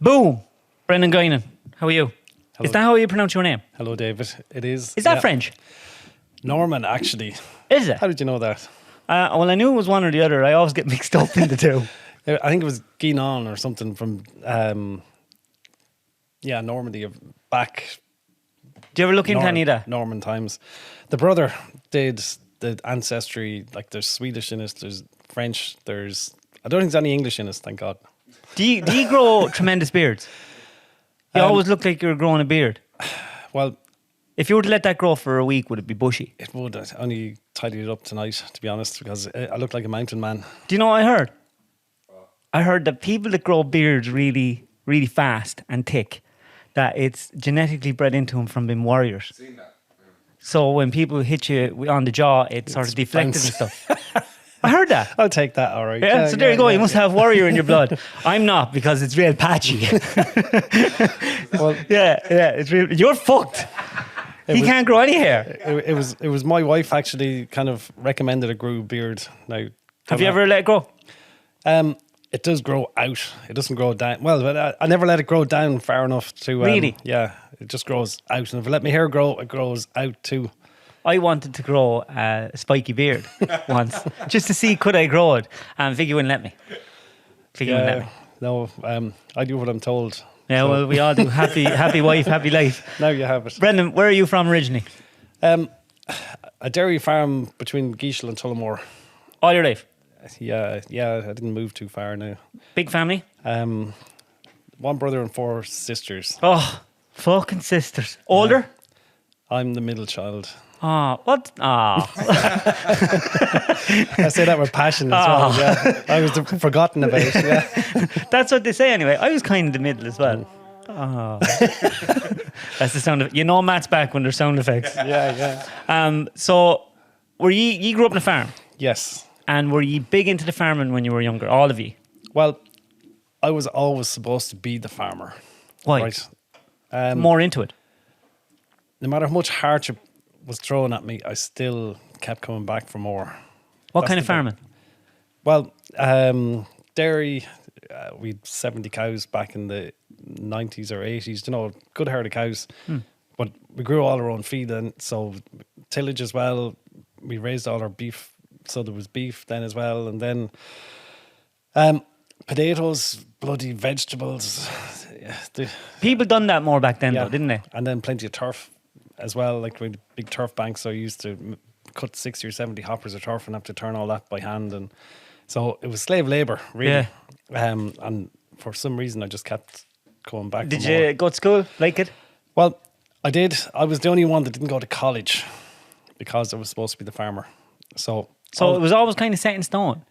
Boom! Brendan Guinan, how are you? Hello. Is that how you pronounce your name? Hello, David. It is. Is that French? Norman, actually. Is it? How did you know that? Well, I knew it was one or the other. I always get mixed up in the two. I think it was Guinan or something from, Normandy, back. Do you ever look into any of that? Norman times. The brother did the ancestry, like there's Swedish in it, there's French, I don't think there's any English in it, thank God. Do you grow tremendous beards? You always look like you're growing a beard. Well, if you were to let that grow for a week, would it be bushy? it would. I only tidied it up tonight, to be honest, because I look like a mountain man. Do you know what I heard? I heard that people that grow beards really, really fast and thick, that it's genetically bred into them from being warriors. Seen that. So when people hit you on the jaw, it's sort of deflected and stuff. I heard that. I'll take that, all right. Yeah, so there you go. You must have warrior in your blood. I'm not, because it's real patchy. Well, yeah, it's real. You're fucked. He can't grow any hair. It was my wife actually kind of recommended I grew a beard. Now, Have you ever let it grow? It does grow out. It doesn't grow down. Well, but I never let it grow down far enough to. Really? Yeah, it just grows out. And if I let my hair grow, it grows out too. I wanted to grow a spiky beard once, just to see could I grow it, and Vicky wouldn't let me. No, I do what I'm told. Yeah, So, well, we all do. Happy wife, happy life. now you have it. Brendan, where are you from originally? A dairy farm between Geeshel and Tullamore. All your life? Yeah, I didn't move too far now. Big family? One brother and 4 sisters. Oh, fucking sisters. Older? I'm the middle child. Oh, what? Oh. I say that with passion as well. Yeah, I was forgotten about. Yeah, That's what they say anyway. I was kind of the middle as well. Oh. That's the sound of. You know, Matt's back when there's sound effects. yeah. So, you grew up on a farm, Yes. and were you big into the farming when you were younger? All of you. Well, I was always supposed to be the farmer. Why? Right. More into it. No matter how much hardship was thrown at me, I still kept coming back for more. What That's kind the of farming? Well, dairy. We had 70 cows back in the 90s or 80s. You know, good herd of cows. But we grew all our own feed, and so tillage as well. We raised all our beef, so there was beef then as well, and then potatoes, bloody vegetables. People done that more back then, though, didn't they? And then plenty of turf as well. Like we had big turf banks, so I used to cut 60 or 70 hoppers of turf and have to turn all that by hand, and so it was slave labour, really. And for some reason, I just kept going back. Did you go to school? Like it? Well, I did. I was the only one that didn't go to college because I was supposed to be the farmer. So it was always kind of set in stone.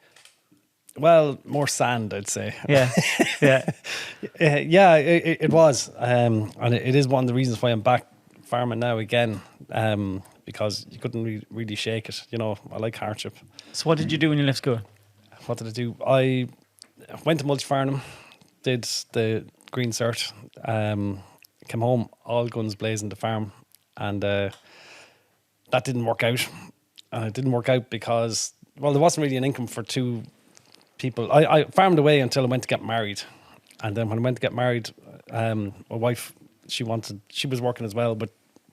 Well, more sand, I'd say. Yeah, yeah. It was. And it is one of the reasons why I'm back farming now again, because you couldn't really shake it. You know, I like hardship. So what did you do when you left school? What did I do? I went to Multi-Farnham, did the Green Cert, came home, all guns blazing to farm, and that didn't work out. And it didn't work out because, well, there wasn't really an income for 2 people. I farmed away until I went to get married. And then when I went to get married, my wife, she was working as well, but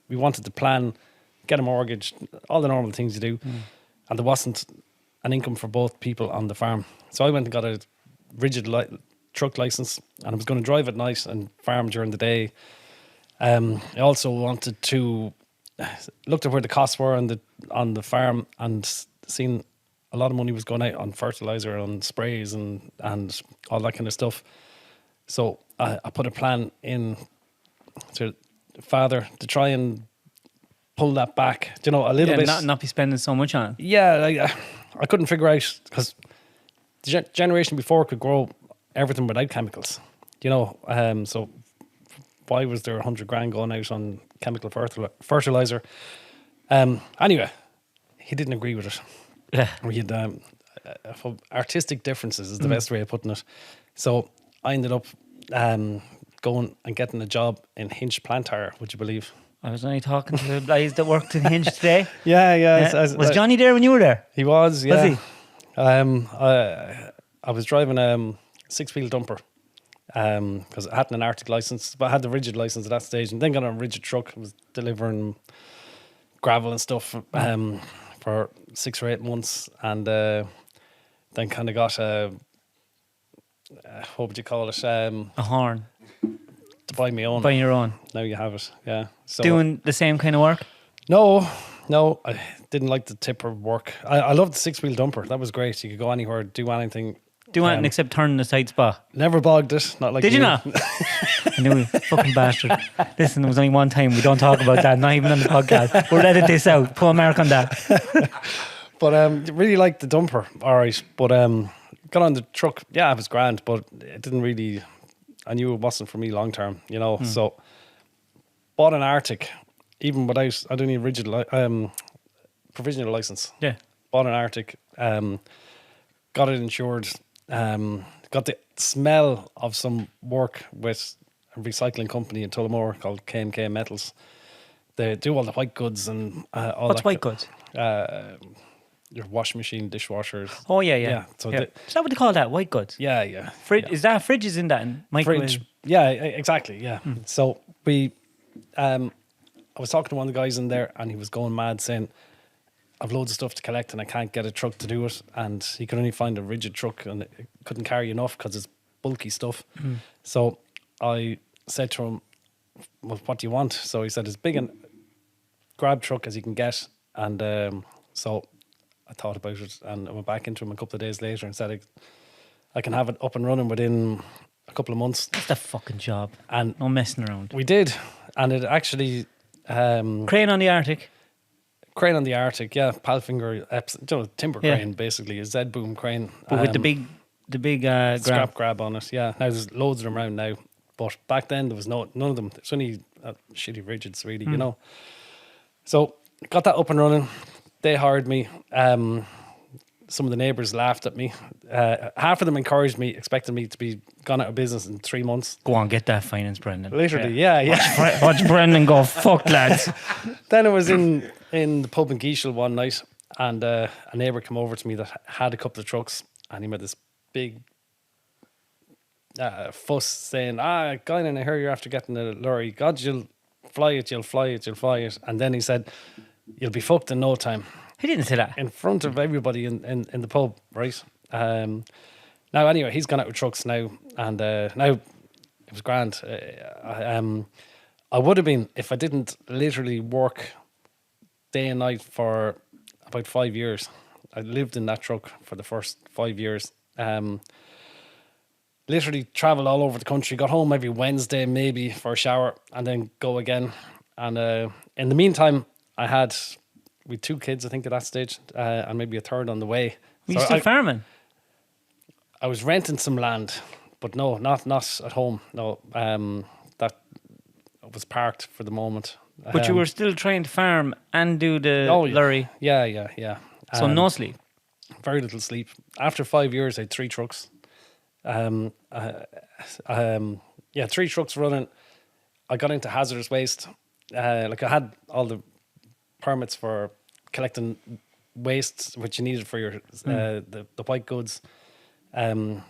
we wanted to plan, get a mortgage, all the normal things you do. And there wasn't an income for both people on the farm. So I went and got a rigid truck license, and I was going to drive at night and farm during the day. I also wanted to looked at where the costs were on the farm and seen a lot of money was going out on fertilizer, on sprays and all that kind of stuff. So I put a plan in to father to try and pull that back, you know, a little bit. Not be spending so much on it. Yeah, I couldn't figure out, because the generation before could grow everything without chemicals, you know. So why was there 100 grand going out on chemical fertilizer? Anyway, he didn't agree with it. Yeah. We had artistic differences is the best way of putting it. So I ended up going and getting a job in Hinch Plant Hire, would you believe? I was only talking to the guys that worked in Hinge today. Yeah. Was Johnny there when you were there? He was, yeah. Was he? I was driving a 6-wheel dumper because I hadn't an Arctic license, but I had the rigid license at that stage, and then got a rigid truck. I was delivering gravel and stuff for 6 or 8 months, and then kind of got what would you call it? A horn. To buy my own. Buy your own. Now you have it. Yeah. So Doing the same kind of work? no, I didn't like the tipper work. I loved the 6-wheel dumper. That was great. You could go anywhere, do anything. Do anything except turn the side spot. Never bogged it. Not like Did you not? I knew you, fucking bastard. Listen, there was only one time. We don't talk about that. Not even on the podcast. We'll edit this out. Put a mark on that. But really liked the dumper. All right. But got on the truck. Yeah, it was grand, but it didn't really. I knew it wasn't for me long term, you know. So bought an Arctic, even without. I don't need rigid provisional license. Yeah. Bought an Arctic. Got it insured. Got the smell of some work with a recycling company in Tullamore called K&K Metals. They do all the white goods and all What's that. white goods? Your washing machine, dishwashers. Oh, yeah. So Yeah. Is that what they call that? White goods? yeah. Is that fridges in that? And microwave? Fridge. Yeah, exactly. Yeah. So we, I was talking to one of the guys in there, and he was going mad saying, I've loads of stuff to collect and I can't get a truck to do it. And he could only find a rigid truck and it couldn't carry enough because it's bulky stuff. So I said to him, well, what do you want? So he said, as big a grab truck as you can get. And so I thought about it, and I went back into him a couple of days later and said, I can have it up and running within a couple of months. That's the fucking job. And no messing around. we did. And it actually... Crane on the Arctic. Crane on the Arctic, yeah, Palfinger, timber crane, basically, a Z-boom crane. But with the big scrap grab on it, yeah. Now there's loads of them around now, but back then there was none of them. There's only shitty rigids, really, you know. So got that up and running. They hired me. Some of the neighbours laughed at me. Half of them encouraged me, expecting me to be gone out of business in 3 months. Go on, get that finance, Brendan. Literally, yeah. Watch Brendan go, fuck lads. Then I was in the pub in Geishel one night, and a neighbour came over to me that had a couple of trucks, and he made this big fuss saying, Guy, I hear you're after getting a lorry. God, you'll fly it. And then he said, you'll be fucked in no time. He didn't say that. In front of everybody in the pub, right? Now, anyway, he's gone out with trucks now, and now it was grand. I would have been if I didn't literally work day and night for about 5 years. I lived in that truck for the first 5 years. Literally traveled all over the country, got home every Wednesday maybe for a shower, and then go again. And in the meantime, we had 2 kids, I think, at that stage, and maybe a third on the way. Were you still farming? I was renting some land, but no, not at home. No, that was parked for the moment. But you were still trying to farm and do the lorry. Yeah. So no sleep. Very little sleep. After 5 years, I had 3 trucks. 3 trucks running. I got into hazardous waste. I had all the permits for collecting waste, which you needed for your the white goods. Then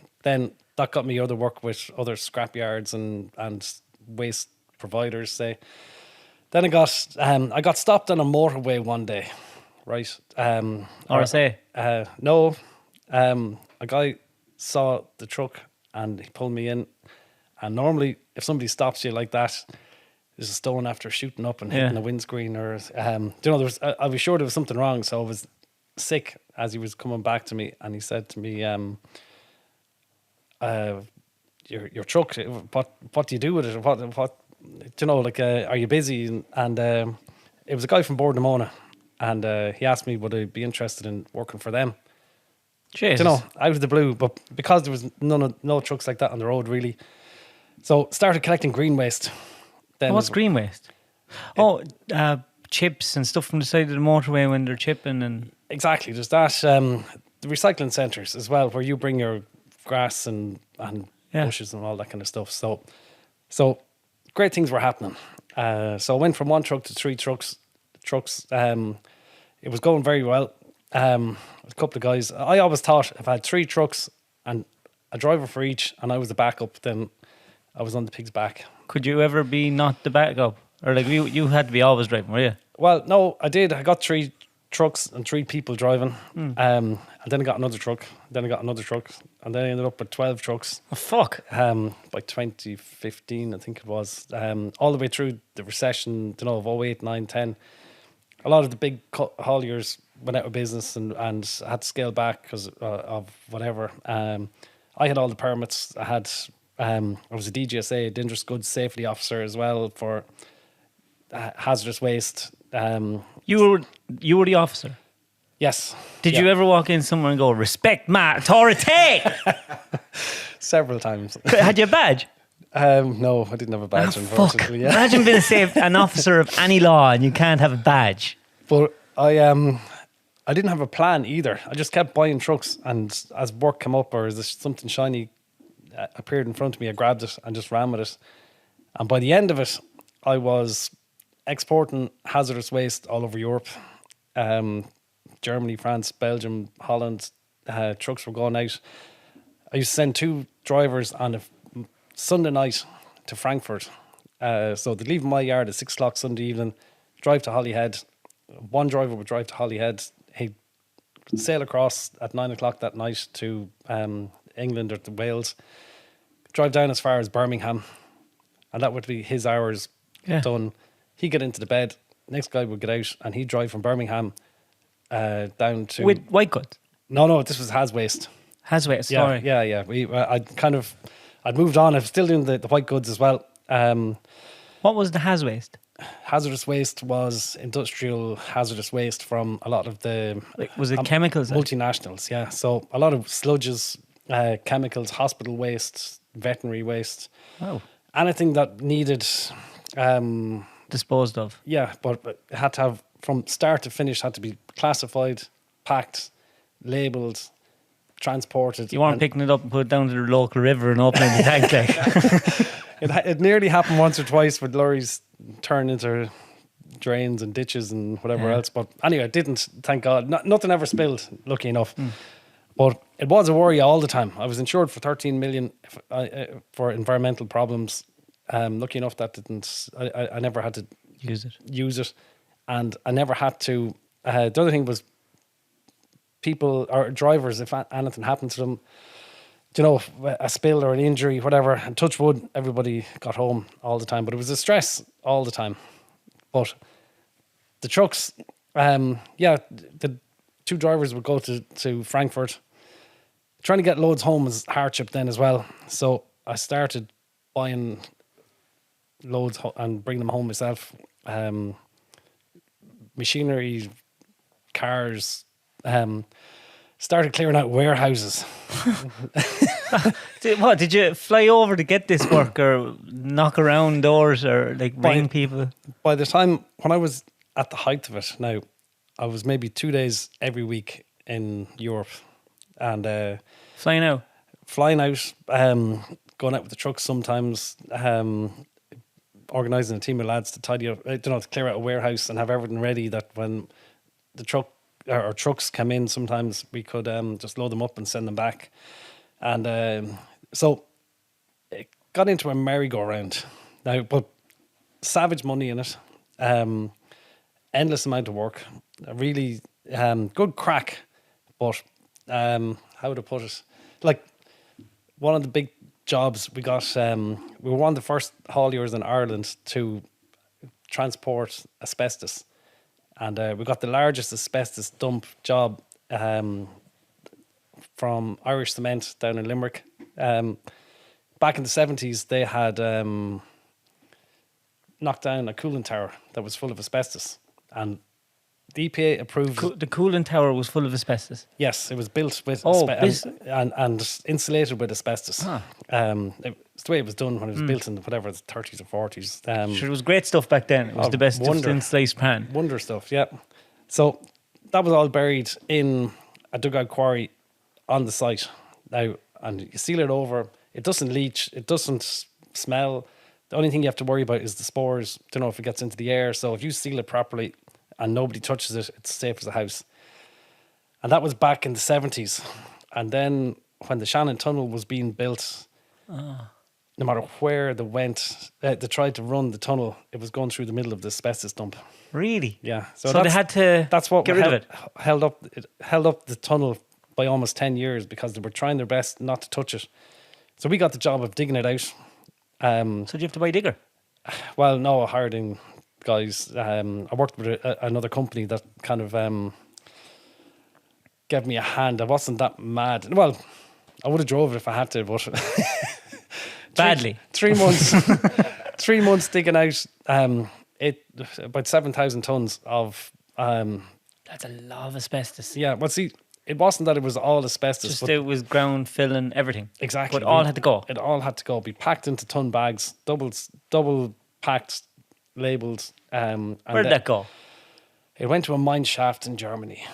that got me other work with other scrapyards and waste providers. Say. Then I got stopped on a motorway one day, right? RSA? No. A guy saw the truck and he pulled me in. And normally, if somebody stops you like that, there's a stone after shooting up and hitting the windscreen, or I was sure there was something wrong. So I was sick as he was coming back to me, and he said to me, "Your truck. What do you do with it? What are you busy?" And it was a guy from Bordemona, and he asked me would I be interested in working for them. Jesus. Out of the blue, but because there was no trucks like that on the road really, so started collecting green waste. Then what's green waste? Chips and stuff from the side of the motorway when they're chipping and exactly. There's that the recycling centres as well, where you bring your grass and bushes and all that kind of stuff. So great things were happening. So I went from 1 truck to 3 trucks. It was going very well. A couple of guys. I always thought if I had 3 trucks and a driver for each, and I was the backup, then I was on the pig's back. Could you ever be not the backup? Or like you had to be always driving, were you? Well, no, I did. I got 3 trucks and 3 people driving. And then I got another truck. Then I got another truck. And then I ended up with 12 trucks. Oh, fuck. By 2015, I think it was. All the way through the recession, of 08, 9, 10. A lot of the big hauliers went out of business and had to scale back because of whatever. I had all the permits. I was a DGSA, Dangerous Goods Safety Officer as well for hazardous waste. You were the officer. Yes. Did you ever walk in somewhere and go, respect my authority? Several times. Had you a badge? No, I didn't have a badge, unfortunately. Yeah. Imagine being an officer of any law and you can't have a badge. But I didn't have a plan either. I just kept buying trucks, and as work came up or as something shiny appeared in front of me, I grabbed it and just ran with it. And by the end of it, I was exporting hazardous waste all over Europe. Germany, France, Belgium, Holland, trucks were going out. I used to send 2 drivers on a Sunday night to Frankfurt. So they'd leave my yard at 6 o'clock Sunday evening, drive to Holyhead. One driver would drive to Holyhead. He'd sail across at 9 o'clock that night to England or to Wales, drive down as far as Birmingham, and that would be his hours done. He'd get into the bed, next guy would get out, and he'd drive from Birmingham down to... With white goods? No, this was Has Waste. Has Waste, sorry. Yeah. I'd moved on. I was still doing the white goods as well. What was the Has Waste? Hazardous waste was industrial hazardous waste from a lot of the... Was it chemicals? Multinationals, yeah. So a lot of sludges, chemicals, hospital waste, veterinary waste. Oh. Anything that needed... disposed of. Yeah, but it had to have, from start to finish, had to be classified, packed, labelled, transported. You weren't picking it up and put it down to the local river and opening the tank like. It nearly happened once or twice with lorries turn into drains and ditches and whatever else. But anyway, it didn't, thank God. Nothing ever spilled, lucky enough. But it was a worry all the time. I was insured for 13 million for environmental problems. Lucky enough that I never had to use it. And I never had to, the other thing was people or drivers, if anything happened to them, a spill or an injury, whatever, and touch wood, everybody got home all the time. But it was a stress all the time. But the trucks, the 2 drivers would go to Frankfurt. Trying to get loads home was hardship then as well. So I started buying loads and bringing them home myself. Machinery, cars, started clearing out warehouses. Did you fly over to get this work or knock around doors or ring people? By the time when I was at the height of it, now I was maybe 2 days every week in Europe, and flying out, going out with the trucks sometimes, organising a team of lads to tidy up, to clear out a warehouse and have everything ready that when the trucks come in, sometimes we could just load them up and send them back. And so it got into a merry-go-round now, but savage money in it, endless amount of work, a really good crack, but how would I put it? Like one of the big jobs we got, we were one of the first hauliers in Ireland to transport asbestos. And we got the largest asbestos dump job from Irish Cement down in Limerick. Back in the 70s, they had knocked down a cooling tower that was full of asbestos. And the EPA approved... The cooling tower was full of asbestos? Yes, it was built with and insulated with asbestos. It's the way it was done when it was built in whatever, the 30s or 40s. Sure, it was great stuff back then. It was the best stuff since sliced pan. Wonder stuff, yeah. So that was all buried in a dugout quarry on the site. Now, and you seal it over. It doesn't leach. It doesn't smell. The only thing you have to worry about is the spores. Don't know if it gets into the air. So if you seal it properly and nobody touches it, it's safe as a house. And that was back in the 70s. And then when the Shannon Tunnel was being built, no matter where they went, they tried to run the tunnel, it was going through the middle of the asbestos dump. Really? Yeah. So they had to that's what get rid of it. held up the tunnel by almost 10 years because they were trying their best not to touch it. So we got the job of digging it out. So do you have to buy a digger? Well, no, I hired in guys. I worked with another company that kind of gave me a hand. I wasn't that mad. Well, I would have drove it if I had to, but Badly. 3 months, 3 months digging out. It about 7,000 tons of. That's a lot of asbestos. Yeah, well, see, it wasn't that it was all asbestos. Just but it was ground filling everything. exactly, But all had to go. It all had to go. Be packed into ton bags, double packed, labelled. Where did that go? It went to a mine shaft in Germany.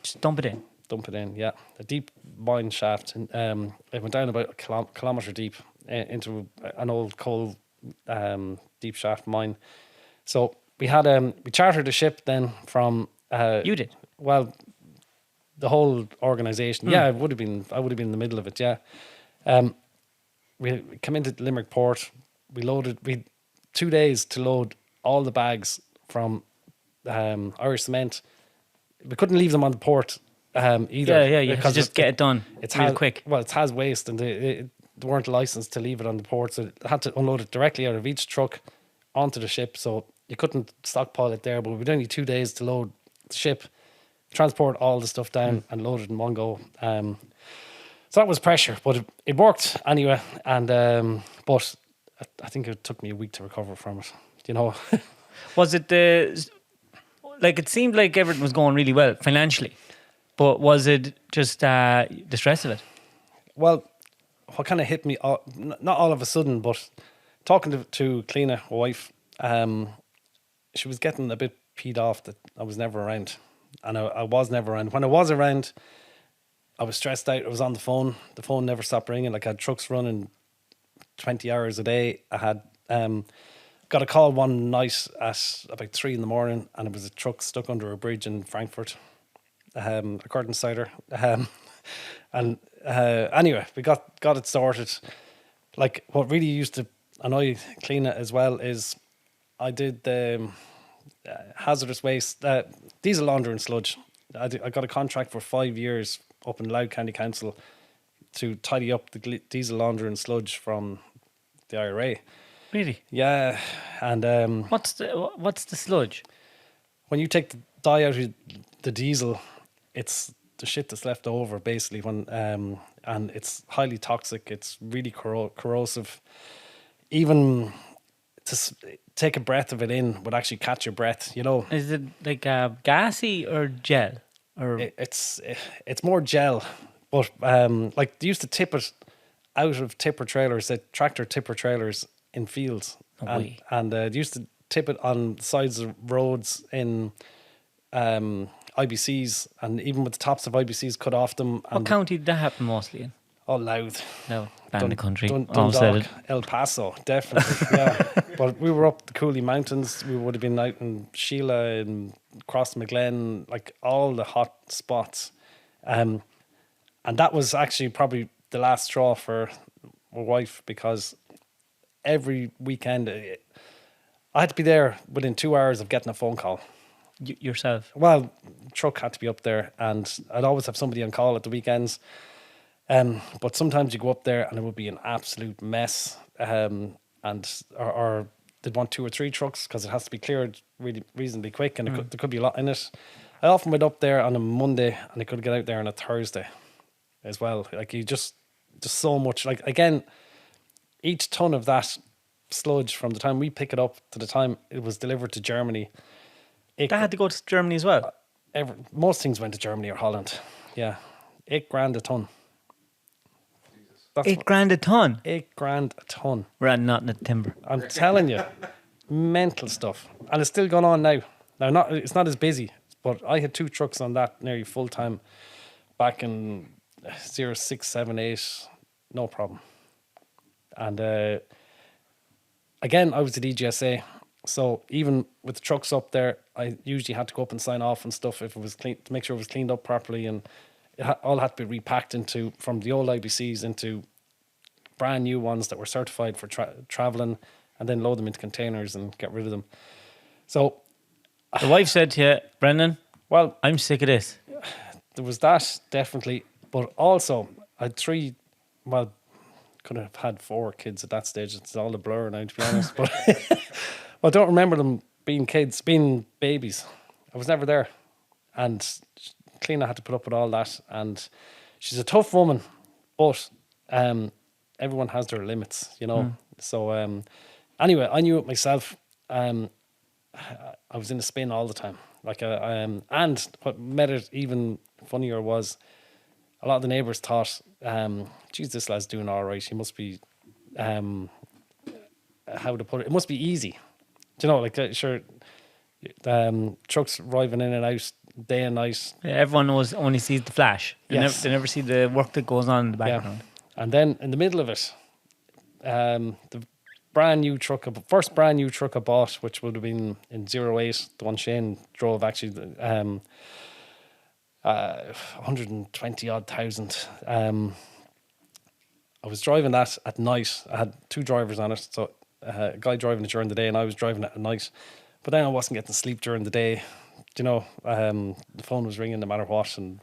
Just dump it in. Dump it in, yeah. A deep mine shaft. And it went down about a kilometre deep into an old coal deep shaft mine. So we had we chartered a ship then from. You did? Well, the whole organisation. Yeah, I would have been in the middle of it. Yeah. We came into Limerick port. We loaded. We 2 days to load all the bags from Irish Cement. We couldn't leave them on the port either. Yeah. You have to just get it done. It's real quick. Well, it has waste, and they weren't licensed to leave it on the port, so they had to unload it directly out of each truck onto the ship. So you couldn't stockpile it there. But we had only 2 days to load the ship, transport all the stuff down, and load it in one go. So that was pressure, but it worked anyway. And but I think it took me a week to recover from it. You know. Was it like it seemed like everything was going really well financially, but was it just the stress of it? Well, what kind of hit me, not all of a sudden, but talking to Cliona, my wife, she was getting a bit peed off that I was never around. And I was never around. When I was around, I was stressed out. I was on the phone. The phone never stopped ringing. Like I had trucks running 20 hours a day. I had got a call one night at about 3 a.m, and it was a truck stuck under a bridge in Frankfurt, a curtain cider. And anyway, we got it sorted. Like what really used to annoy Cliona as well is I did the hazardous waste, diesel launder and sludge. I got a contract for 5 years up in Louth County Council to tidy up the diesel launder and sludge from the IRA. Really? Yeah, and What's the sludge? when you take the dye out of the diesel, it's the shit that's left over basically. When and it's highly toxic. It's really corrosive. Even to take a breath of it in would actually catch your breath. You know, Is it like gassy or gel? Or it's more gel, but like they used to tip it out of tipper trailers, the tractor tipper trailers in fields, No way. and they used to tip it on sides of roads in IBCs, and even with the tops of IBCs cut off them. what And county did that happen mostly in? all Louth. No, ban the country. Dundalk, Said it. El Paso, definitely. Yeah, but we were up the Cooley Mountains. We would have been out in Sheila and Cross McGlen, like all the hot spots, and that was actually probably the last straw for my wife, because every weekend I had to be there within 2 hours of getting a phone call. Yourself. Well, truck had to be up there, and I'd always have somebody on call at the weekends. But sometimes you go up there and it would be an absolute mess. Or they'd want 2 or 3 trucks because it has to be cleared really reasonably quick, and there could be a lot in it. I often went up there on a Monday and I could get out there on a Thursday as well. Like you just so much. Like again, each ton of that sludge from the time we pick it up to the time it was delivered to Germany. That had to go to Germany as well. Most things went to Germany or Holland. Yeah, $8,000 a ton. That's $8,000 a ton. $8,000 a ton. We're not in the timber. I'm telling you, mental stuff, and it's still going on now. Now, it's not as busy, but I had 2 trucks on that nearly full time back in 06, 7, 8, no problem. And again, I was at EGSA, so even with the trucks up there, I usually had to go up and sign off and stuff if it was clean, to make sure it was cleaned up properly, and it all had to be repacked from the old IBCs into brand new ones that were certified for traveling, and then load them into containers and get rid of them. So, The wife said to you, Brendan, well, I'm sick of this. there was that, definitely. But also, I had could have had 4 kids at that stage. It's all a blur now, to be honest. But I don't remember them being kids, being babies. I was never there. And Cleena had to put up with all that. And she's a tough woman, but everyone has their limits, you know. So anyway, I knew it myself. I was in a spin all the time. Like, and what made it even funnier was a lot of the neighbours thought, geez, this lad's doing all right. He must be, how to put it, it must be easy. Do you know, like, sure, trucks driving in and out day and night. Yeah, everyone only sees the flash. They never see the work that goes on in the background. Yeah. And then in the middle of it, the brand new truck, first brand new truck I bought, which would have been in 08, the one Shane drove, actually, 120 odd thousand. I was driving that at night. I had 2 drivers on it, so a guy driving it during the day and I was driving it at night. But then I wasn't getting sleep during the day. You know, the phone was ringing no matter what, and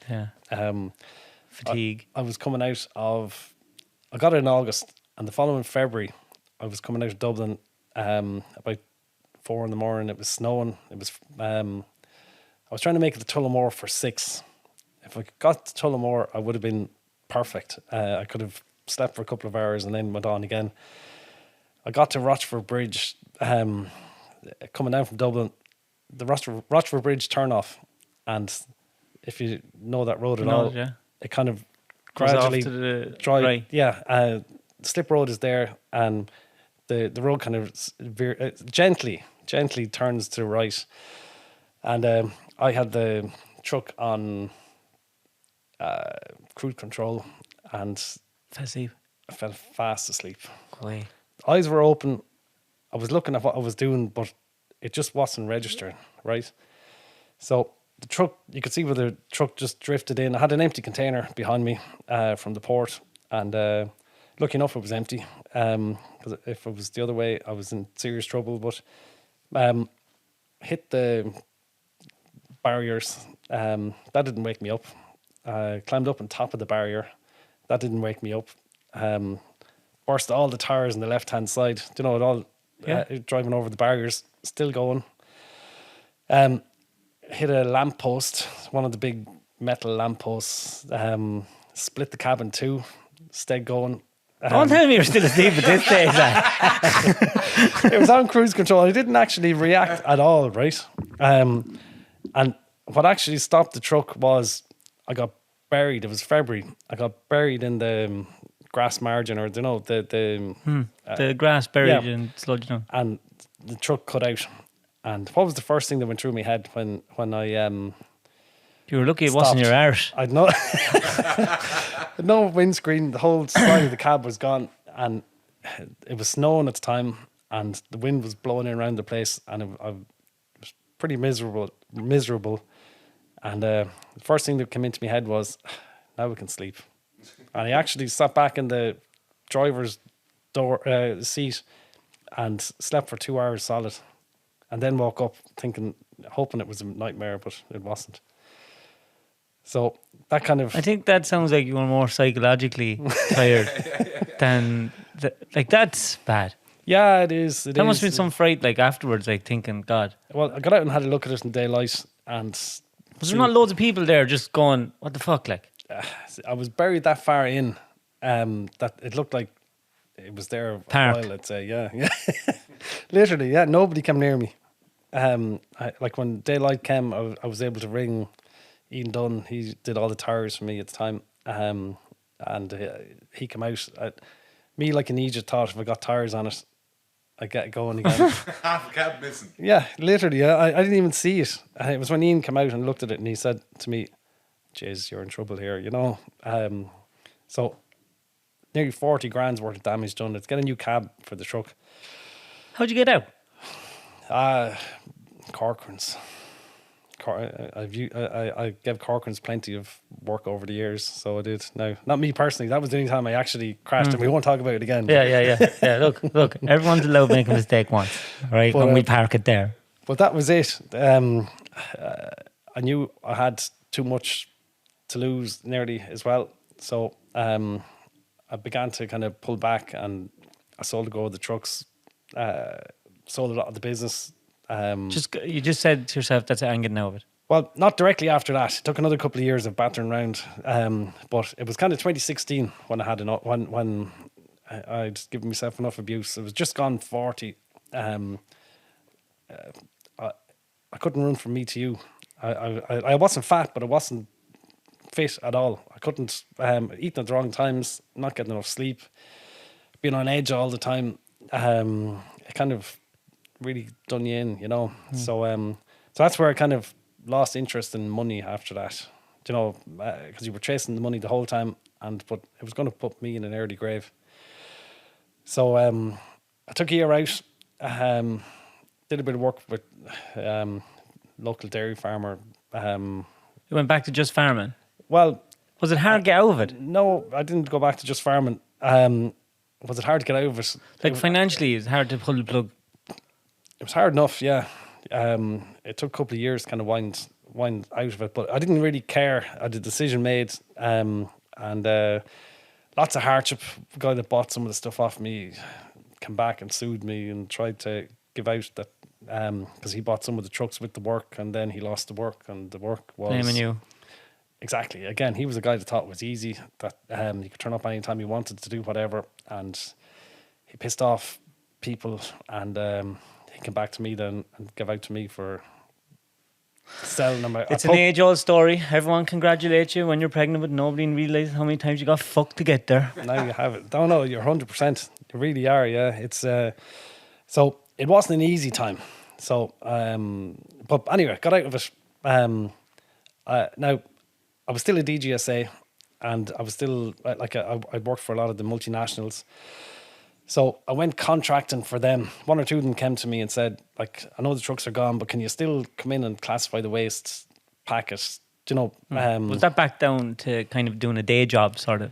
fatigue. I was coming out of, I got it in August, and the following February, I was coming out of Dublin about 4 a.m. It was snowing. It was I was trying to make it to Tullamore for 6. If I got to Tullamore, I would have been perfect. I could have slept for a couple of hours and then went on again. I got to Rochford Bridge, coming down from Dublin, the Rochford Bridge turn off, and if you know that road at all, it kind of gradually to the dry. right. Yeah, the slip road is there, and the road kind of gently turns to the right, and I had the truck on cruise control, and I fell fast asleep. Boy. Eyes were open. I was looking at what I was doing, but it just wasn't registering, right? So the truck, you could see where the truck just drifted in. I had an empty container behind me from the port, and lucky enough it was empty. Because if it was the other way, I was in serious trouble. But hit the barriers. That didn't wake me up. Climbed up on top of the barrier. That didn't wake me up. Burst all the tires on the left-hand side. Do you know, it all driving over the barriers, still going. Hit a lamppost, one of the big metal lampposts. Split the cab in 2, stayed going. Don't tell me you're still asleep at this stage. It was on cruise control. I didn't actually react at all, right? And what actually stopped the truck was I got buried. It was February. I got buried in the grass margin, or the grass buried in sludge. And the truck cut out. And what was the first thing that went through my head when I you were lucky it stopped? wasn't your arse. I'd no windscreen. The whole side of the cab was gone, and it was snowing at the time, and the wind was blowing in around the place, and I was pretty miserable. And the first thing that came into my head was, now we can sleep. And I actually sat back in the driver's seat and slept for 2 hours solid, and then woke up hoping it was a nightmare, but it wasn't. So that kind of... I think that sounds like you were more psychologically tired than... like, that's bad. Yeah, it is. That must have been some fright, like, afterwards, like, thinking, God. Well, I got out and had a look at it in daylight, and... Was there not loads of people there just going, what the fuck, like? I was buried that far in that it looked like it was there a while, I'd say. Yeah. Literally, yeah. Nobody came near me. Like when daylight came, I was able to ring Ian Dunn. He did all the tires for me at the time. And he came out. Me, like an idiot, thought if I got tires on it, I'd get going again. Half a cab missing. Yeah, literally. Yeah. I didn't even see it. It was when Ian came out and looked at it, and he said to me, "Jeez, you're in trouble here," you know. So nearly 40 grand's worth of damage done. Let's get a new cab for the truck. How'd you get out? Corcoran's. I gave Corcoran's plenty of work over the years, so I did. Now, not me personally. That was the only time I actually crashed, and we won't talk about it again. Yeah. Look, everyone's allowed to make a mistake once, right? But, And we park it there. But that was it. I knew I had too much to lose nearly as well, so I began to kind of pull back, and I sold a go of the trucks, sold a lot of the business. You just said to yourself, "That's it. I'm getting out of it." Well, not directly after that. It took another couple of years of battering around, but it was kind of 2016 when I had when I'd given myself enough abuse. It was just gone 40. I couldn't run from me to you. I wasn't fat, but I wasn't fit at all. I couldn't eating at the wrong times, not getting enough sleep, being on edge all the time. It kind of really done you in, you know. So that's where I kind of lost interest in money after that, you know, because you were chasing the money the whole time, but it was going to put me in an early grave. So I took a year out, did a bit of work with local dairy farmer. You went back to just farming. Well, was it hard to get out of it? No, I didn't go back to just farming. Was it hard to get out of it? Like financially, it's hard to pull the plug. It was hard enough, yeah. It took a couple of years to kind of wind out of it, but I didn't really care. I had the decision made, and lots of hardship. The guy that bought some of the stuff off me came back and sued me and tried to give out that because he bought some of the trucks with the work, and then he lost the work, and the work was blaming you. Exactly. Again, he was a guy that thought it was easy, that he could turn up anytime he wanted to do whatever, and he pissed off people, and he came back to me then and gave out to me for selling them. It's an age-old story. Everyone congratulates you when you're pregnant, but nobody realizes how many times you got fucked to get there. Now you have it. No, you're 100%. You really are, yeah. It's so it wasn't an easy time. So, but anyway, got out of it. Now, I was still a DGSA, and I was still I worked for a lot of the multinationals. So I went contracting for them. One or two of them came to me and said, like, I know the trucks are gone, but can you still come in and classify the waste, pack it? Do you know? Was that back down to kind of doing a day job, sort of?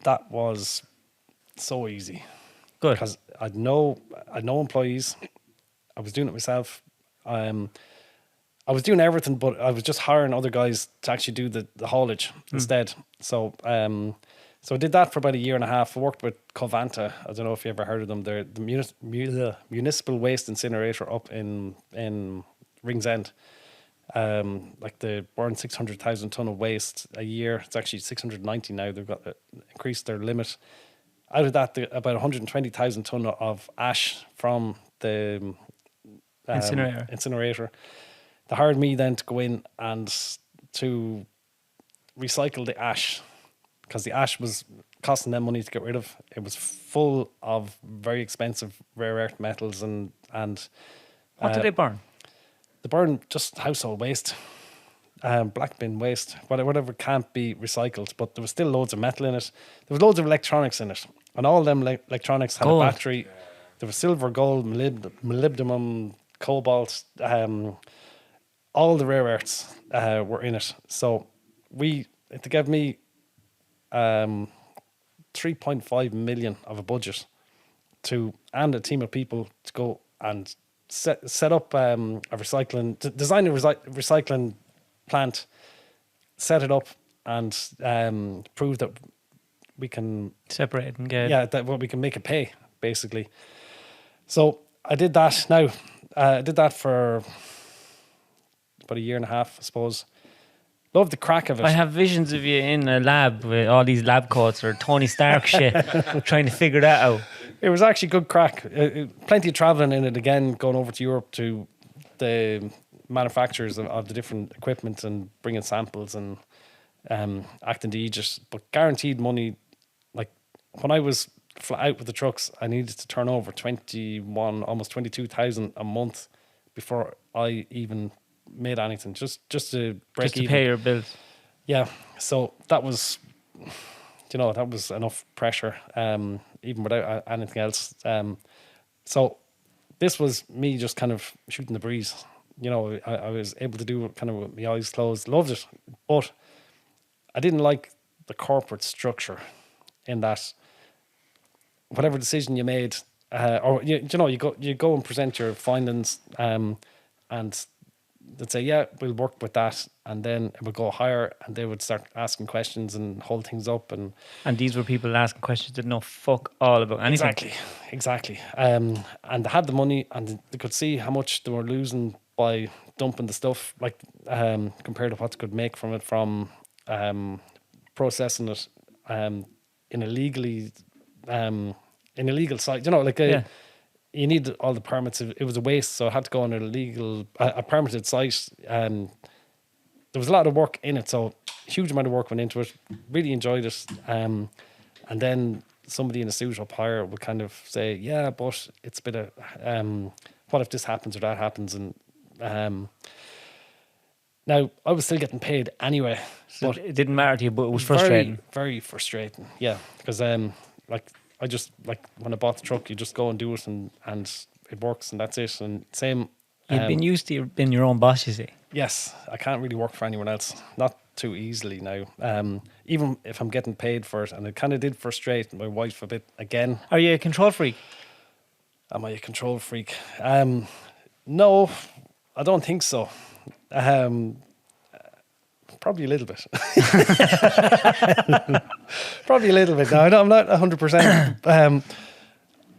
That was so easy. Good. Because I'd no employees. I was doing it myself. I was doing everything, but I was just hiring other guys to actually do the haulage instead. So so I did that for about a year and a half. I worked with Covanta. I don't know if you ever heard of them. They're the municipal waste incinerator up in Ringsend. Like they burn 600,000 ton of waste a year. It's actually 690 now. They've got increased their limit. Out of that, about 120,000 ton of ash from the incinerator. They hired me then to go in and to recycle the ash, because the ash was costing them money to get rid of. It was full of very expensive rare earth metals and what do they burn? They burn just household waste, black bin waste, whatever can't be recycled. But there was still loads of metal in it. There was loads of electronics in it, and all of them electronics had gold. a battery. There was silver, gold, molybdenum, cobalt. All the rare earths were in it. So they gave me 3.5 million of a budget and a team of people to go and set up design a recycling plant, set it up, and prove that we can separate and get that we can make it pay, basically. So I did that. Now I did that for about a year and a half, I suppose. Love the crack of it. I have visions of you in a lab with all these lab coats or Tony Stark shit, trying to figure that out. It was actually good crack. Plenty of travelling in it again, going over to Europe to the manufacturers of the different equipment and bringing samples and acting to Aegis. But guaranteed money. Like when I was flat out with the trucks, I needed to turn over 21, almost 22,000 a month before I even made anything, just to break just to even. pay your bills. Yeah, so that was, that was enough pressure, even without anything else. So this was me just kind of shooting the breeze. You know, I was able to do it kind of with my eyes closed. Loved it, but I didn't like the corporate structure in that whatever decision you made, or you go and present your findings, and they'd say, yeah, we'll work with that, and then it would go higher, and they would start asking questions and hold things up, and these were people asking questions that know fuck all about anything. exactly. And they had the money, and they could see how much they were losing by dumping the stuff, like compared to what they could make from it, from processing it in a legally in a legal site. You know, like you need all the permits. It was a waste, so I had to go on a permitted site. There was a lot of work in it, so huge amount of work went into it. Really enjoyed it. And then somebody in a suit up higher would kind of say, yeah, but it's a bit of what if this happens or that happens? And now I was still getting paid anyway, So but it didn't matter to you, but it was frustrating. very, very frustrating. Yeah, because like I just, like when I bought the truck, you just go and do it, and it works, and that's it. And same. You've been used to being your own boss, you see. Yes, I can't really work for anyone else. Not too easily now. Even if I'm getting paid for it, and it kind of did frustrate my wife a bit again. Are you a control freak? Am I a control freak? No, I don't think so. Probably a little bit. Probably a little bit. No, I'm not 100%.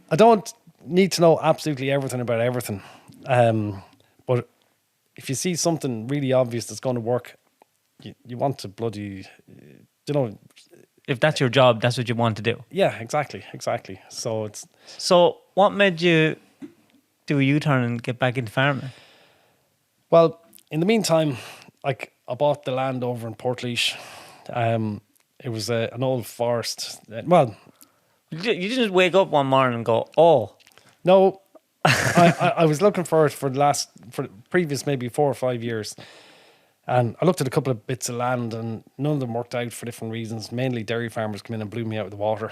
I don't need to know absolutely everything about everything. But if you see something really obvious that's going to work, you want to bloody, If that's your job, that's what you want to do. Yeah, exactly. So it's. So what made you do a U-turn and get back into farming? Well, in the meantime, like I bought the land over in Portlaoise. It was an old forest. Well, you didn't wake up one morning and go, oh. No, I was looking for it for the previous maybe 4 or 5 years. And I looked at a couple of bits of land, and none of them worked out for different reasons. Mainly dairy farmers come in and blew me out of the water,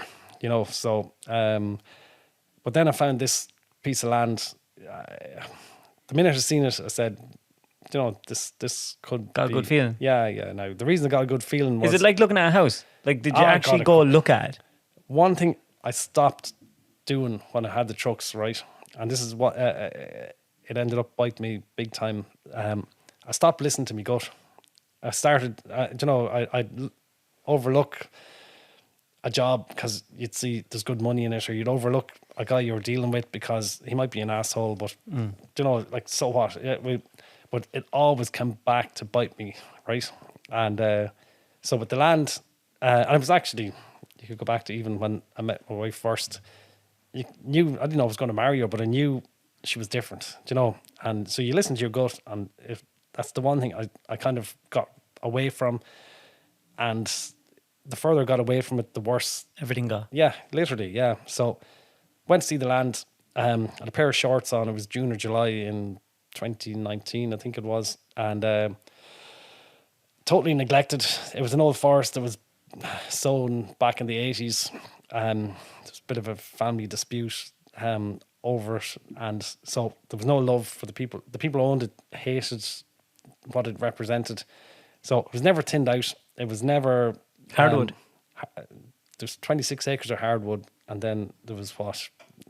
so, but then I found this piece of land. The minute I seen it, I said, this could got be, a good feeling. Yeah. Now, the reason I got a good feeling was... Is it like looking at a house? Like, did you actually go look at it? One thing I stopped doing when I had the trucks, right? And this is what it ended up biting me big time. I stopped listening to my gut. I started, I'd overlook a job because you'd see there's good money in it, or you'd overlook a guy you were dealing with because he might be an asshole, but like, so what? Yeah, but it always came back to bite me, right? And so with the land, and it was actually, you could go back to even when I met my wife first. I didn't know I was going to marry her, but I knew she was different, and so you listen to your gut, and if that's the one thing I kind of got away from, and the further I got away from it, the worse everything got. Yeah, literally, yeah. So went to see the land, had a pair of shorts on. It was June or July in 2019, I think it was, and totally neglected. It was an old forest that was sown back in the 80s. There was a bit of a family dispute over it, and so there was no love for the people. The people who owned it hated what it represented. So it was never tinned out. It was never hardwood. There's 26 acres of hardwood, and then there was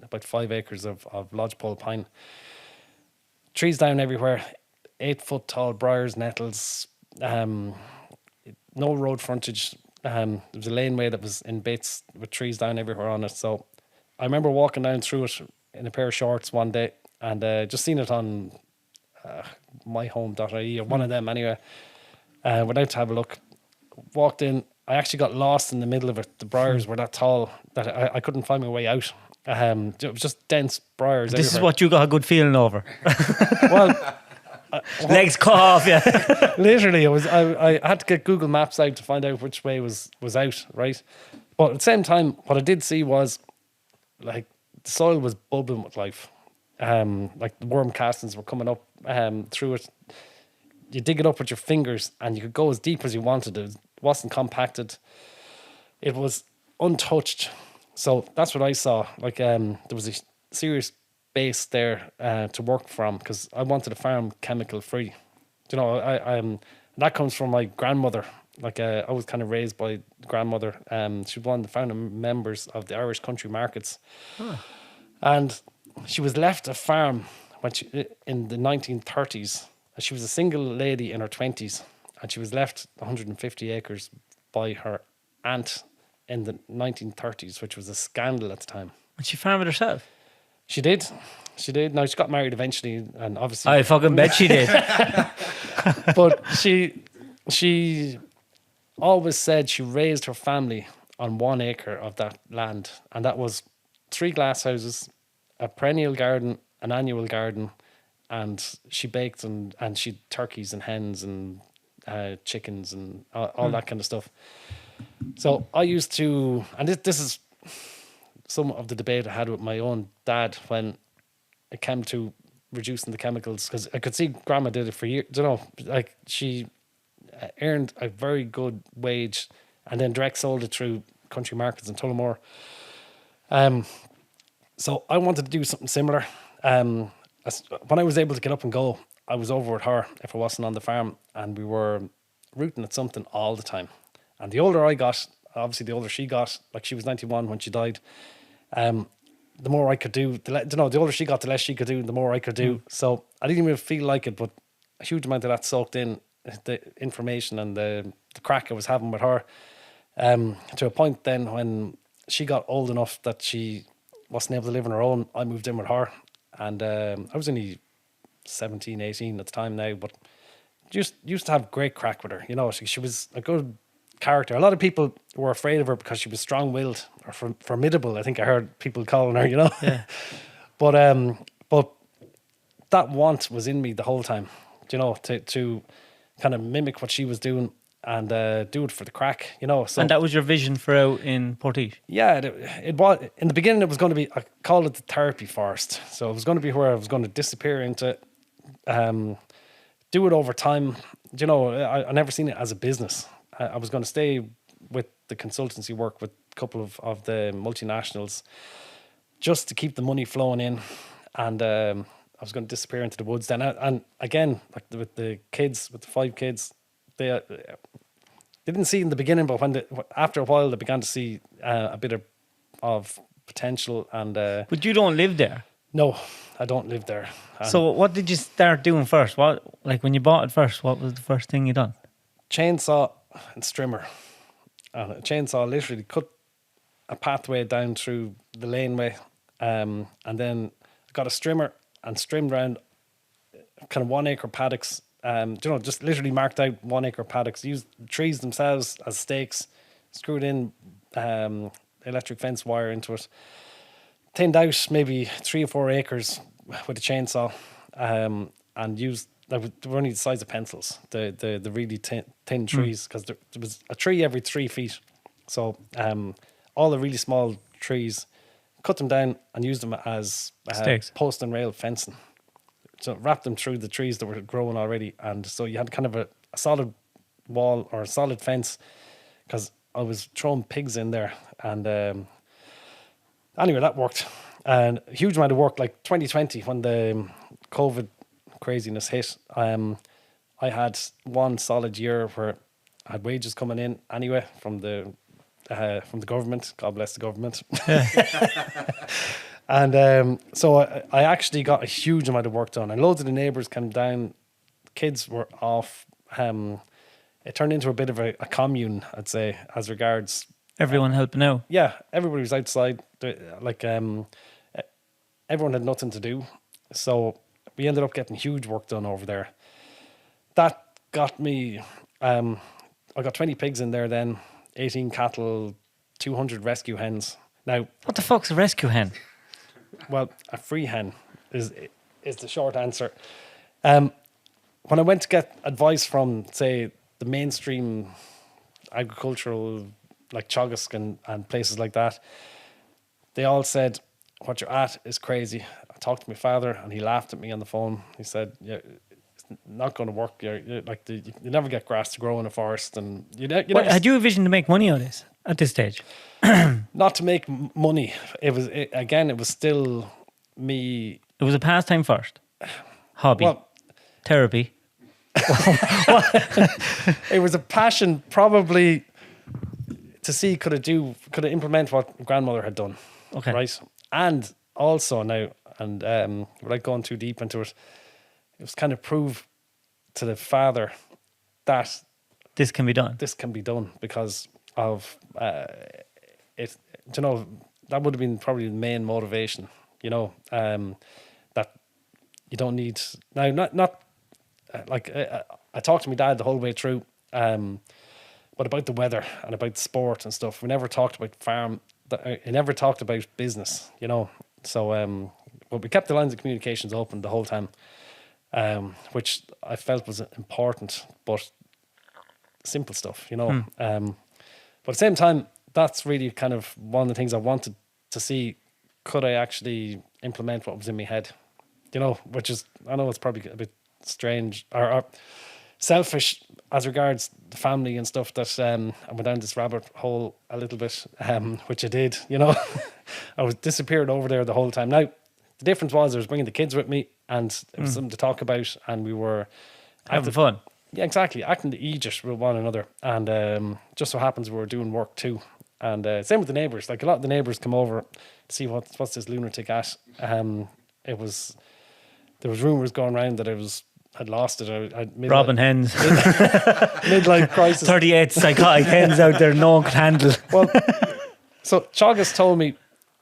about 5 acres of lodgepole pine. Trees down everywhere, 8-foot tall briars, nettles. No road frontage. There was a laneway that was in bits with trees down everywhere on it. So I remember walking down through it in a pair of shorts one day, and just seen it on myhome.ie, or one of them anyway. Went out to have a look. Walked in. I actually got lost in the middle of it. The briars were that tall that I couldn't find my way out. It was just dense briars. This everywhere. is what you got a good feeling over. Well, legs cut off, yeah. Literally, I had to get Google Maps out to find out which way was out, right? But at the same time, what I did see was, like, the soil was bubbling with life. Like the worm castings were coming up through it. You dig it up with your fingers, and you could go as deep as you wanted. It wasn't compacted. It was untouched. So that's what I saw. Like, there was a serious base there to work from, because I wanted a farm chemical free. You know, that comes from my grandmother. Like I was kind of raised by grandmother. She was one of the founding members of the Irish Country Markets, and she was left a farm when in the 1930s. She was a single lady in her 20s, and she was left 150 acres by her aunt in the 1930s, which was a scandal at the time. And she farmed it herself. She did. She did. Now, she got married eventually, and obviously... I fucking bet she did. But she always said she raised her family on 1 acre of that land, and that was 3 glass houses, a perennial garden, an annual garden, and she baked and she turkeys and hens and chickens and all that kind of stuff. So I used to, and this is some of the debate I had with my own dad when it came to reducing the chemicals, because I could see Grandma did it for years. You know, like she earned a very good wage and then direct sold it through country markets in Tullamore. So I wanted to do something similar. When I was able to get up and go, I was over with her if I wasn't on the farm, and we were rooting at something all the time. And the older I got, obviously the older she got, like she was 91 when she died, the more I could do, the older she got, the less she could do, the more I could do. So I didn't even feel like it, but a huge amount of that soaked in, the information and the crack I was having with her, to a point then when she got old enough that she wasn't able to live on her own. I moved in with her, and I was only 17, 18 at the time now, but just used to have great crack with her. You know, she was a good character. A lot of people were afraid of her because she was strong-willed or formidable. I think I heard people calling her, you know. Yeah. But that want was in me the whole time, you know, to kind of mimic what she was doing and do it for the crack, you know. So, And that was your vision for out in Portage? yeah, it was. In the beginning, it was going to be, I call it the therapy forest. So it was going to be where I was going to disappear into, do it over time. You know, I never seen it as a business. I was going to stay with the consultancy work with a couple of the multinationals just to keep the money flowing in. And I was going to disappear into the woods then. And again, like with the kids, with the 5 kids, they didn't see in the beginning, but after a while, they began to see a bit of potential. And But you don't live there. no, I don't live there. So what did you start doing first? What, like when you bought it first, what was the first thing you done? Chainsaw and strimmer. And a chainsaw literally cut a pathway down through the laneway, and then got a strimmer and strimmed around kind of 1 acre paddocks. You know, just literally marked out 1 acre paddocks. Used trees themselves as stakes, screwed in electric fence wire into it. Thinned out maybe 3 or 4 acres with a chainsaw, and used. They were only the size of pencils, the really thin trees, because there was a tree every 3 feet. So all the really small trees, cut them down and used them as Stakes. post and rail fencing. So wrapped them through the trees that were growing already. And so you had kind of a solid wall or a solid fence, because I was throwing pigs in there. And anyway, that worked. And a huge amount of work, like 2020, when the COVID craziness hit, I had 1 solid year where I had wages coming in anyway from the government. God bless the government. And so I actually got a huge amount of work done, and loads of the neighbours came down. Kids were off. It turned into a bit of a commune, I'd say, as regards Everyone helping out. yeah, everybody was outside. Like everyone had nothing to do, so we ended up getting huge work done over there. That got me. I got 20 pigs in there then, 18 cattle, 200 rescue hens. Now, What the fuck's a rescue hen? well, a free hen is the short answer. When I went to get advice from, say, the mainstream agricultural, like Teagasc and places like that, they all said, what you're at is crazy. I talked to my father and he laughed at me on the phone. He said, yeah, it's not going to work. You're like you never get grass to grow in a forest. And Had you a vision to make money on this at this stage? not to make money. It was still me. It was a pastime first. Hobby. Well, Therapy. it was a passion, probably, to see could it implement what grandmother had done. Okay. Right. And also now, and without going too deep into it, it was kind of prove to the father that This can be done. this can be done because of it. You know, that would have been probably the main motivation. You know, that you don't need now. Not like I talked to my dad the whole way through, but about the weather and about sport and stuff. We never talked about farm. He never talked about business. You know, so but we kept the lines of communications open the whole time, which I felt was important, but simple stuff. You know, but at the same time, that's really kind of one of the things I wanted to see. Could I actually implement what was in my head? You know, which is, I know it's probably a bit strange or selfish as regards the family and stuff, that I went down this rabbit hole a little bit, which I did, you know. I was disappeared over there the whole time. Now, the difference was I was bringing the kids with me, and it was something to talk about, and we were Having fun. Yeah, exactly. Acting the aegis with one another. And just so happens we were doing work too. And same with the neighbours. Like, a lot of the neighbours come over to see what's this lunatic at. There was rumours going around that I'd lost it. Robbing hens. Midlife crisis. 38 psychotic hens out there no one could handle. Well, so Chagas told me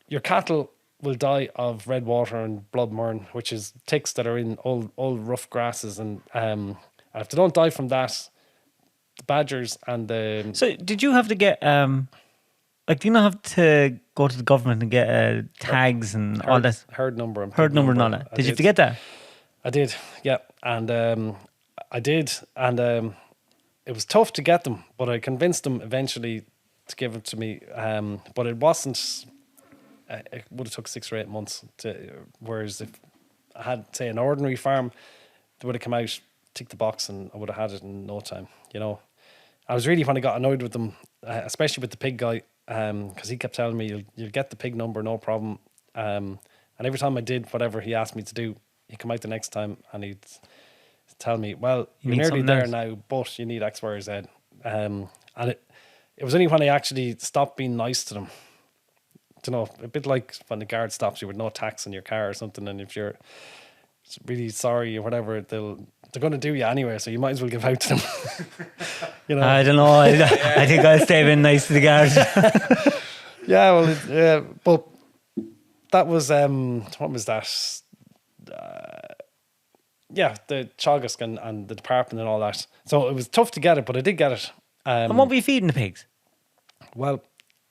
your cattle will die of red water and blood murn, which is ticks that are in old rough grasses. And if they don't die from that, the badgers and the... So did you have to get... do you not have to go to the government and get tags and all that? Herd number. And Herd number and all that. Did you have to get that? I did, yeah. And I did. And it was tough to get them, but I convinced them eventually to give it to me. But it wasn't... It would have took 6 or 8 months. Whereas if I had, say, an ordinary farm, they would have come out, ticked the box, and I would have had it in no time, you know. I was really, when I got annoyed with them, especially with the pig guy, because he kept telling me, you'll get the pig number, no problem. And every time I did whatever he asked me to do, he'd come out the next time and he'd tell me, well, you're nearly there now, but you need X, Y, or Z. And it was only when I actually stopped being nice to them. You know, a bit like when the guard stops you with no tax on your car or something, and if you're really sorry or whatever, they're going to do you anyway, so you might as well give out to them. You know, I don't know. I think I'll stay being nice to the guards. Yeah, well, but that was what was that? Yeah, the Chagas and the department and all that. So it was tough to get it, but I did get it. And what were you feeding the pigs? Well,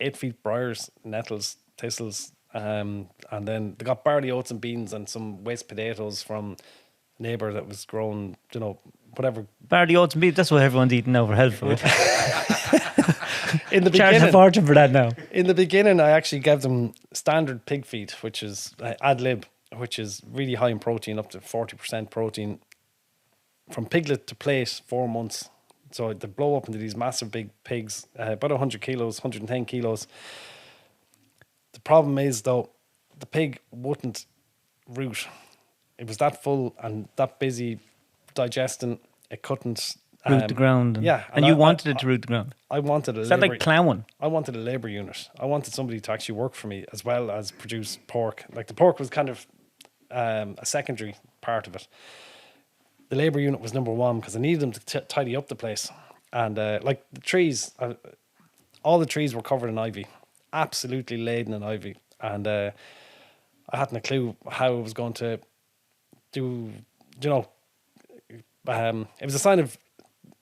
8 feet briars, nettles, thistles, and then they got barley, oats, and beans, and some waste potatoes from a neighbour that was growing, you know, whatever. Barley, oats, and beef. That's what everyone's eating now for health food. In the Charge a beginning, fortune for that now. In the beginning, I actually gave them standard pig feed, which is ad lib, which is really high in protein, up to 40% protein. From piglet to plate, 4 months. So they blow up into these massive big pigs, about 100 kilos, 110 kilos. The problem is, though, the pig wouldn't root. It was that full and that busy digesting, it couldn't... root the ground. Yeah. And you wanted it to root the ground. I wanted a Is that like ploughing? I wanted a labour unit. I wanted somebody to actually work for me as well as produce pork. Like, the pork was kind of a secondary part of it. The labour unit was number one because I needed them to tidy up the place. And like the trees, all the trees were covered in ivy, absolutely laden in ivy. And I hadn't a clue how I was going to do, you know, it was a sign of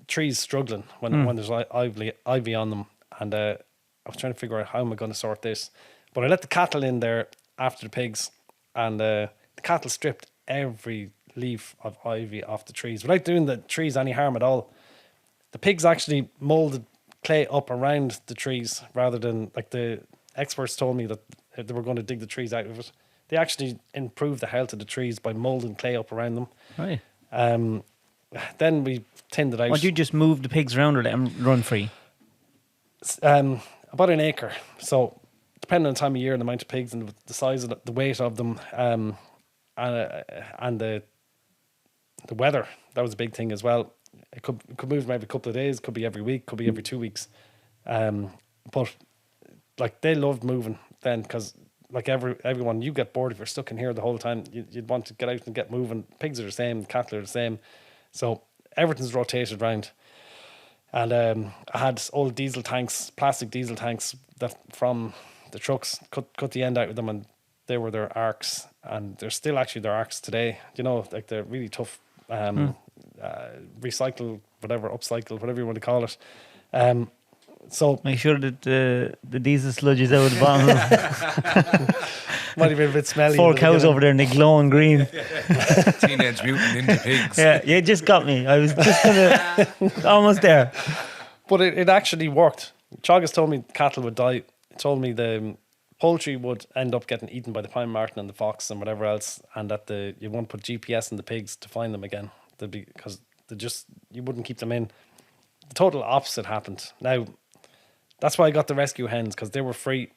trees struggling when there's ivy on them. And I was trying to figure out how am I going to sort this. But I let the cattle in there after the pigs, and the cattle stripped every leaf of ivy off the trees without doing the trees any harm at all. The pigs actually molded clay up around the trees rather than, like, the experts told me that they were going to dig the trees out of it. They actually improved the health of the trees by molding clay up around them. Right. Then we thinned it out. Would you just move the pigs around or let them run free? About an acre. So depending on the time of year and the amount of pigs and the size of the weight of them, and the weather, that was a big thing as well. It could move them every couple of days, could be every week, could be every 2 weeks. But like they loved moving then, because like everyone, you get bored if you're stuck in here the whole time. You'd want to get out and get moving. Pigs are the same, cattle are the same, so everything's rotated around. And I had old diesel tanks, plastic diesel tanks that from the trucks, cut the end out of them, and they were their arcs, and they're still actually their arcs today. You know, like they're really tough. Recycle, whatever, upcycle, whatever you want to call it. So make sure that the diesel sludge is out of the bottom. Might have been a bit smelly. 4 cows over there and they glowing green. Teenage Mutant Ninja Pigs. Yeah, you just got me. I was just almost there. But it actually worked. Chagas told me cattle would die. He told me the poultry would end up getting eaten by the pine marten and the fox and whatever else, and that you won't put GPS in the pigs to find them again. Because you wouldn't keep them in. The total opposite happened. Now, that's why I got the rescue hens, because they were free.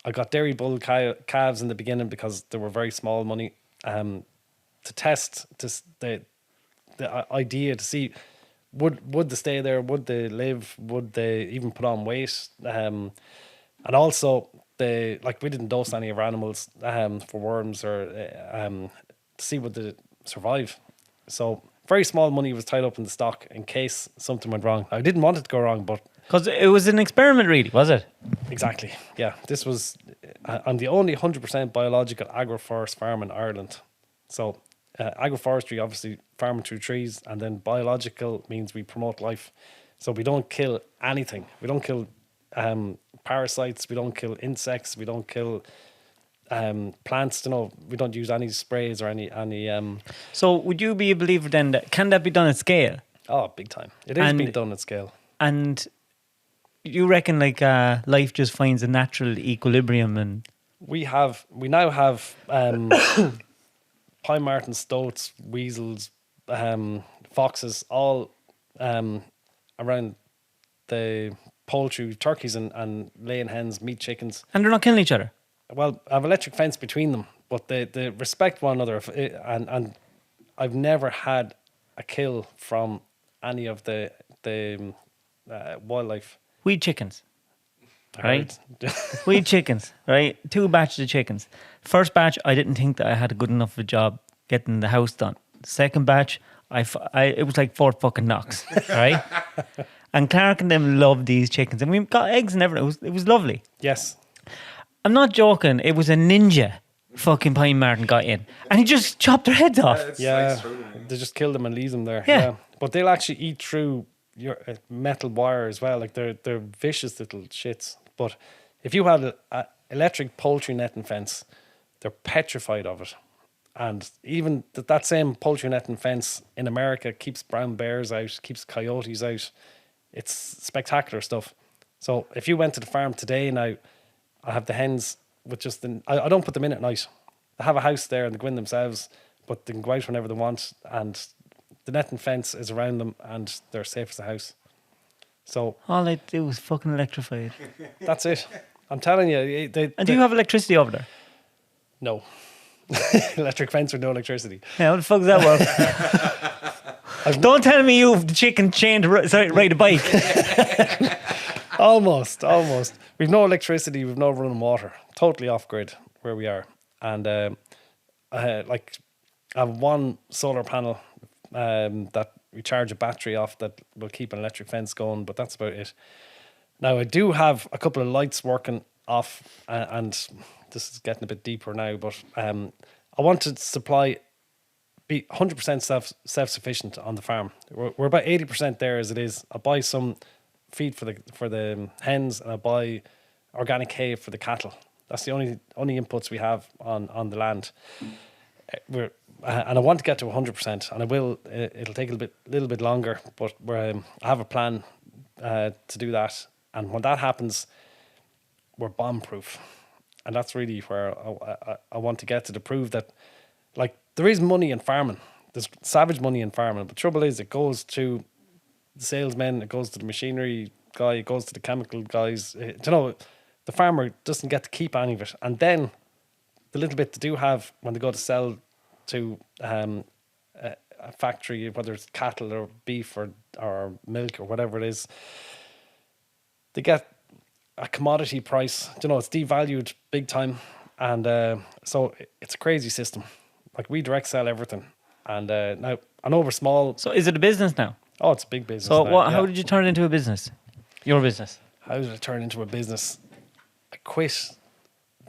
I got dairy bull calves in the beginning because they were very small money, to test the idea to see would they stay there, would they live, would they even put on weight, and also we didn't dose any of our animals for worms or to see would they survive. So very small money was tied up in the stock in case something went wrong. I didn't want it to go wrong, but because it was an experiment, really, was it? Exactly. Yeah, this was. I'm the only 100% biological agro-forest farm in Ireland. So, agro-forestry, obviously, farming through trees, and then biological means we promote life. So we don't kill anything. We don't kill parasites. We don't kill insects. We don't kill plants. We don't use any sprays or any. So, would you be a believer then that can that be done at scale? Oh, big time! It is being done at scale. And you reckon life just finds a natural equilibrium, and we now have pine martens, stoats, weasels, foxes, all around the poultry, turkeys and laying hens, meat chickens. And they're not killing each other? Well, I have electric fence between them, but they respect one another. And I've never had a kill from any of the wildlife. Weed chickens, right? Weed chickens, right? 2 batches of chickens. First batch, I didn't think that I had a good enough of a job getting the house done. Second batch, it was like 4 fucking knocks, right? And Clark and them loved these chickens, and we got eggs and everything. It was lovely. Yes, I'm not joking. It was a ninja. Fucking pine marten got in, and he just chopped their heads off. Yeah, they just killed them and leave them there. Yeah. But they'll actually eat through your metal wire as well. Like they're vicious little shits. But if you had a electric poultry netting fence, they're petrified of it. And even that same poultry netting fence in America keeps brown bears out, keeps coyotes out. It's spectacular stuff. So if you went to the farm today now, I have the hens with just I don't put them in at night. I have a house there and they go in themselves, but they can go out whenever they want, and the netting fence is around them and they're safe as a house. So all they do is fucking electrify it. That's it. I'm telling you. And do you have electricity over there? No. Electric fence with no electricity. Yeah, how the fuck does that work? Don't tell me you've the chicken chained to ride a bike. Almost. We've no electricity, we've no running water. Totally off grid where we are. And I have one solar panel that we charge a battery off that will keep an electric fence going, but that's about it. Now I do have a couple of lights working off, and this is getting a bit deeper now, but I want to be 100% self-sufficient on the farm. We're about 80% there as it is. I buy some feed for the hens, and I buy organic hay for the cattle. That's the only inputs we have on the land. And I want to get to 100%, and I will. It'll take a little bit longer, but I have a plan to do that. And when that happens, we're bomb-proof, and that's really where I want to get to prove that, like, there is money in farming. There's savage money in farming, but the trouble is, it goes to the salesmen, it goes to the machinery guy, it goes to the chemical guys. the farmer doesn't get to keep any of it. And then the little bit they do have when they go to sell to a factory, whether it's cattle or beef or milk or whatever it is, they get a commodity price. You know, it's devalued big time. And so it's a crazy system. Like, we direct sell everything. And now, I know we're small. So is it a business now? Oh, it's a big business. So now, how did you turn it into a business? Your business? How did it turn into a business? I quit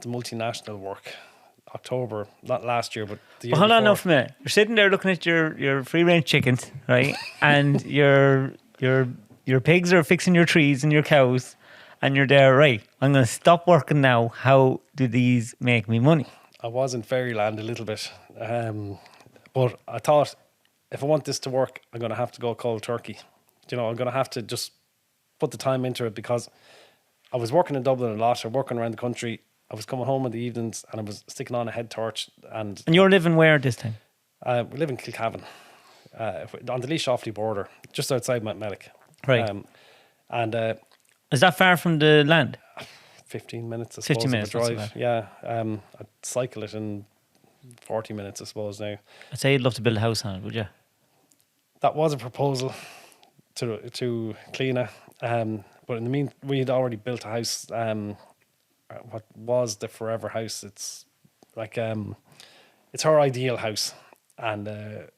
the multinational work October, not last year, but the year Well, hold on before. now for a minute. You're sitting there looking at your free range chickens, right? And your pigs are fixing your trees and your cows, and you're there, right? I'm going to stop working now. How do these make me money? I was in fairyland a little bit, but I thought, if I want this to work, I'm going to have to go cold turkey. You know, I'm going to have to just put the time into it, because I was working in Dublin a lot, or working around the country. I was coming home in the evenings and I was sticking on a head torch. And you're living where this time? we live in Kilcavan, on the Laois Offaly border, just outside Mount Mellick. Right. And Is that far from the land? 15 minutes, I 15 suppose, minutes, of not a so drive. bad. Yeah. I'd cycle it in 40 minutes, I suppose, now. I'd say you'd love to build a house on it, would you? That was a proposal to Cleena, but in the mean, we had already built a house. What was the forever house? It's like it's her ideal house, and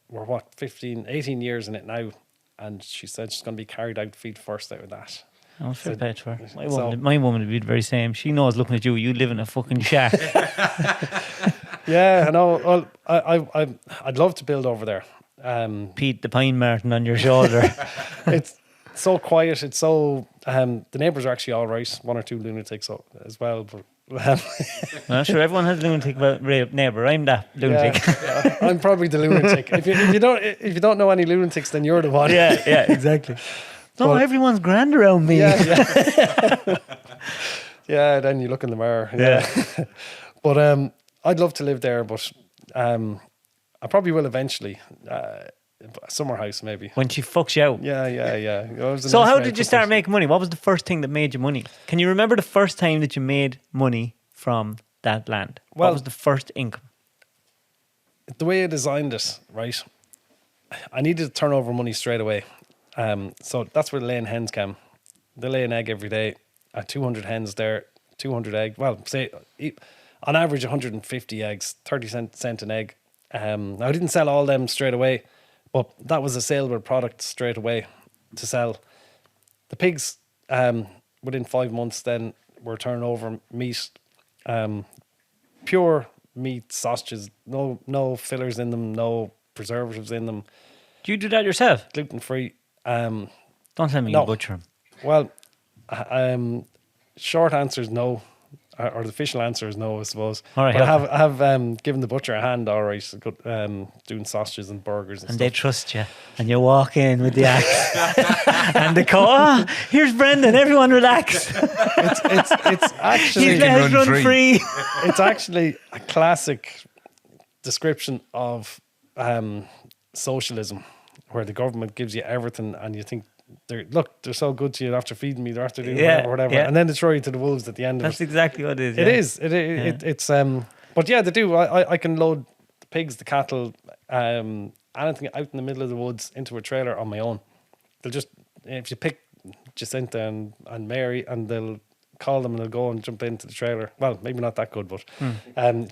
we're 18 years in it now, and she said she's going to be carried out feet first out of that. Oh, fair So- play to her. so- My woman would be the very same. She knows looking at you, you live in a fucking shack. Yeah, I know. Well, I'd love to build over there. Pete the Pine Martin on your shoulder. It's so quiet. It's so the neighbours are actually all right. One or two lunatics as well, but Well, sure, everyone has a lunatic neighbour. I'm that lunatic. yeah, I'm probably the lunatic. If you don't know any lunatics, then you're the one. Yeah, exactly. No, Well- everyone's grand around me. Yeah. Yeah, then you look in the mirror. Yeah. But I'd love to live there, but I probably will eventually. A summer house, maybe. When she fucks you out. Yeah. It was a So nice how way did to you put start it. making money? What was the first thing that made you money? Can you remember the first time that you made money from that land? Well- What was the first income? The way I designed it, right? I needed to turn over money straight away. So that's where the laying hens came. They lay an egg every day. 200 hens there, 200 eggs. Well, say on average 150 eggs, 30 cent an egg. Now I didn't sell all them straight away, but that was a saleable product straight away to sell. The pigs, within 5 months, then were turning over meat, pure meat, sausages, no fillers in them, no preservatives in them, Do you do that yourself? gluten free. Don't tell me No. you butcher them. Well, short answer is no, or the official answer is no, I suppose. All right, but help I have given the butcher a hand, all right, doing sausages and burgers and And stuff. they trust you. And you walk in with the axe. And they call, here's Brendan, everyone relax. It's actually He's can let us run run free. free. it's actually a classic description of socialism, where the government gives you everything, and you think they're so good to you after feeding me, they're after doing whatever, yeah. and then they throw you to the wolves at the end of That's it. exactly what it is. It yeah. is. It's but yeah, they do. I can load the pigs, the cattle, anything out in the middle of the woods into a trailer on my own. They'll just, if you pick Jacinta and Mary, and they'll call them and they'll go and jump into the trailer. Well, maybe not that good, but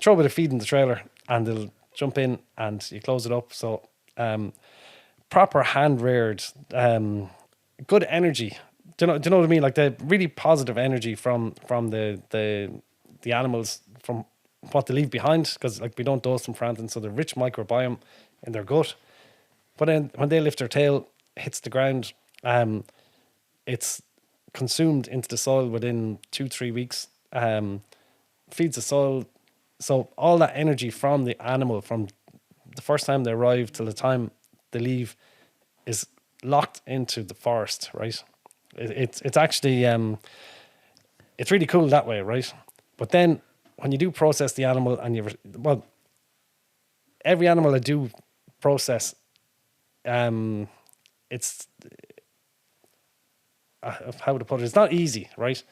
throw a bit of feed in the trailer and they'll jump in and you close it up. So proper hand reared, good energy. Do you know what I mean? Like the really positive energy from the animals, from what they leave behind, because like we don't dose them for anything, so the rich microbiome in their gut. But then when they lift their tail, hits the ground, it's consumed into the soil within 2-3 weeks. Feeds the soil, so all that energy from the animal, from the first time they arrive till the time they leave, is locked into the forest, right? It's actually it's really cool that way, right? But then when you do process the animal, and every animal I do process, it's how to put it, it's not easy, right?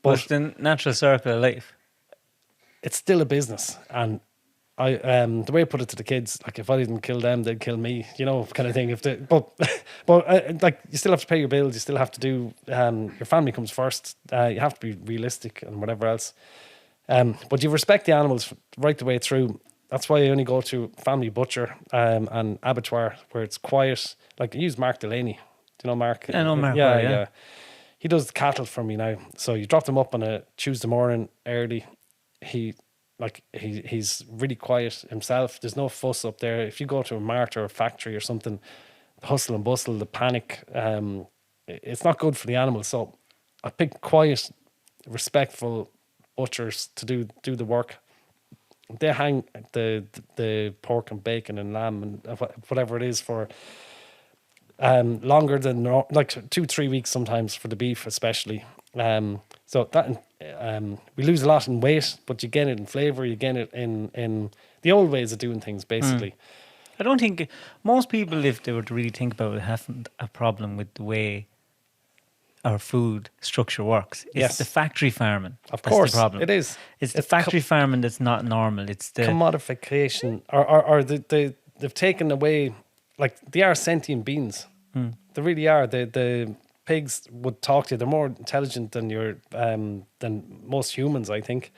But it's the natural circle of life. It's still a business, and I the way I put it to the kids, like if I didn't kill them, they'd kill me, kind of thing. But like you still have to pay your bills, you still have to do. Your family comes first. You have to be realistic and whatever else. But you respect the animals right the way through. That's why I only go to family butcher and abattoir where it's quiet. Like I use Mark Delaney. Do you know Mark? I know Mark. Yeah. He does the cattle for me now. So you drop them up on a Tuesday morning early. He's really quiet himself. There's no fuss up there. If you go to a mart or a factory or something, the hustle and bustle, the panic, it's not good for the animals. So I pick quiet, respectful butchers to do the work. They hang the pork and bacon and lamb and whatever it is for longer than like 2-3 weeks sometimes for the beef especially. So that we lose a lot in weight, but you get it in flavour, you get it in the old ways of doing things basically. I don't think most people, if they were to really think about it, haven't a problem with the way our food structure works. It's the factory farming. Of course, the problem. It is. It's the factory farming that's not normal. It's the commodification, or they've taken away, like they are sentient beings. They really are. The pigs would talk to you. They're more intelligent than than most humans, I think.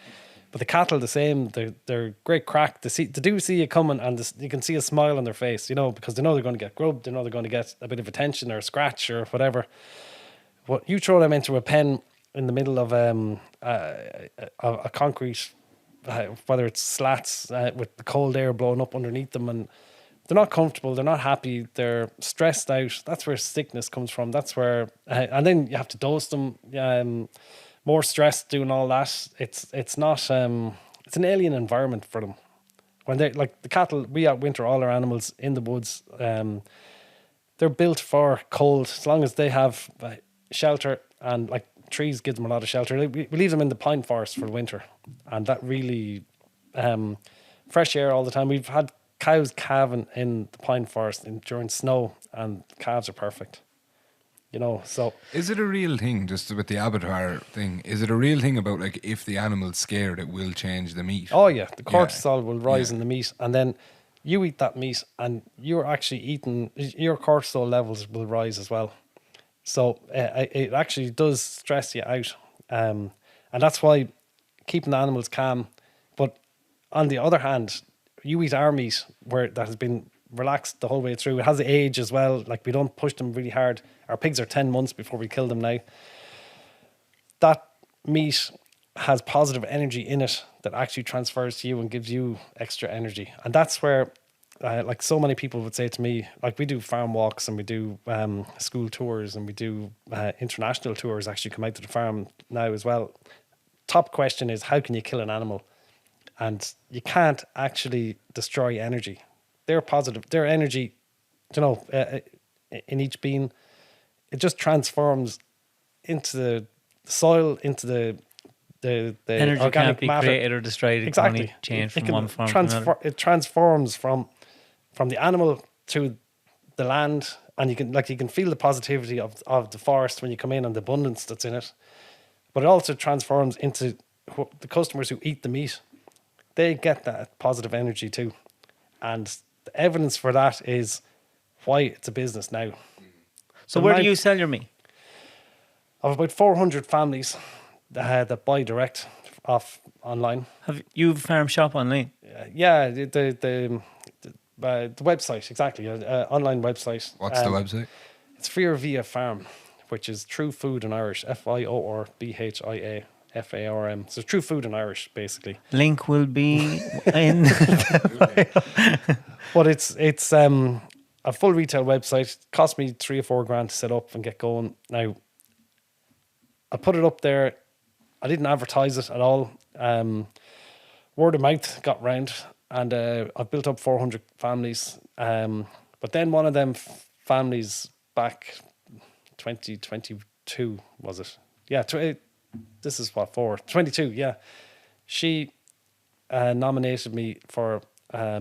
But the cattle, the same. They're great crack. They do see you coming, and you can see a smile on their face, because they know they're going to get grubbed. They know they're going to get a bit of attention or a scratch or whatever. What you throw them into a pen in the middle of a concrete, whether it's slats with the cold air blowing up underneath them, and they're not comfortable, they're not happy, they're stressed out. That's where sickness comes from. That's where, and then you have to dose them. More stress doing all that. It's not. It's an alien environment for them. When they like the cattle, we outwinter all our animals in the woods. They're built for cold. As long as they have shelter, and like trees give them a lot of shelter. We leave them in the pine forest for the winter, and that really fresh air all the time. We've had cows calving in the pine forest during snow, and calves are perfect. So is it a real thing, just with the abattoir thing? Is it a real thing about like if the animal's scared, it will change the meat? Oh yeah, the cortisol will rise in the meat, and then you eat that meat, and you're actually eating. Your cortisol levels will rise as well. So it actually does stress you out, and that's why keeping the animals calm. But on the other hand, you eat our meat where that has been relaxed the whole way through. It has age as well. Like we don't push them really hard. Our pigs are 10 months before we kill them now. That meat has positive energy in it that actually transfers to you and gives you extra energy. And that's where, like so many people would say to me, like we do farm walks and we do school tours and we do international tours actually come out to the farm now as well. Top question is, how can you kill an animal? And you can't actually destroy energy. They're positive. Their energy, in each bean, it just transforms into the soil, into the energy organic can't be matter. Created or destroyed. It Exactly. can only change from can one form to another. It transforms from the animal to the land, and you can feel the positivity of the forest when you come in and the abundance that's in it. But it also transforms into the customers who eat the meat. They get that positive energy too. And the evidence for that is why it's a business now. So where do you sell your meat? I have about 400 families that buy direct off online. Have you farm shop online? Yeah, the website, exactly. Online website. What's the website? It's Fear Via Farm, which is True Food in Irish. FIORBHIAFARM. So True Food in Irish, basically. Link will be in. But it's a full retail website. It cost me $3 or $4 grand to set up and get going. Now, I put it up there. I didn't advertise it at all. Word of mouth got round, and I've built up 400 families. But then one of them families back 2022, was it? Yeah, this is what, 22, yeah. She nominated me for a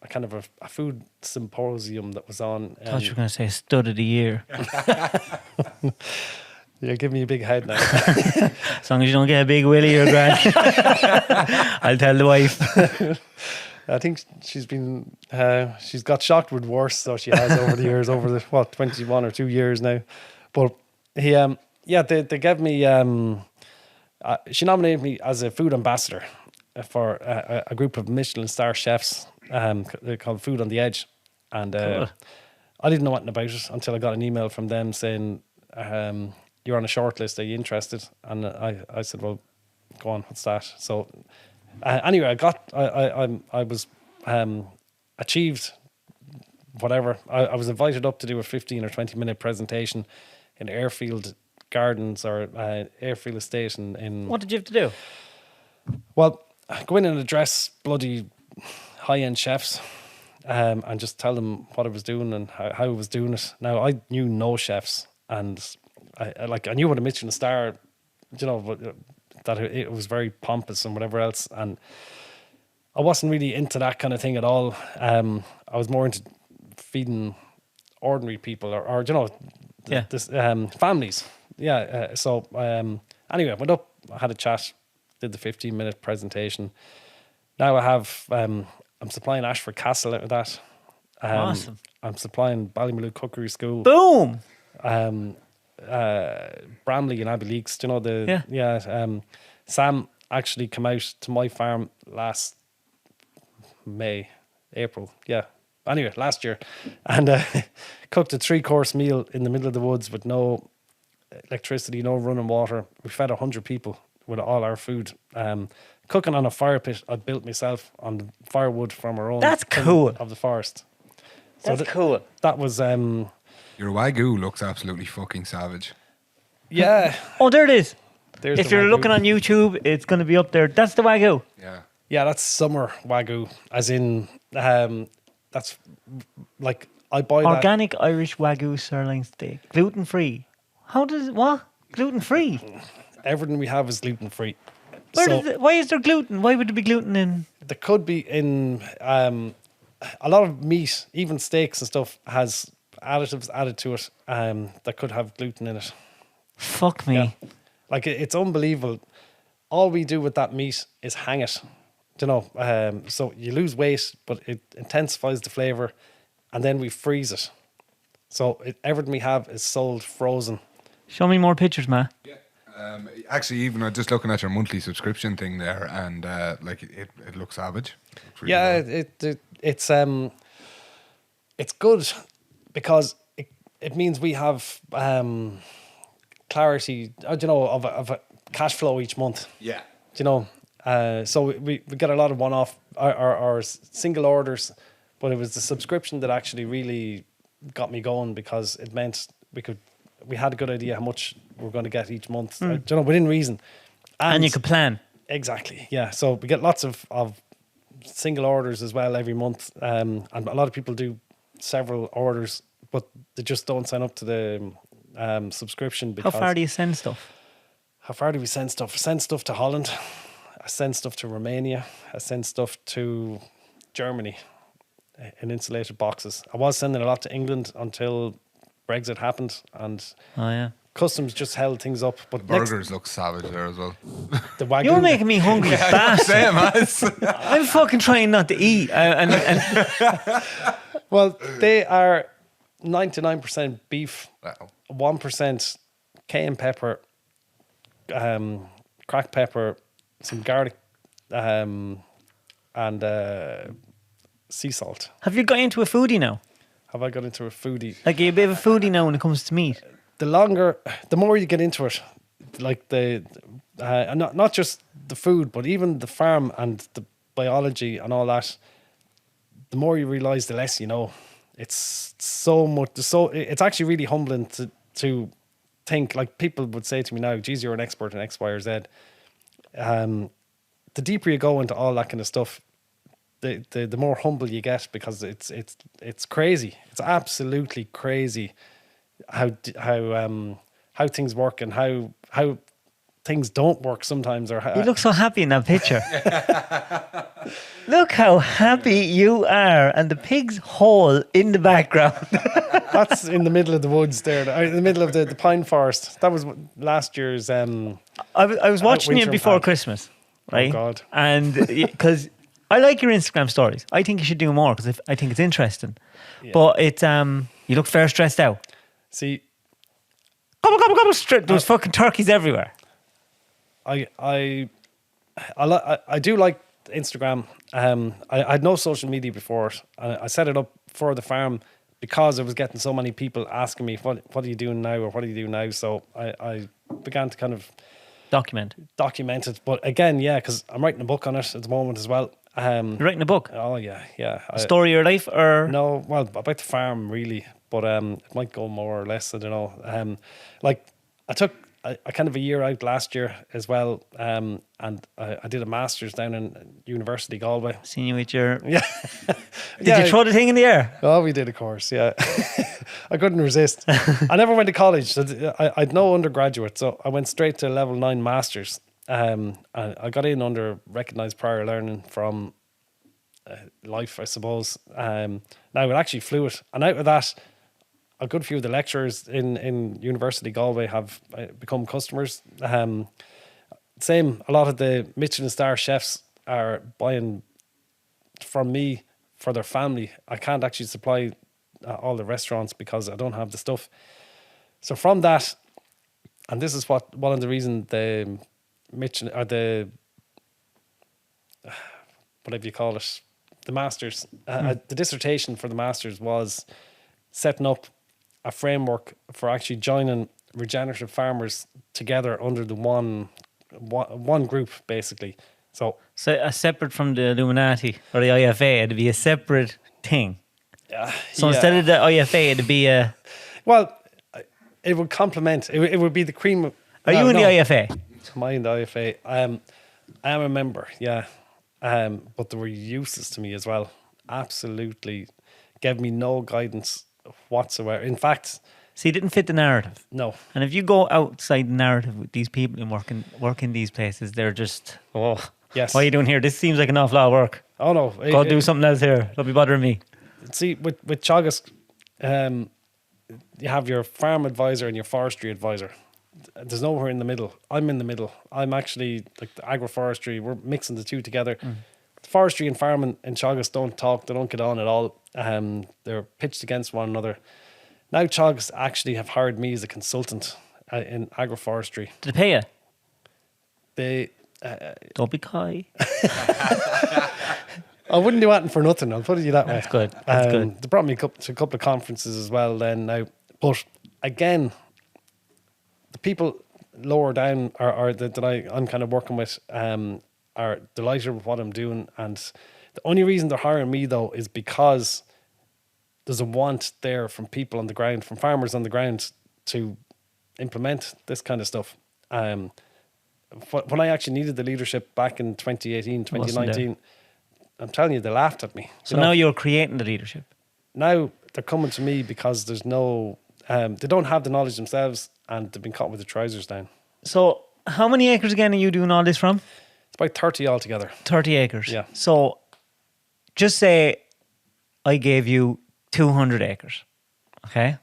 kind of a food symposium that was on. I thought you were going to say stud of the year. You're giving me a big head now. As long as you don't get a big willy, you're grand. I'll tell the wife. I think she's got shocked with worse, so she has over the years, over the 21 or 2 years now. But they gave me she nominated me as a food ambassador for a group of Michelin star chefs called Food on the Edge, and Cool. I didn't know anything about it until I got an email from them saying you're on a short list, are you interested? And I said, well, go on, what's that? So anyway, I was achieved whatever. I was invited up to do a 15 or 20 minute presentation in Airfield Gardens or Airfield Estate in What did you have to do? well, go in and address bloody high-end chefs and just tell them what I was doing and how I was doing it. Now, I knew no chefs, and I knew what a Michelin star, but that it was very pompous and whatever else, and I wasn't really into that kind of thing at all. I was more into feeding ordinary people or this families. Yeah. So anyway, I went up, I had a chat, did the 15-minute presentation. Now I have I'm supplying Ashford Castle out of that. Awesome. I'm supplying Ballymaloo Cookery School. Boom. Bramley and Abbey Leaks. Do you know Sam actually came out to my farm last April. Yeah. Anyway, last year, and cooked a 3-course meal in the middle of the woods with no electricity, no running water. We fed 100 people with all our food. Cooking on a fire pit I built myself on the firewood from our own. That's cool. Of the forest. That's cool. That was Your Wagyu looks absolutely fucking savage. yeah. Oh, there it is. There's If the you're Wagyu. looking on YouTube, it's going to be up there. That's the Wagyu. Yeah. Yeah, that's summer Wagyu, as in that's like I buy that. Organic Irish Wagyu sirloin steak. Gluten free. How does it, what? Gluten free? Everything we have is gluten free. Why is there gluten? Why would there be gluten in? There could be in a lot of meat, even steaks and stuff, has additives added to it that could have gluten in it. Fuck me. Yeah. Like it's unbelievable. All we do with that meat is hang it. So you lose weight, but it intensifies the flavor, and then we freeze it. So everything we have is sold frozen. Show me more pictures, ma. Yeah. Actually, even just looking at your monthly subscription thing there, and it looks savage. Looks really good. It's good because it means we have clarity, of a cash flow each month. Yeah. So we get a lot of one-off or single orders, but it was the subscription that actually really got me going because it meant we had a good idea how much we're going to get each month, within reason. And you could plan. Exactly, yeah. So we get lots of single orders as well every month, and a lot of people do several orders, but they just don't sign up to the subscription. How Because far do you send stuff? How far do we send stuff? I send stuff to Holland. I send stuff to Romania. I send stuff to Germany in insulated boxes. I was sending a lot to England until Brexit happened, and Oh, yeah. customs just held things up. But Burgers look savage there as well. the Wagyu, You're making me hungry fast. Same as. I'm fucking trying not to eat. And well, they are 99% beef, Wow. 1% cayenne pepper, cracked pepper, some garlic, and sea salt. have you got into a foodie now? Have I got into a foodie? Like, are you a bit of a foodie now when it comes to meat? The more you get into it, like not just the food, but even the farm and the biology and all that, the more you realize, the less you know. It's so much. It's actually really humbling to think. Like people would say to me now, "Geez, you're an expert in X, Y, or Z." The deeper you go into all that kind of stuff, the more humble you get, because it's crazy. It's absolutely crazy how things work and how things don't work sometimes. Or You look so happy in that picture. Look how happy you are, and the pig's hole in the background. that's in the middle of the woods there, in the middle of the pine forest. That was last year's. I was watching you winter before impact. Christmas, right? Oh God! And because I like your Instagram stories, I think you should do more because I think it's interesting. Yeah. But it's you look fair stressed out. See, There's fucking turkeys everywhere. I do like Instagram. I had no social media before. I set it up for the farm because I was getting so many people asking me, what are you doing now, or what do you do now? So I began to kind of Document it. But again, yeah, because I'm writing a book on it at the moment as well. You're writing a book. Oh yeah. A story of your life, or No, well, about the farm really, but it might go more or less. I don't know. Like I took a kind of a year out last year as well, and I did a master's down in University Galway. Seen you with your. Yeah. Did you throw the thing in the air? Oh, we did, of course. Yeah, I couldn't resist. I never went to college. So I'd no undergraduate, so I went straight to level 9 masters. I got in under recognised prior learning from life, I suppose. Now it actually flew it, and out of that, a good few of the lecturers in University Galway have become customers. Same, a lot of the Michelin star chefs are buying from me for their family. I can't actually supply all the restaurants because I don't have the stuff. So from that, and this is one of the reasons the Michelin, or the whatever you call it, the masters, the dissertation for the masters was setting up a framework for actually joining regenerative farmers together under the one group, basically. So separate from the Illuminati or the IFA, it'd be a separate thing. So yeah. instead of the IFA, it'd be a. Well, it would complement. It would be the cream. Are you in the IFA? Am I in the IFA? I am a member, yeah. But they were useless to me as well. Absolutely gave me no guidance whatsoever. In fact, so you didn't fit the narrative. no. And if you go outside the narrative with these people and work in these places, they're just, Yes. what are you doing here? This seems like an awful lot of work. Oh no. Go do something else here. Don't be bothering me. See, with Teagasc, you have your farm advisor and your forestry advisor. There's nowhere in the middle. I'm in the middle. I'm actually like the agro-forestry. We're mixing the two together. Forestry and farming in Teagasc don't talk. They don't get on at all. They're pitched against one another. Now Teagasc actually have hired me as a consultant in agroforestry. Did they pay you? They Don't be coy. I wouldn't do anything for nothing. I'll put it that way. That's good. That's good. They brought me to a couple of conferences as well. Then now, but again, the people lower down that I'm kind of working with are delighted with what I'm doing, and the only reason they're hiring me though is because there's a want there from people on the ground, from farmers on the ground, to implement this kind of stuff. When I actually needed the leadership back in 2018, 2019, I'm telling you, they laughed at me. So now you're creating the leadership. Now they're coming to me because there's no, they don't have the knowledge themselves, and they've been caught with the trousers down. So how many acres again are you doing all this from? It's about 30 altogether. 30 acres. Yeah. So just say I gave you 200 acres, okay?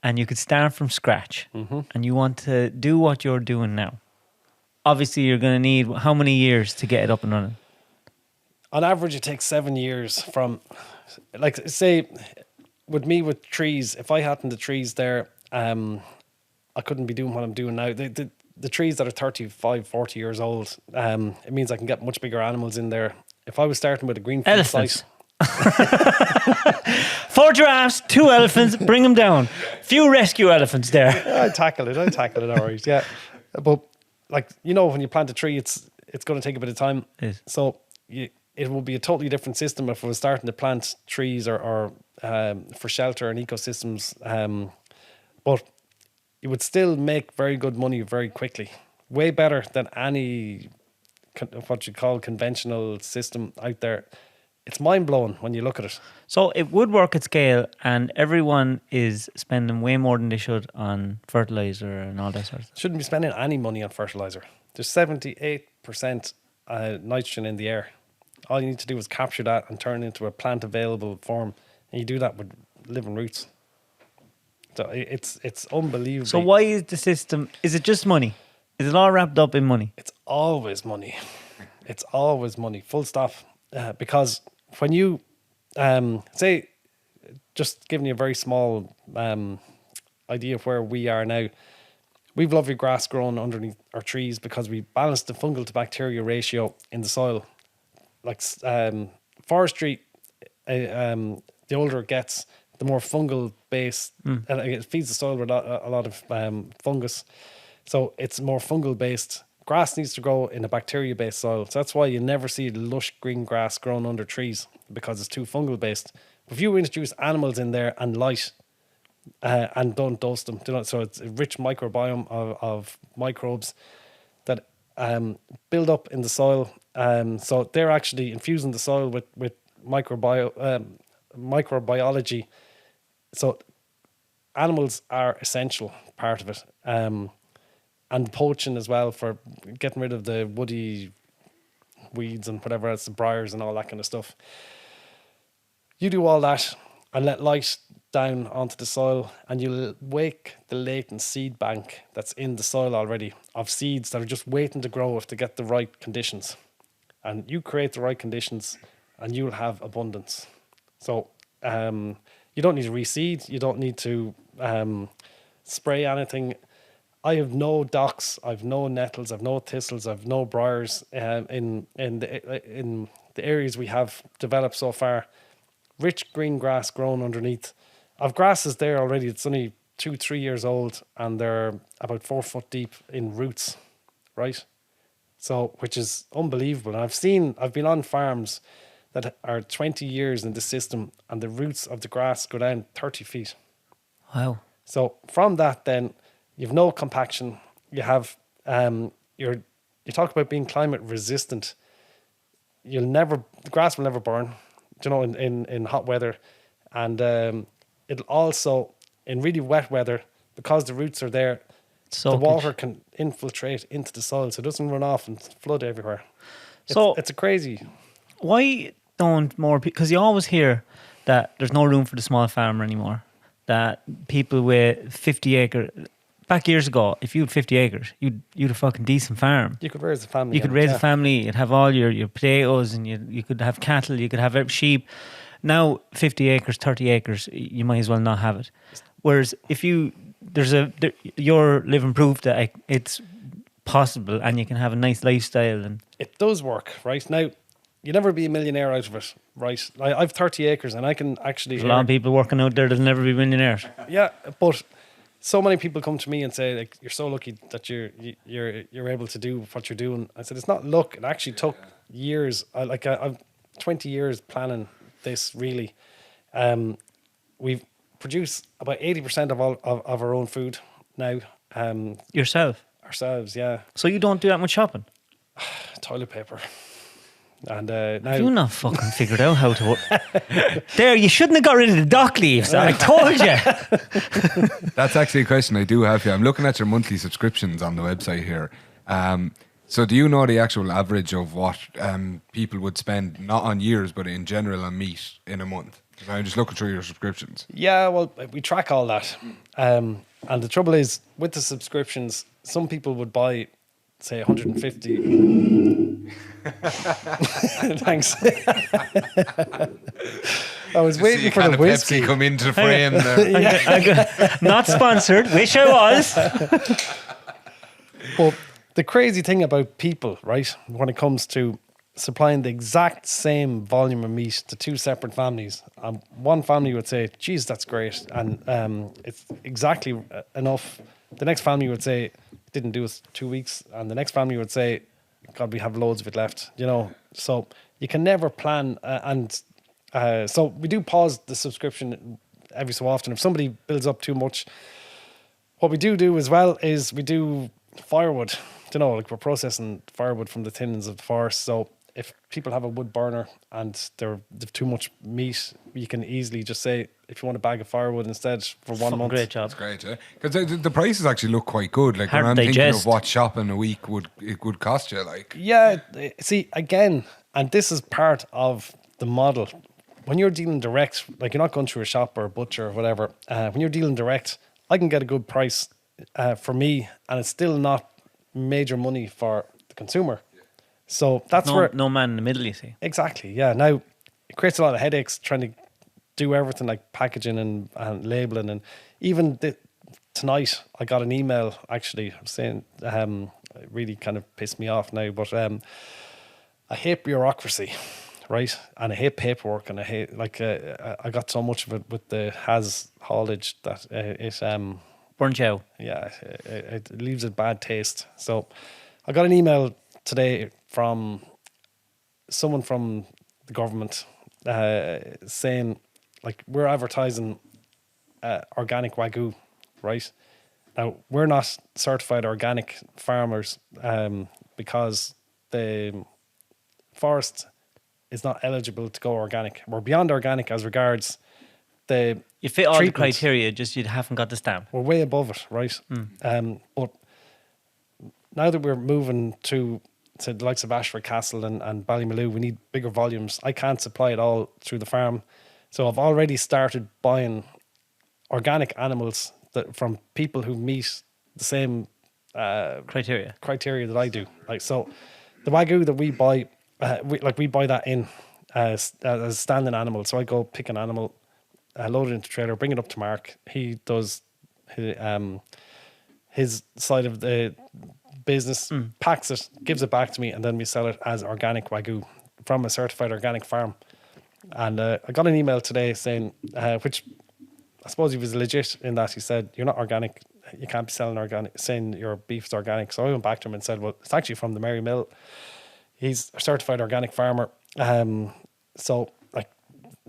And you could start from scratch, and you want to do what you're doing now. Obviously, you're going to need how many years to get it up and running? On average, it takes 7 years from, like, say, with me with trees, if I hadn't the trees there, I couldn't be doing what I'm doing now. The trees that are 35, 40 years old, it means I can get much bigger animals in there. If I was starting with a greenfield Elephants. site, 4 giraffes, 2 elephants, bring them down. Few rescue elephants there. I tackle it all right, yeah. But like, you know, when you plant a tree, it's going to take a bit of time. It is. So it will be a totally different system if I was starting to plant trees or for shelter and ecosystems. But you would still make very good money very quickly. Way better than any what you call conventional system out there. it's mind blowing when you look at it. So it would work at scale, and everyone is spending way more than they should on fertilizer and all that sort of stuff. Shouldn't be spending any money on fertilizer. There's 78% nitrogen in the air. All you need to do is capture that and turn it into a plant available form, and you do that with living roots. So it's unbelievable. So why is the system? Is it just money? Is it all wrapped up in money? It's always money. It's always money. Full stop. Because when you say, just giving you a very small idea of where we are now, we've lovely grass growing underneath our trees because we balance the fungal to bacteria ratio in the soil. Like forestry, the older it gets, the more fungal base, and it feeds the soil with a lot of fungus. So it's more fungal based. Grass needs to grow in a bacteria based soil. So that's why you never see lush green grass growing under trees, because it's too fungal based. If you introduce animals in there and light, and don't dose them, so it's a rich microbiome of microbes that build up in the soil. So they're actually infusing the soil with microbiology. So animals are essential part of it. And poaching as well, for getting rid of the woody weeds and whatever else, the briars and all that kind of stuff. You do all that and let light down onto the soil, and you'll wake the latent seed bank that's in the soil already of seeds that are just waiting to grow if they get the right conditions. And you create the right conditions and you'll have abundance. So you don't need to reseed, you don't need to spray anything. I have no docks, I've no nettles, I've no thistles, I've no briars in the areas we have developed so far. Rich green grass growing underneath. I've grasses there already. It's only 2-3 years old, and they're about 4 foot deep in roots, right? So, which is unbelievable. And I've been on farms that are 20 years in the system, and the roots of the grass go down 30 feet. Wow. So from that, then you've no compaction. You have you talk about being climate resistant. The grass will never burn, in hot weather, and it'll also, in really wet weather, because the roots are there, the water can infiltrate into the soil, so it doesn't run off and flood everywhere. It's a crazy. Why don't more people? Because you always hear that there's no room for the small farmer anymore. That people with 50 acres. Back years ago, if you had 50 acres, you'd a fucking decent farm. You could raise a family. You could raise a family. You'd have all your potatoes, and you could have cattle. You could have sheep. Now, 50 acres, 30 acres, you might as well not have it. Whereas if you're living proof that it's possible, and you can have a nice lifestyle. And it does work, right? Now, you'll never be a millionaire out of it, right? I've 30 acres, and I can actually. There's a lot of people working out there that'll never be millionaires. Yeah, but so many people come to me and say, like, you're so lucky that you're able to do what you're doing. I said, it's not luck. It actually took years. I've 20 years planning this, really. We've produced about 80% of our own food now. Yourself? Ourselves, yeah. So you don't do that much shopping? Toilet paper. And now have you not fucking figured out how to there, you shouldn't have got rid of the dock leaves. I told you. That's actually a question I do have here. I'm looking at your monthly subscriptions on the website here. So do you know the actual average of what people would spend, not on years, but in general on meat in a month? I'm just looking through your subscriptions. Yeah, well, we track all that. And the trouble is, with the subscriptions, some people would buy, say, 150. Thanks. I was waiting for the whiskey Pepsi come into the frame there. Not sponsored. Wish I was. Well, the crazy thing about people, right, when it comes to supplying the exact same volume of meat to two separate families, one family would say, geez, that's great, and it's exactly enough. The next family would say, didn't do us 2 weeks, and the next family would say, God, we have loads of it left, so you can never plan, so we do pause the subscription every so often. If somebody builds up too much, what we do as well is we do firewood. Like, we're processing firewood from the tindings of the forest. So if people have a wood burner and they've too much meat, you can easily just say, if you want a bag of firewood instead for 1 Fucking month. great job. That's great, yeah. Because the prices actually look quite good. Like Hard when I'm to thinking digest. of what shopping a week would cost you, like. Yeah, see, again, and this is part of the model. When you're dealing direct, like you're not going through a shop or a butcher or whatever, when you're dealing direct, I can get a good price for me, and it's still not major money for the consumer. So that's where No man in the middle, you see. exactly, yeah. Now it creates a lot of headaches trying to do everything like packaging and labeling, and even tonight I got an email actually saying it really kind of pissed me off now, but I hate bureaucracy, right? And I hate paperwork, and I hate I got so much of it with the haulage that it Burnt you out. yeah, it leaves a bad taste. So I got an email today from someone from the government saying, like, we're advertising organic Wagyu, right? Now, we're not certified organic farmers because the forest is not eligible to go organic. We're beyond organic as regards the You fit all the treatment. criteria, just you haven't got the stamp. We're way above it, right? But now that we're moving to the likes of Ashford Castle and Ballymaloe, we need bigger volumes. I can't supply it all through the farm. So I've already started buying organic animals from people who meet the same Criteria. criteria that I do. Like, so the Wagyu that we buy, we buy that in as a standing animal. So I go pick an animal, load it into a trailer, bring it up to Mark. He does his side of the business, packs it, gives it back to me, and then we sell it as organic Wagyu from a certified organic farm. And I got an email today saying, which I suppose he was legit in that he said, you're not organic, you can't be selling organic, saying your beef's organic. So I went back to him and said, well, it's actually from the Mary Mill. He's a certified organic farmer. So like,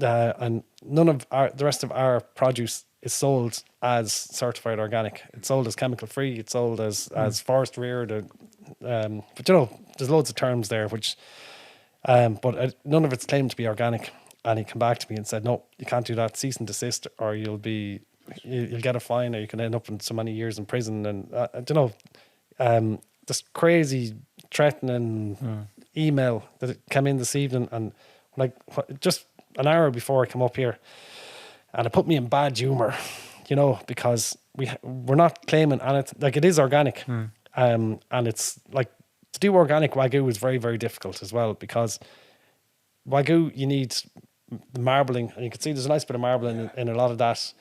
and none of the rest of our produce is sold as certified organic. It's sold as chemical free. It's sold as forest reared. But you know, there's loads of terms there, which, but none of it's claimed to be organic. And he came back to me and said, no, you can't do that. Cease and desist, or you'll get a fine, or you can end up in so many years in prison. And I don't know, this crazy threatening email that came in this evening, and like just an hour before I come up here, and it put me in bad humor, you know, because we're not claiming, and it's like, it is organic, and it's like, to do organic Wagyu is very, very difficult as well, because Wagyu, you need the marbling, and you can see there's a nice bit of marbling in a lot of that.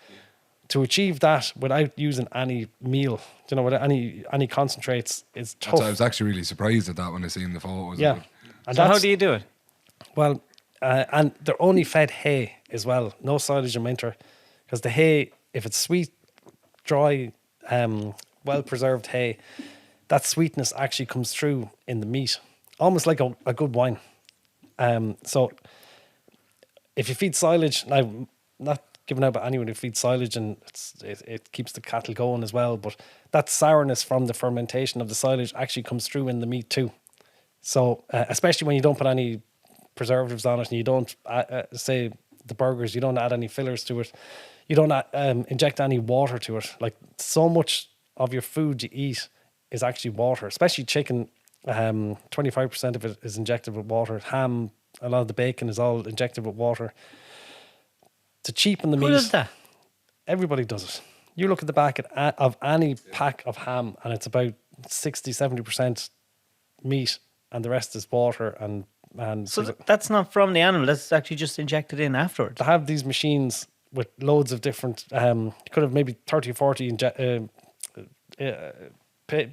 To achieve that without using any meal, you know, without any concentrates, is tough. I was actually really surprised at that when I seen the photos. Yeah. And So how do you do it? Well, and they're only fed hay as well, no silage in winter, because the hay, if it's sweet, dry, well preserved hay, that sweetness actually comes through in the meat, almost like a good wine. So if you feed silage, now not giving out about anyone who feeds silage, and it keeps the cattle going as well, but that sourness from the fermentation of the silage actually comes through in the meat too. So especially when you don't put any preservatives on it, and you don't say the burgers, you don't add any fillers to it, you don't inject any water to it. Like, so much of your food you eat is actually water, especially chicken. 25% of it is injected with water. Ham, a lot of the bacon is all injected with water. To cheapen the meat. Who does that? Everybody does it. You look at the back of any pack of ham, and it's about 60-70% meat, and the rest is water. And So that's not from the animal. That's actually just injected in afterwards. to have these machines with loads of different, you could have maybe 30 or 40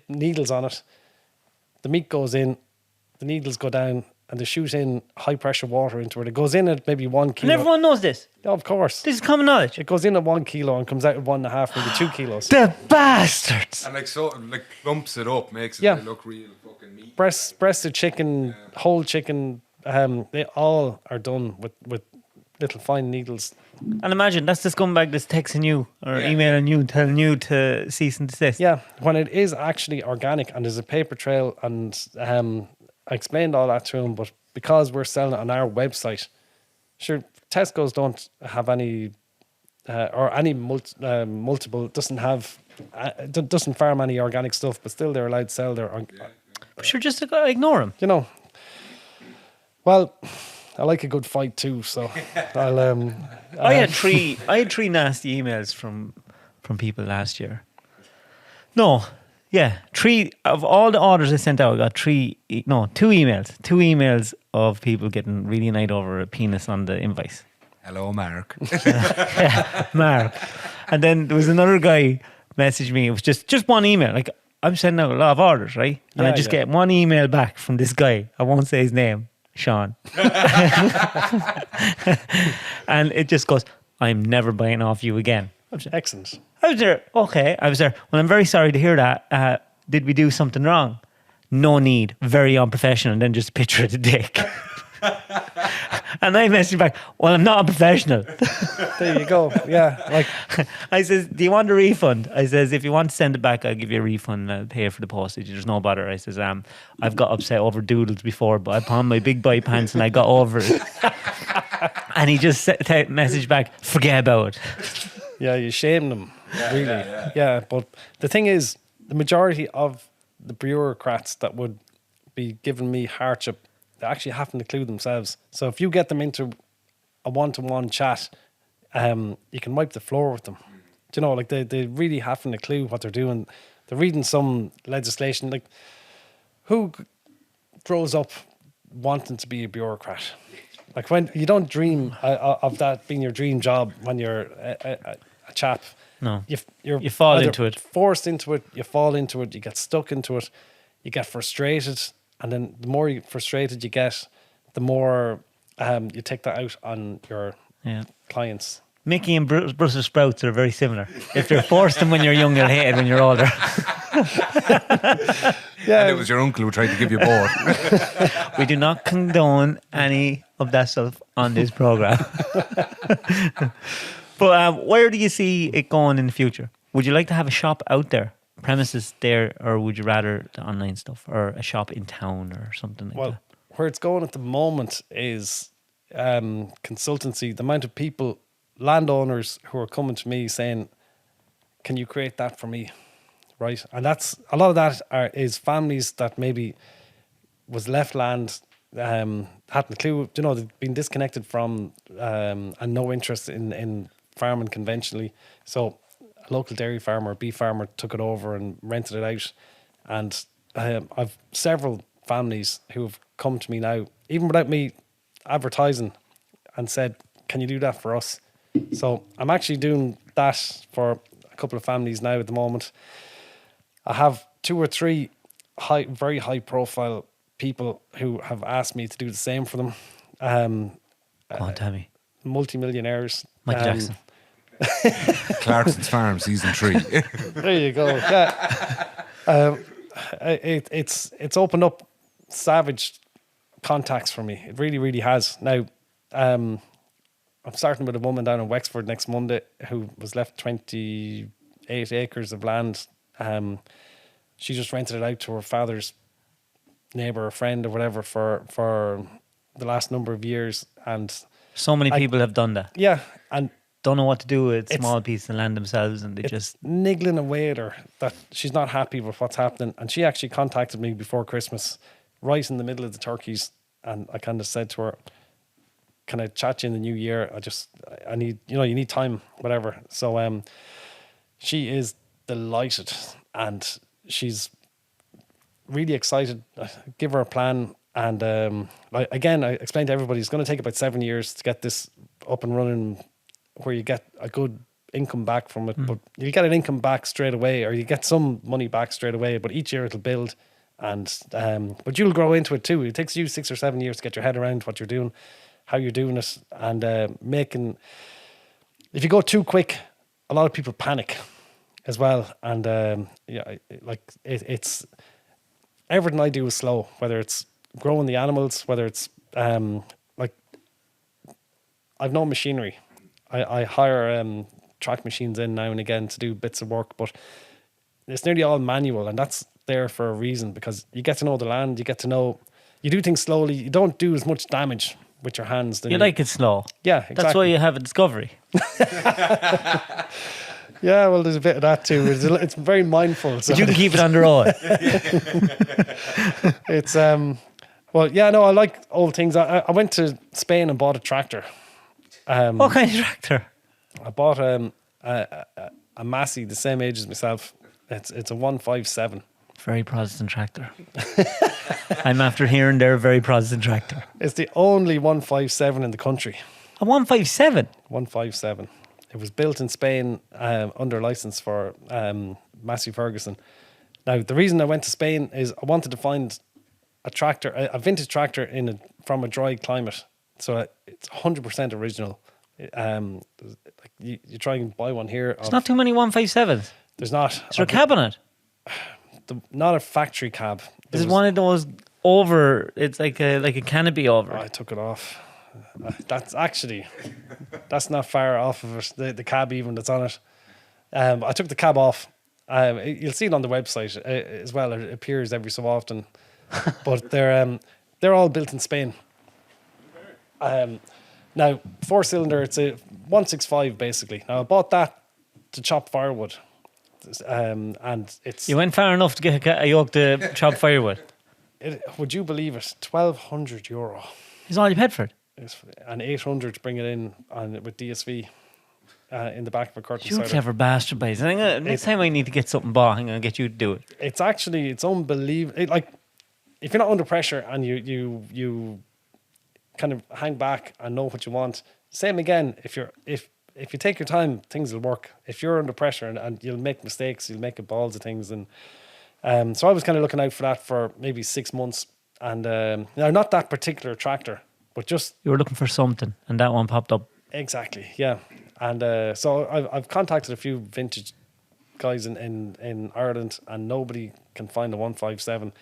needles on it. The meat goes in, the needles go down, and they shoot in high pressure water into it. It goes in at maybe 1 kilo. And everyone knows this. Yeah, of course. This is common knowledge. It goes in at 1 kilo and comes out at 1.5, maybe 2 kilos. The bastards. And like clumps it up, makes it Yeah. look real fucking meat. Breasted chicken, whole chicken, they all are done with little fine needles. And imagine, that's the scumbag that's texting you or emailing you, telling you to cease and desist. Yeah, when it is actually organic and there's a paper trail, and I explained all that to him, but because we're selling it on our website. Sure, Tesco's don't have any or any multiple doesn't have doesn't farm any organic stuff, but still they're allowed to sell their. But sure, just ignore him. You know. Well, I like a good fight too, so I'll. I had three nasty emails from people last year. No, yeah, 3 of all the orders I sent out. I got 2 emails. 2 emails of people getting really annoyed over a penis on the invoice. Hello, Mark. Yeah, Mark. And then there was another guy messaged me. It was just one email. Like, I'm sending out a lot of orders, right? And I just get one email back from this guy. I won't say his name, Sean. And it just goes, I'm never buying off you again. Excellent. I was there. Okay, I was there. Well, I'm very sorry to hear that. Did we do something wrong? No need. Very unprofessional. And then just a picture of the dick. And I messaged back, well, I'm not a professional. There you go. Yeah. Like, I says, do you want a refund? I says, if you want to send it back, I'll give you a refund and I'll pay for the postage. There's no bother. I says, I've got upset over doodles before, but I put on my big boy pants and I got over it. And he just messaged back, forget about it. yeah, you shame them. Really. Yeah. But the thing is, the majority of the bureaucrats that would be giving me hardship, they actually haven't a clue themselves. So if you get them into a one-to-one chat, you can wipe the floor with them. Do you know, like they really haven't a clue what they're doing. They're reading some legislation. Like, who grows up wanting to be a bureaucrat? Like, when you don't dream of that being your dream job when you're a chap. No, you fall into it. Forced into it, you fall into it, you get stuck into it, you get frustrated, and then the more frustrated you get, the more you take that out on your clients. Mickey and Brussels sprouts are very similar. If you're forced them when you're young, you'll hate it when you're older. And it was your uncle who tried to give you both. We do not condone any of that stuff on this program. But where do you see it going in the future? Would you like to have a shop out there, premises there, or would you rather the online stuff, or a shop in town or something like that? Well, where it's going at the moment is consultancy. The amount of people, landowners, who are coming to me saying, can you create that for me? Right? And that's a lot of that is families that maybe was left land, hadn't a clue, you know, they've been disconnected from and no interest in farming conventionally. So a local dairy farmer, beef farmer took it over and rented it out. And I've several families who have come to me now, even without me advertising, and said, can you do that for us? So I'm actually doing that for a couple of families now at the moment. I have 2 or 3 very high profile people who have asked me to do the same for them. Go on, tell me. Multi-millionaires. Michael Jackson. Clarkson's Farm season 3. There you go. Yeah. It's opened up savage contacts for me. It really, really has. Now, I'm starting with a woman down in Wexford next Monday who was left 28 acres of land. She just rented it out to her father's neighbour or friend or whatever for the last number of years. And so many people have done that. Yeah. And don't know what to do with small pieces of land themselves, and they just niggling away at her that she's not happy with what's happening. And she actually contacted me before Christmas, right in the middle of the turkeys, and I kind of said to her, can I chat to you in the new year? I need, you need time, whatever. So she is delighted, and she's really excited. I give her a plan, and again, I explained to everybody, it's going to take about 7 years to get this up and running, where you get a good income back from it. But you get an income back straight away, or you get some money back straight away, but each year it'll build. And but you'll grow into it too. It takes you 6 or 7 years to get your head around what you're doing, how you're doing it, and making. If you go too quick, a lot of people panic as well. And it's everything I do is slow. Whether it's growing the animals, whether it's I've no machinery. I hire track machines in now and again to do bits of work, but it's nearly all manual, and that's there for a reason, because you get to know the land, you get to know you do things slowly. You don't do as much damage with your hands. Than You like it slow. Yeah, exactly. That's why you have a Discovery. Yeah, well, there's a bit of that too. It's very mindful. So But you can keep it on the road. it's well, yeah, no, I like old things. I went to Spain and bought a tractor. What kind of tractor? I bought a Massey, the same age as myself. It's a 157. Very Protestant tractor. I'm after hearing they're a very Protestant tractor. It's the only 157 in the country. A 157? 157. It was built in Spain under license for Massey Ferguson. Now, the reason I went to Spain is I wanted to find a tractor, a vintage tractor from a dry climate. So it's 100% original. You try and buy one here. There's not too many 157s. There's not. Is there a cab on it? Not a factory cab. This is one of those over. It's like a canopy over. I took it off. That's not far off of it, the cab even that's on it. I took the cab off. You'll see it on the website as well. It appears every so often, but they're all built in Spain. Now 4-cylinder, it's a 165 basically. Now I bought that to chop firewood, and it's. You went far enough to get a yoke to chop firewood. Would you believe it? €1,200. Is all you paid for it? And 800 to bring it in with DSV in the back of a curtain. You're a clever bastard, boys. Next time I need to get something bought, I'm going to get you to do it. It's unbelievable. Like, if you're not under pressure and you kind of hang back and know what you want. Same again, if you take your time, things will work. If you're under pressure and you'll make mistakes, you'll make balls of things. And so I was kind of looking out for that for maybe 6 months. And now, not that particular tractor, but just... You were looking for something, and that one popped up. Exactly, yeah. And so I've contacted a few vintage guys in Ireland, and nobody can find a 157.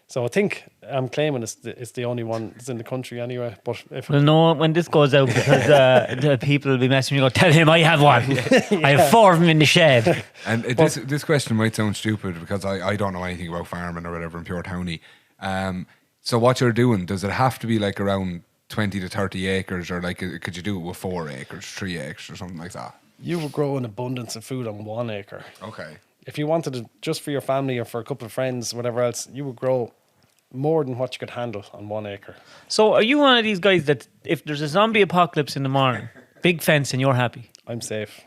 So I think I'm claiming it's the only one that's in the country anyway. But We'll know when this goes out, because the people will be messaging you. Go, tell him I have one. I have 4 of them in the shed. And this question might sound stupid because I don't know anything about farming or whatever in Pure Townie. So what you're doing, does it have to be like around 20 to 30 acres, or like could you do it with 4 acres, 3 acres, or something like that? You will grow an abundance of food on 1 acre. Okay. If you wanted it just for your family or for a couple of friends, whatever else, you would grow more than what you could handle on 1 acre. So are you one of these guys that if there's a zombie apocalypse in the morning, big fence and you're happy? I'm safe.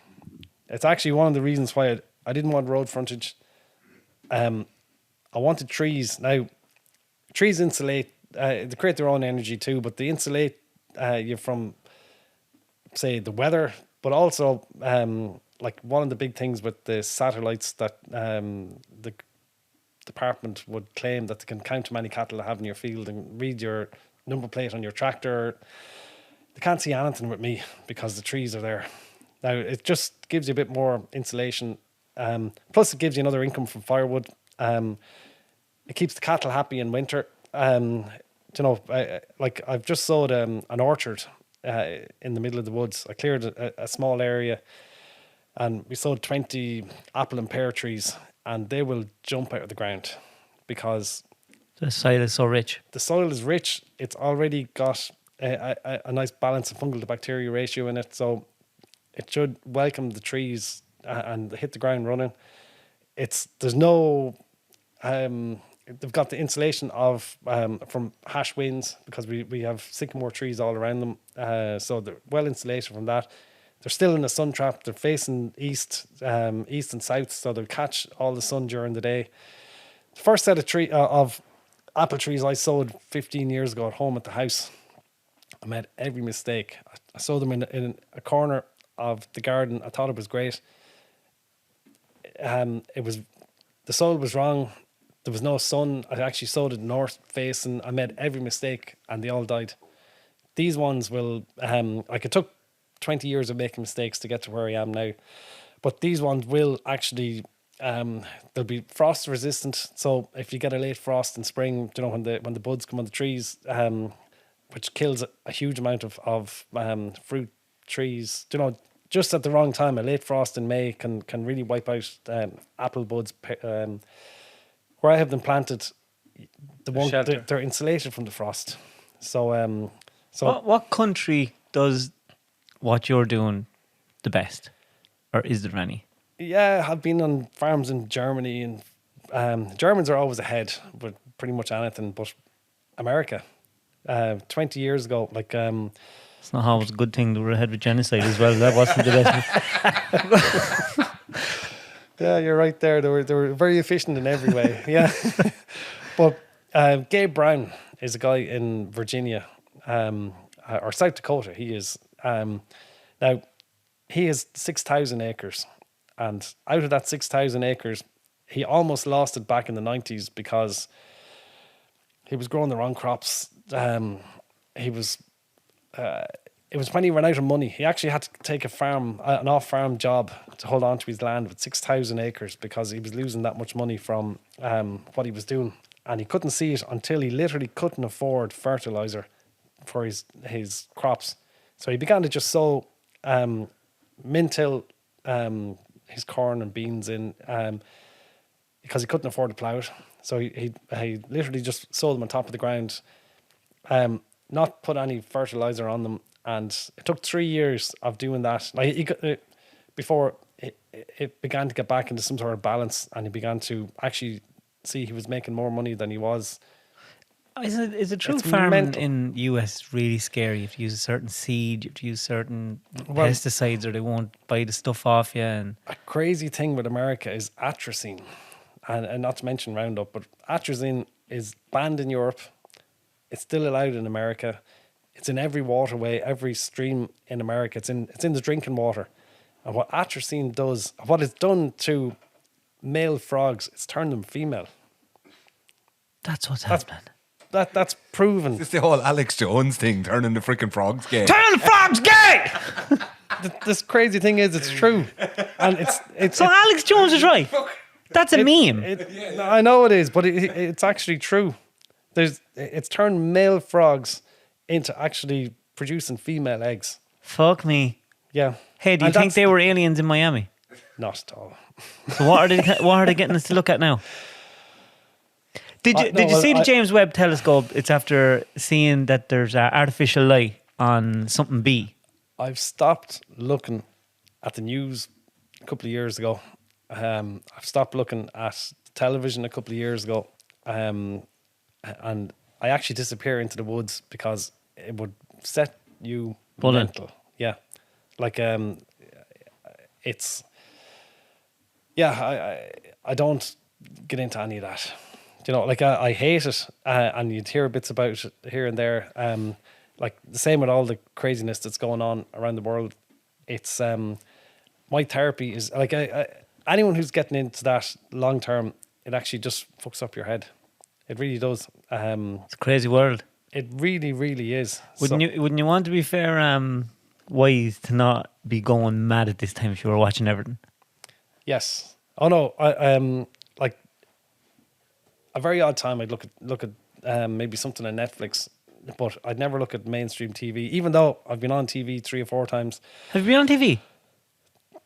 It's actually one of the reasons why I didn't want road frontage. I wanted trees. Now, trees insulate, they create their own energy too, but they insulate you from, say, the weather, but also like one of the big things with the satellites that the department would claim that they can count how many cattle they have in your field and read your number plate on your tractor. They can't see anything with me because the trees are there. Now, it just gives you a bit more insulation. Plus, it gives you another income from firewood. It keeps the cattle happy in winter. I've just sowed an orchard in the middle of the woods. I cleared a small area, and we sowed 20 apple and pear trees, and they will jump out of the ground because the soil is so rich. The soil is rich. It's already got a nice balance of fungal to bacteria ratio in it, so it should welcome the trees and hit the ground running. There's no they've got the insulation of from hash winds because we have sycamore trees all around them, so they're well insulated from that. They're still in a sun trap. They're facing east and south, so they'll catch all the sun during the day. The first set of apple trees I sowed 15 years ago at home at the house, I made every mistake. I sowed them in a corner of the garden. I thought it was great. The soil was wrong. There was no sun. I actually sowed it north facing. I made every mistake, and they all died. These ones will. It took 20 years of making mistakes to get to where I am now, but these ones will actually. They'll be frost resistant. So if you get a late frost in spring, when the buds come on the trees, which kills a huge amount of fruit trees, just at the wrong time, a late frost in May can really wipe out apple buds. Where I have them planted, Shelter. they're insulated from the frost. So What country does what you're doing the best, or is there any? yeah, I've been on farms in Germany, and Germans are always ahead with pretty much anything. But America, 20 years ago, like It's not always a good thing they were ahead with genocide as well. That wasn't the best. yeah, you're right there. They were very efficient in every way. Yeah, but Gabe Brown is a guy in Virginia, or South Dakota. He is now. He has 6,000 acres, and out of that 6,000 acres, he almost lost it back in the 90s because he was growing the wrong crops. It was when he ran out of money. He actually had to take an off-farm job to hold on to his land with 6,000 acres because he was losing that much money from what he was doing, and he couldn't see it until he literally couldn't afford fertilizer for his crops. So he began to just sow min-till his corn and beans in because he couldn't afford to plough it. So he literally just sowed them on top of the ground, not put any fertilizer on them. And it took 3 years of doing that. Like before it began to get back into some sort of balance, and he began to actually see he was making more money than he was. Is it true It's farming mental. in US really scary? You have to use a certain seed, you have to use certain pesticides, or they won't buy the stuff off you. And A crazy thing with America is atrazine, and not to mention Roundup, but atrazine is banned in Europe. It's still allowed in America. It's in every waterway, every stream in America. It's in the drinking water. And what atrazine does, what it's done to male frogs, it's turned them female. that's what's happening. That's proven. It's the whole Alex Jones thing, turning the freaking frogs gay. Turn the frogs gay! This crazy thing is, it's true, and it's So Alex Jones is right. That's a meme. I know it is, but it's actually true. It's turned male frogs into actually producing female eggs. Fuck me. Yeah. Hey, do you And think that's- they were aliens in Miami? Not at all. So what are they getting us to look at now? Did you see the James Webb Telescope? It's after seeing that there's an artificial light on something B. I've stopped looking at the news a couple of years ago. I've stopped looking at television a couple of years ago. And I actually disappear into the woods because it would set you Bullet. mental. Yeah. Like, it's... Yeah, I don't get into any of that. You know, like I hate it, and you'd hear bits about it here and there. Like the same with all the craziness that's going on around the world. It's my therapy is like anyone who's getting into that long term, it actually just fucks up your head. It really does. It's a crazy world. It really, really is. Wouldn't you want to be fair wise to not be going mad at this time if you were watching everything? Yes. Oh no. Like a very odd time. I'd look at maybe something on Netflix, but I'd never look at mainstream TV. Even though I've been on TV 3 or 4 times. Have you been on TV?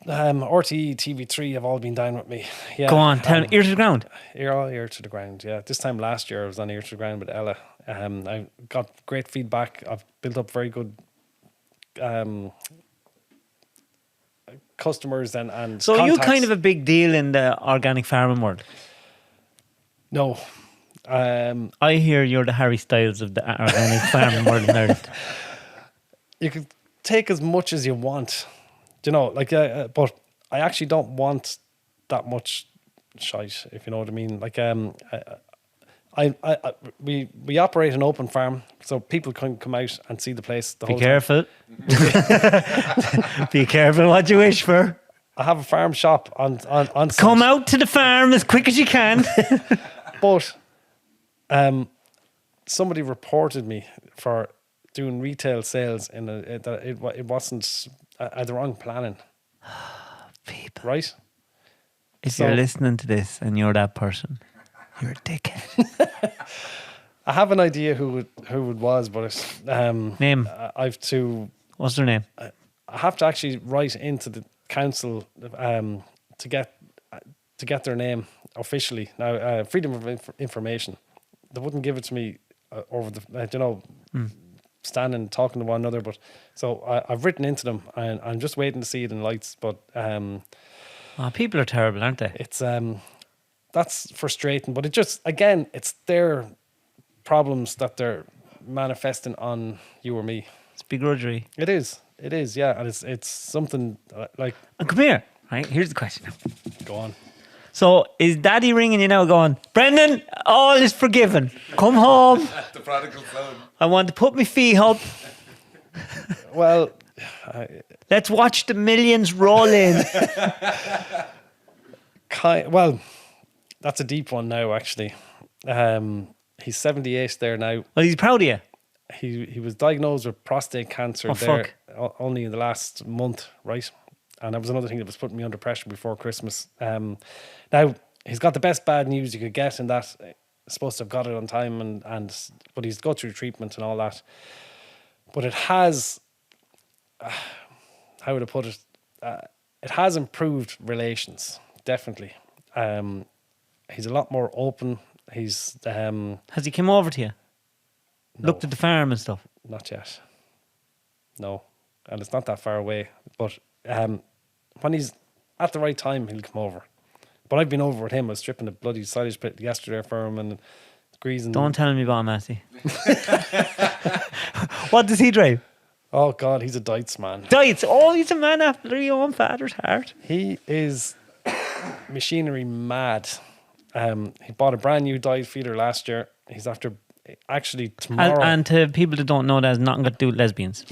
RTE, TV3 have all been down with me. Yeah. Go on, tell me, ear to the ground. Ear to the ground. Yeah. This time last year I was on Ear to the Ground with Ella. I got great feedback. I've built up very good customers and So contacts. you're kind of a big deal in the organic farming world. No. I hear you're the Harry Styles of the organic farming world in Ireland. You can take as much as you want, you know. Like, but I actually don't want that much shite, if you know what I mean. Like, we operate an open farm, so people can come out and see the place. The Be whole careful. Be careful what you wish for. I have a farm shop on site. Come out to the farm as quick as you can. But somebody reported me for doing retail sales in it wasn't the wrong planning. People. Right? If So- you're listening to this and you're that person, you're a dickhead. I have an idea who it was, but Name. I've to. What's their name? I have to actually write into the council to get their name officially. Now, Freedom of Information. they wouldn't give it to me over the standing talking to one another. But so I've written into them, and I'm just waiting to see it in lights. But people are terrible, aren't they? it's that's frustrating. But it just, again, it's their problems that they're manifesting on you or me. It's begrudgery. It is, yeah, and it's something like. And come here, right? Here's the question. Go on. So is Daddy ringing you now, going, Brendan, all is forgiven. Come home. The prodigal son. I want to put my feet up. Well, Let's watch the millions roll in. well, that's a deep one now. Actually, he's 78 there now. Well, he's proud of you. He was diagnosed with prostate cancer only in the last month, right? And that was another thing that was putting me under pressure before Christmas. Now he's got the best bad news you could get, in that supposed to have got it on time, but he's go through treatment and all that. But it has, how would I put it? It has improved relations, definitely. He's a lot more open. He's Has he come over to you? no, Looked at the farm and stuff? not yet. No, and it's not that far away. But when he's at the right time, he'll come over. But I've been over with him. I was stripping the bloody silage pit yesterday for him and greasing. Don't tell me about Massey. What does he drive? Oh God, he's a Dites man. Dites. Oh, he's a man after your own father's heart. He is machinery mad. He bought a brand new Diet feeder last year. He's after actually tomorrow. And to people that don't know, that has nothing got to do with lesbians.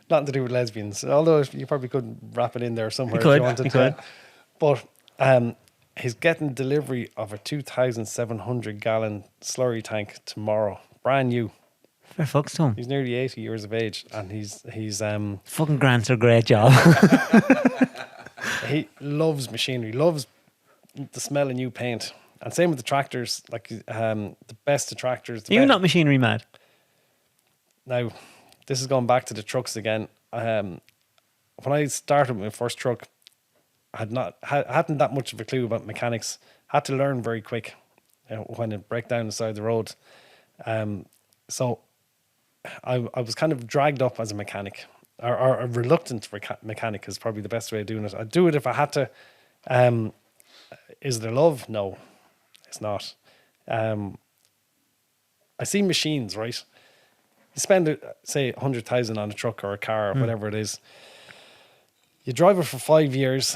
Nothing to do with lesbians. Although you probably could wrap it in there somewhere You could, if you wanted you to. could. But he's getting delivery of a 2,700 gallon slurry tank tomorrow. Brand new. Fair fucks to him. He's nearly 80 years of age, and he's Fucking grants are a great job. he loves machinery, loves the smell of new paint. And same with the tractors, like the best of tractors. You're not machinery mad. Now, this is going back to the trucks again. When I started with my first truck, I hadn't that much of a clue about mechanics. Had to learn very quick when it break down the side of the road. So I was kind of dragged up as a mechanic, or a reluctant mechanic is probably the best way of doing it. I'd do it if I had to. Is there love? No, it's not. I see machines, right? You spend, say, 100,000 on a truck or a car or whatever it is. You drive it for 5 years.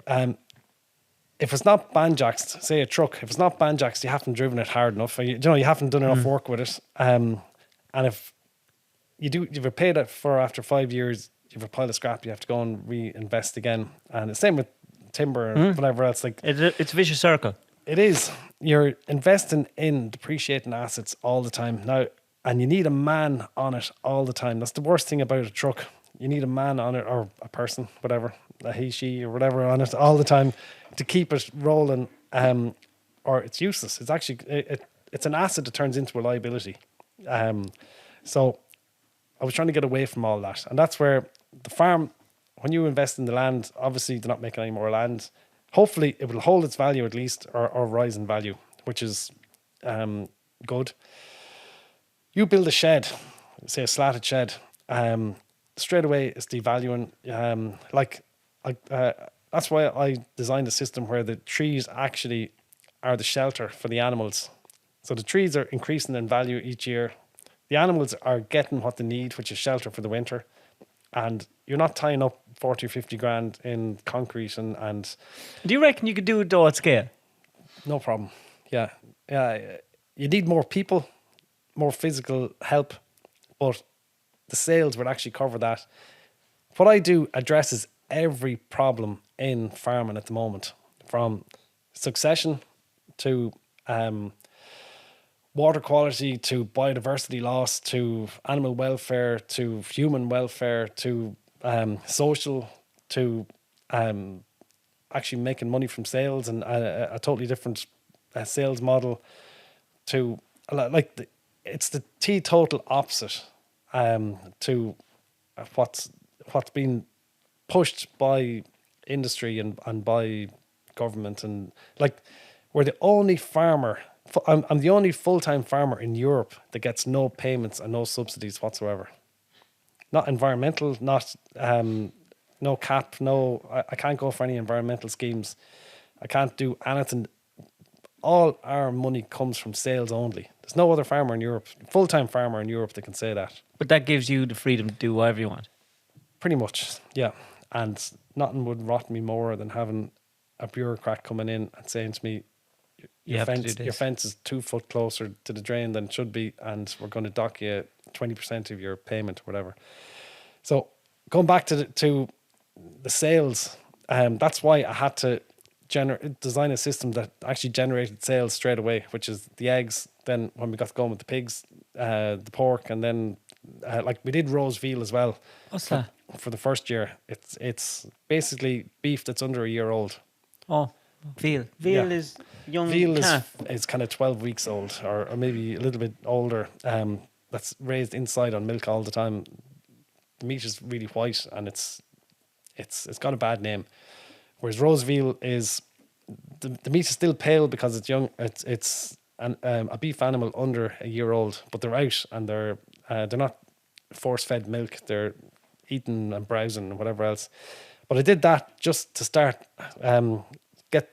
If it's not banjaxed, say a truck, if it's not banjaxed, you haven't driven it hard enough. You haven't done enough work with it. And if you've paid it for after 5 years, you have a pile of scrap, you have to go and reinvest again. And the same with timber and whatever else. Like It's a vicious circle. it is. You're investing in depreciating assets all the time now, and you need a man on it all the time. That's the worst thing about a truck. You need a man on it, or a person, whatever, a he, she, or whatever, on it all the time to keep it rolling. Or it's useless. It's actually it's an asset that turns into a liability. So I was trying to get away from all that, and that's where the farm. When you invest in the land, obviously they're not making any more land. Hopefully it will hold its value at least, or rise in value, which is good. You build a shed, say a slatted shed, straight away it's devaluing. That's why I designed a system where the trees actually are the shelter for the animals. So the trees are increasing in value each year. The animals are getting what they need, which is shelter for the winter. And you're not tying up 40 or 50 grand in concrete and Do you reckon you could do it though at scale? no problem. Yeah. You need more people, more physical help, but the sales would actually cover that. What I do addresses every problem in farming at the moment, from succession to water quality to biodiversity loss to animal welfare to human welfare to social to actually making money from sales and a totally different sales model to it's the teetotal opposite to what's been pushed by industry and by government. And like We're the only farmer. I'm the only full-time farmer in Europe that gets no payments and no subsidies whatsoever. Not environmental, not no cap, I can't go for any environmental schemes. I can't do anything. All our money comes from sales only. There's no other farmer in Europe, full-time farmer in Europe that can say that. But that gives you the freedom to do whatever you want. Pretty much, yeah. And nothing would rot me more than having a bureaucrat coming in and saying to me, your fence is 2 foot closer to the drain than it should be, and we're going to dock you 20% of your payment or whatever. So going back to the sales, that's why I had to design a system that actually generated sales straight away, which is the eggs. Then when we got going with the pigs, the pork, and then like we did roast veal as well. What's that? For the first year, it's basically beef that's under a year old. Oh, veal. Veal is young Veal calf. is kind of 12 weeks old, or maybe a little bit older. That's raised inside on milk all the time. The meat is really white, and it's got a bad name. Whereas roast veal is the meat is still pale because it's young. It's a beef animal under a year old, but they're out and they're not force fed milk. They're eating and browsing and whatever else. But I did that just to start get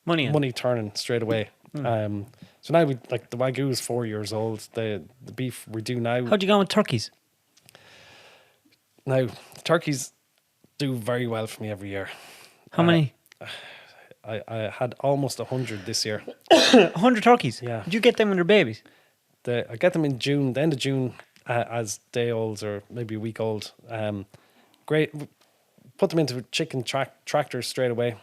money turning straight away. So now we like the Wagyu is 4 years old. The beef we do now. How'd you go with turkeys? Now the turkeys do very well for me every year. How many? I had almost 100 this year. 100 turkeys? Yeah. Did you get them when they're babies? I get them in June, the end of June, as day olds or maybe a week old. Great. Put them into chicken tractors straight away,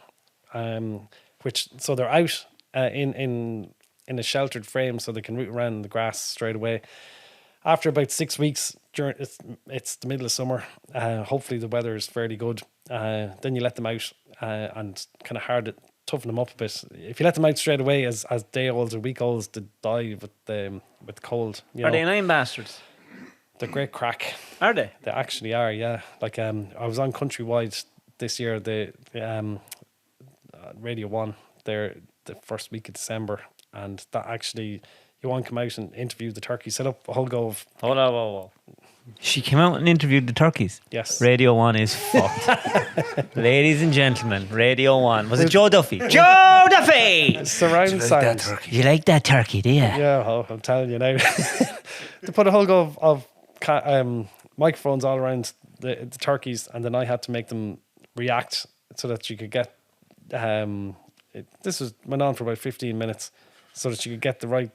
so they're out in a sheltered frame so they can root around in the grass straight away. After about 6 weeks, it's the middle of summer. Hopefully the weather is fairly good. Then you let them out and kind of toughen them up a bit. If you let them out straight away as day olds or week olds, they die with cold. Are they nine bastards? They're great crack. Are they? They actually are, yeah. Like I was on Countrywide this year. The Radio 1. They're the first week of December, and that actually. You want to come out and interview the turkey, set up a whole go of... Hold on. She came out and interviewed the turkeys. Yes. Radio 1 is fucked. Ladies and gentlemen, Radio 1. Was it Joe Duffy? Joe Duffy! Surround sound. You like that turkey, do you? Yeah, I'm telling you now. They put a whole go of microphones all around the turkeys, and then I had to make them react so that you could get... This went on for about 15 minutes so that you could get the right...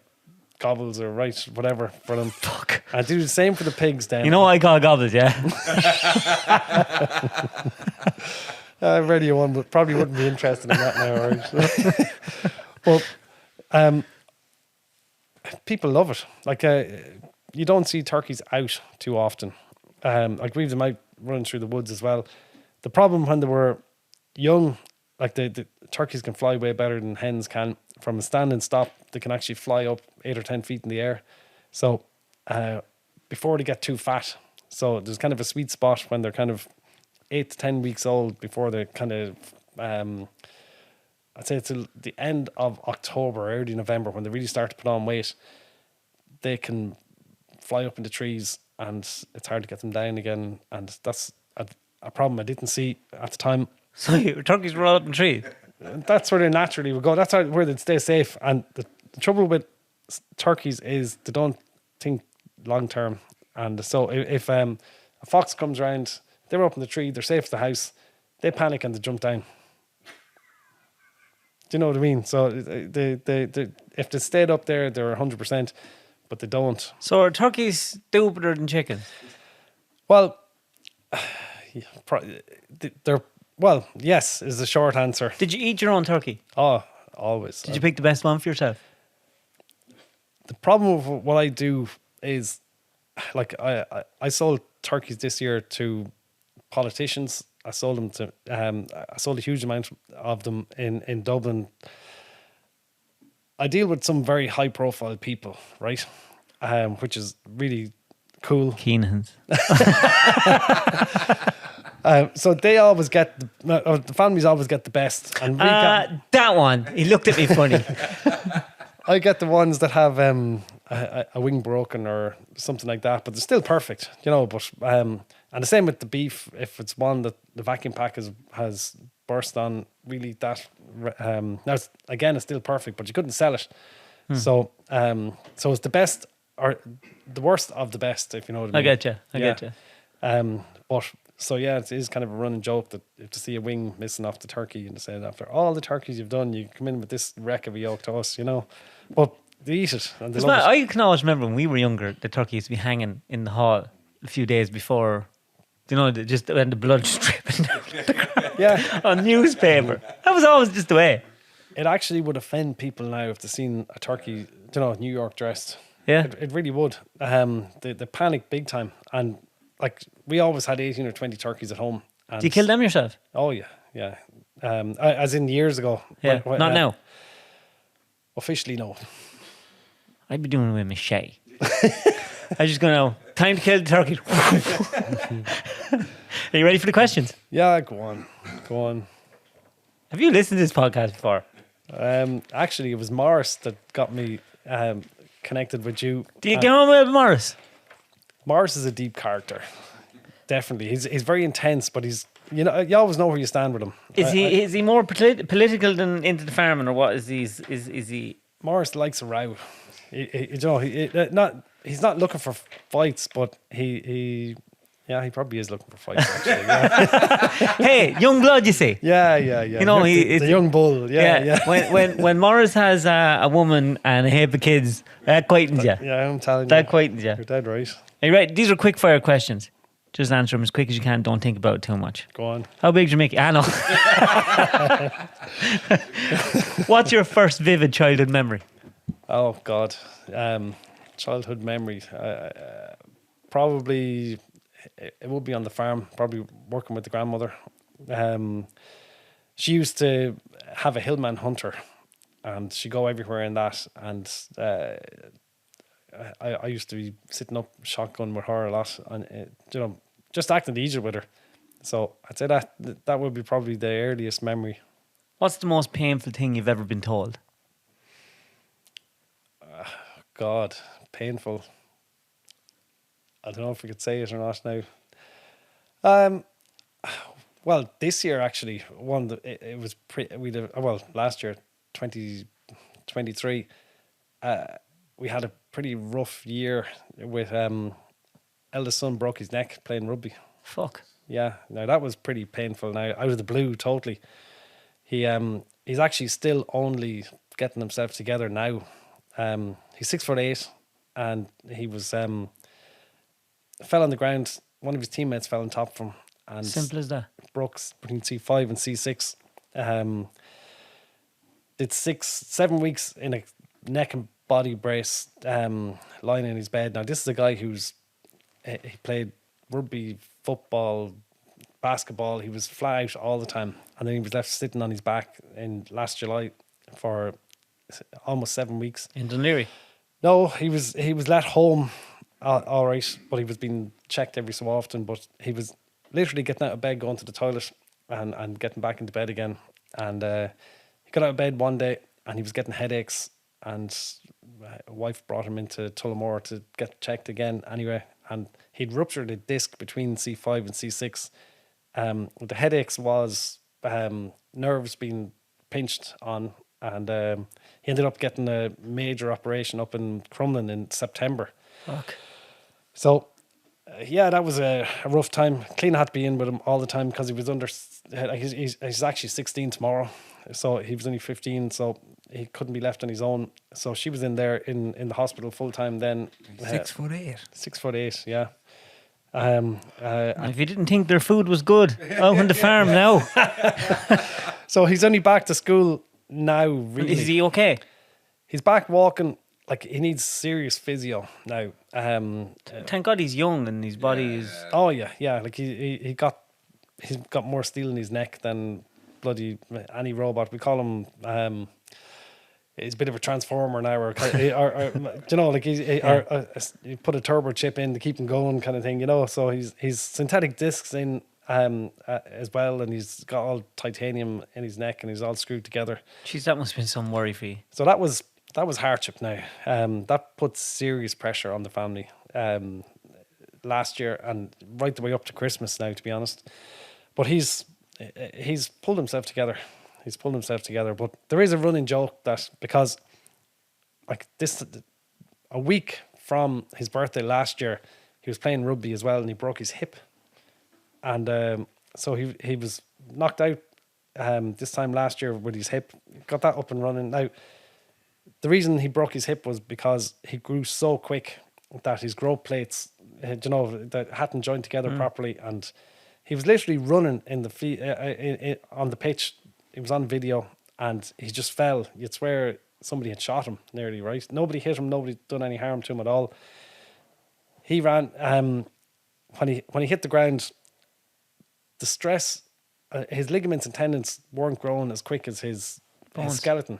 gobbles or right whatever for them. Fuck. I do the same for the pigs then. You know what I call gobbles, yeah? Radio 1 but probably wouldn't be interested in that now, right? But people love it. Like you don't see turkeys out too often. Like we've them out running through the woods as well. The problem when they were young, like the turkeys can fly way better than hens can. From a standing stop, they can actually fly up 8 or 10 feet in the air. So before they get too fat, so there's kind of a sweet spot when they're kind of 8 to 10 weeks old before they're kind of, I'd say till the end of October, early November, when they really start to put on weight, they can fly up into trees and it's hard to get them down again. And that's a problem I didn't see at the time. So your turkeys were all up in trees? That's where they naturally would go. That's where they'd stay safe. And the trouble with turkeys is they don't think long term. And so if a fox comes around, they're up in the tree, they're safe at the house, they panic and they jump down. Do you know what I mean? So they if they stayed up there, they're 100%, but they don't. So are turkeys stupider than chickens? Well, they're... Well, yes, is the short answer. Did you eat your own turkey? Oh, always. Did you pick the best one for yourself? The problem with what I do is, like, I sold turkeys this year to politicians. I sold them to, I sold a huge amount of them in Dublin. I deal with some very high profile people, right? Which is really cool. Keenans. So they always get the families always get the best, and we get, that one. He looked at me funny. I get the ones that have a wing broken or something like that, but they're still perfect, you know. But and the same with the beef. If it's one that the vacuum pack has burst on, really that now again it's still perfect, but you couldn't sell it. So so it's the best or the worst of the best, if you know what I mean. I get you. But so yeah, it is kind of a running joke that if to see a wing missing off the turkey and say after all the turkeys you've done, you come in with this wreck of a yoke to us, you know. But they eat it and they love it. I can always remember when we were younger, the turkey used to be hanging in the hall a few days before, you know, just when the blood just dripping down the ground Yeah, on newspaper. That was always just the way. it actually would offend people now if they seen a turkey, you know, New York dressed. Yeah. It really would. They panic big time, and like we always had 18 or 20 turkeys at home. And Do you kill them yourself? Oh yeah. As in years ago. Yeah. Not now. Officially, no. I'd be doing it with a machete. I just go now. Time to kill the turkey. Are you ready for the questions? Yeah, go on. Have you listened to this podcast before? Actually, it was Morris that got me connected with you. Do you get on with Morris? Morris is a deep character. Definitely, he's very intense, but he's, you know, you always know where you stand with him. Is he more political than into the farming, or what is he? Is he? Morris likes a row. You know, he's not looking for fights, but he probably is looking for fights. Actually, yeah. Hey, young blood, you see. Yeah. You know, the young bull. Yeah. When Morris has a woman and a heap of kids, that quietens you. Yeah, I'm telling you. That quietens you. You're dead right. Are you right? These are quick fire questions. Just answer them as quick as you can. Don't think about it too much. Go on. How big do you make it? I know. What's your first vivid childhood memory? Oh God, childhood memory. Probably it would be on the farm. Probably working with the grandmother. She used to have a hillman hunter, and she'd go everywhere in that. And I used to be sitting up shotgun with her a lot, and you know, just acting easier with her. So I'd say that would be probably the earliest memory. What's the most painful thing you've ever been told? God, painful. I don't know if we could say it or not now. Well, this year actually, it was last year, 2023, we had a pretty rough year with eldest son broke his neck playing rugby. Fuck. Yeah, now that was pretty painful. Now out of the blue, totally. He's actually still only getting himself together now. He's 6'8", and he was fell on the ground. One of his teammates fell on top of him, and Simple as that. broke between C5 and C6. Did 7 weeks in a neck and body brace, lying in his bed. Now this is a guy he played rugby, football, basketball. He was flat out all the time, and then he was left sitting on his back in last July for almost 7 weeks. In Dunleary? No, he was let home, all right, but he was being checked every so often. But he was literally getting out of bed, going to the toilet, and getting back into bed again. And he got out of bed one day, and he was getting headaches. And a wife brought him into Tullamore to get checked again. Anyway, and he'd ruptured a disc between C5 and C6. The headaches was nerves being pinched on, and he ended up getting a major operation up in Crumlin in September. Fuck. So, yeah, that was a rough time. Clean had to be in with him all the time because he was under. He's actually 16 tomorrow, so he was only 15, so he couldn't be left on his own. So she was in there in the hospital full time then. 6'8". 6'8", yeah. If you didn't think their food was good, out on the farm now. So he's only back to school now, really. Is he okay? He's back walking. Like, he needs serious physio now. Thank God he's young and his body is... Oh, yeah. Like, he's got more steel in his neck than bloody any robot. We call him... he's a bit of a transformer now, or you know, like you put a turbo chip in to keep him going, kind of thing, you know. So he's synthetic discs in, as well, and he's got all titanium in his neck and he's all screwed together. Jeez, that must have been some worry for you. So that was hardship now. That put serious pressure on the family last year and right the way up to Christmas now, to be honest. But he's pulled himself together. He's pulled himself together. But there is a running joke that because like this, a week from his birthday last year, he was playing rugby as well and he broke his hip. And so he was knocked out this time last year with his hip. Got that up and running. Now, the reason he broke his hip was because he grew so quick that his growth plates, that hadn't joined together properly, and he was literally running in the on the pitch. It was on video, and he just fell. You'd swear somebody had shot him nearly. Right? Nobody hit him. Nobody done any harm to him at all. He ran. When he hit the ground, the stress, his ligaments and tendons weren't growing as quick as his skeleton.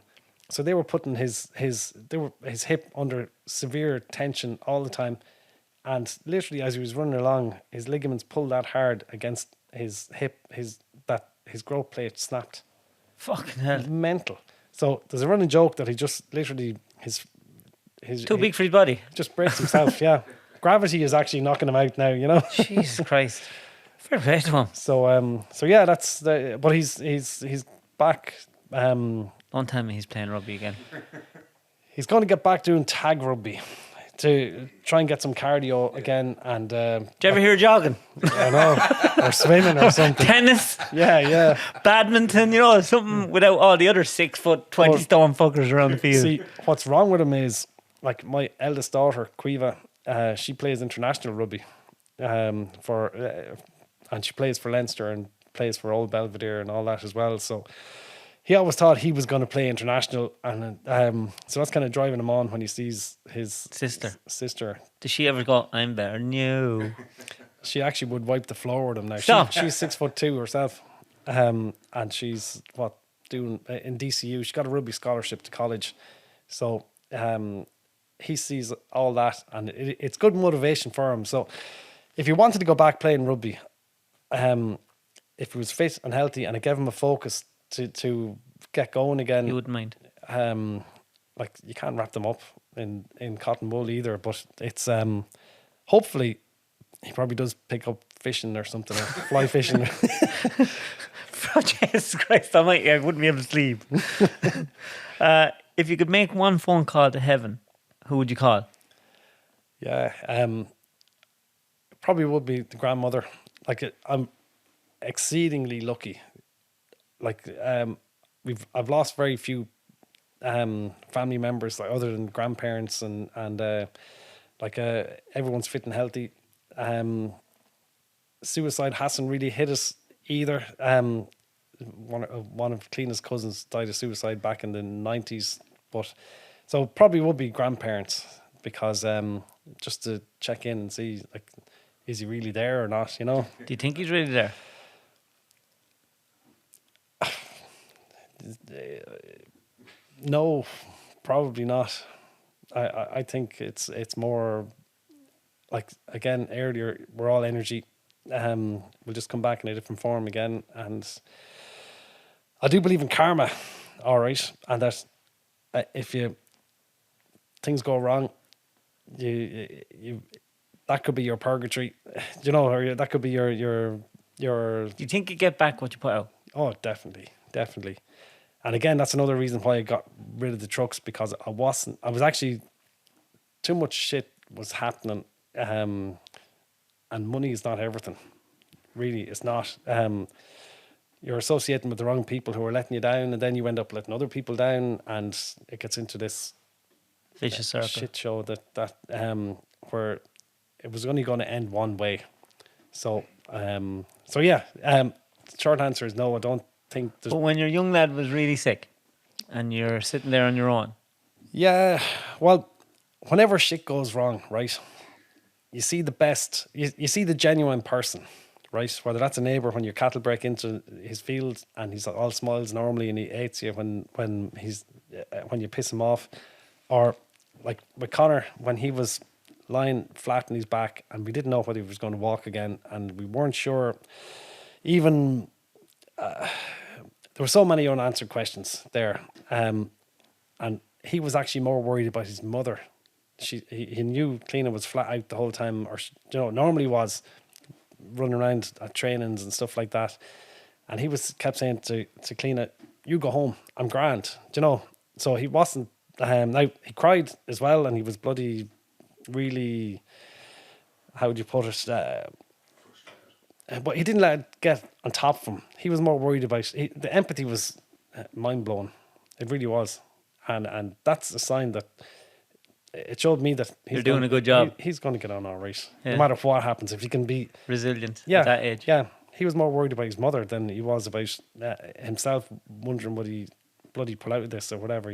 So they were putting his hip under severe tension all the time, and literally as he was running along, his ligaments pulled that hard against his hip, his growth plate snapped. Fucking hell! Mental. So there's a running joke that he just literally his too big for his body. Just breaks himself. Yeah, gravity is actually knocking him out now. Jesus Christ! Fair play to him. So yeah, that's the. But he's back. Don't tell me he's playing rugby again. He's going to get back doing tag rugby to try and get some cardio again. And did you ever hear jogging? I know, or swimming or something. Tennis. Yeah. Badminton. Something without all the other 6 foot 20 stone fuckers around the field. See, what's wrong with him is like my eldest daughter, Quiva. She plays international rugby, and she plays for Leinster and plays for Old Belvedere and all that as well. So. He always thought he was going to play international, and so that's kind of driving him on when he sees his sister. Does she ever go, I'm better than you? She actually would wipe the floor with him now. She's 6'2" herself, and she's doing in DCU. She got a rugby scholarship to college, so he sees all that, and it's good motivation for him. So if he wanted to go back playing rugby, if he was fit and healthy, and it gave him a focus to get going again, you wouldn't mind. Like you can't wrap them up in cotton wool either, but it's hopefully he probably does pick up fishing or something, or fly fishing. Jesus Christ, I wouldn't be able to sleep. If you could make one phone call to heaven, who would you call? Yeah, probably would be the grandmother. Like I'm exceedingly lucky. Like I've lost very few family members, like other than grandparents and everyone's fit and healthy. Suicide hasn't really hit us either. One of Clena's cousins died of suicide back in the 90s, but so probably would be grandparents, because just to check in and see, like, is he really there or not? Do you think he's really there? No, probably not. I think it's more like, again, earlier, we're all energy. We'll just come back in a different form again, and I do believe in karma, all right, and that if things go wrong, you that could be your purgatory, or that could be your. Do you think you get back what you put out? Oh, definitely. And again, that's another reason why I got rid of the trucks, because I was actually, too much shit was happening, and money is not everything. Really, it's not. You're associating with the wrong people who are letting you down, and then you end up letting other people down, and it gets into this vicious circle shit show that where it was only going to end one way. So short answer is no. I don't think. But when your young lad was really sick, and you're sitting there on your own. Yeah, well, whenever shit goes wrong, right, you see the best. You see the genuine person, right? Whether that's a neighbour when your cattle break into his field and he's all smiles normally and he hates you when you piss him off, or like with Connor when he was lying flat on his back and we didn't know whether he was going to walk again, and we weren't sure even there were so many unanswered questions there, and he was actually more worried about his mother. He knew Cleena was flat out the whole time, or normally was running around at trainings and stuff like that, and he kept saying to Cleena, "You go home, I'm grand," So he wasn't. Now he cried as well, and he was bloody, really. How would you put it? But he didn't let it get on top of him. He was more worried about the empathy was mind blowing. It really was, and that's a sign that it showed me that you're doing a good job. He's going to get on all right, no matter what happens. If he can be resilient at that age. Yeah, he was more worried about his mother than he was about himself, wondering would he bloody pull out of this or whatever.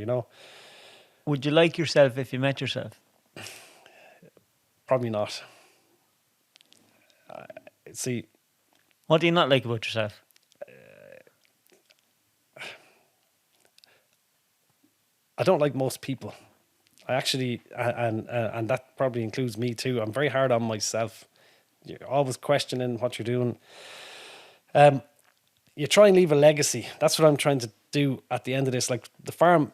Would you like yourself if you met yourself? Probably not. See, what do you not like about yourself? I don't like most people. I actually, and that probably includes me too. I'm very hard on myself. You're always questioning what you're doing. You try and leave a legacy. That's what I'm trying to do at the end of this. Like the farm,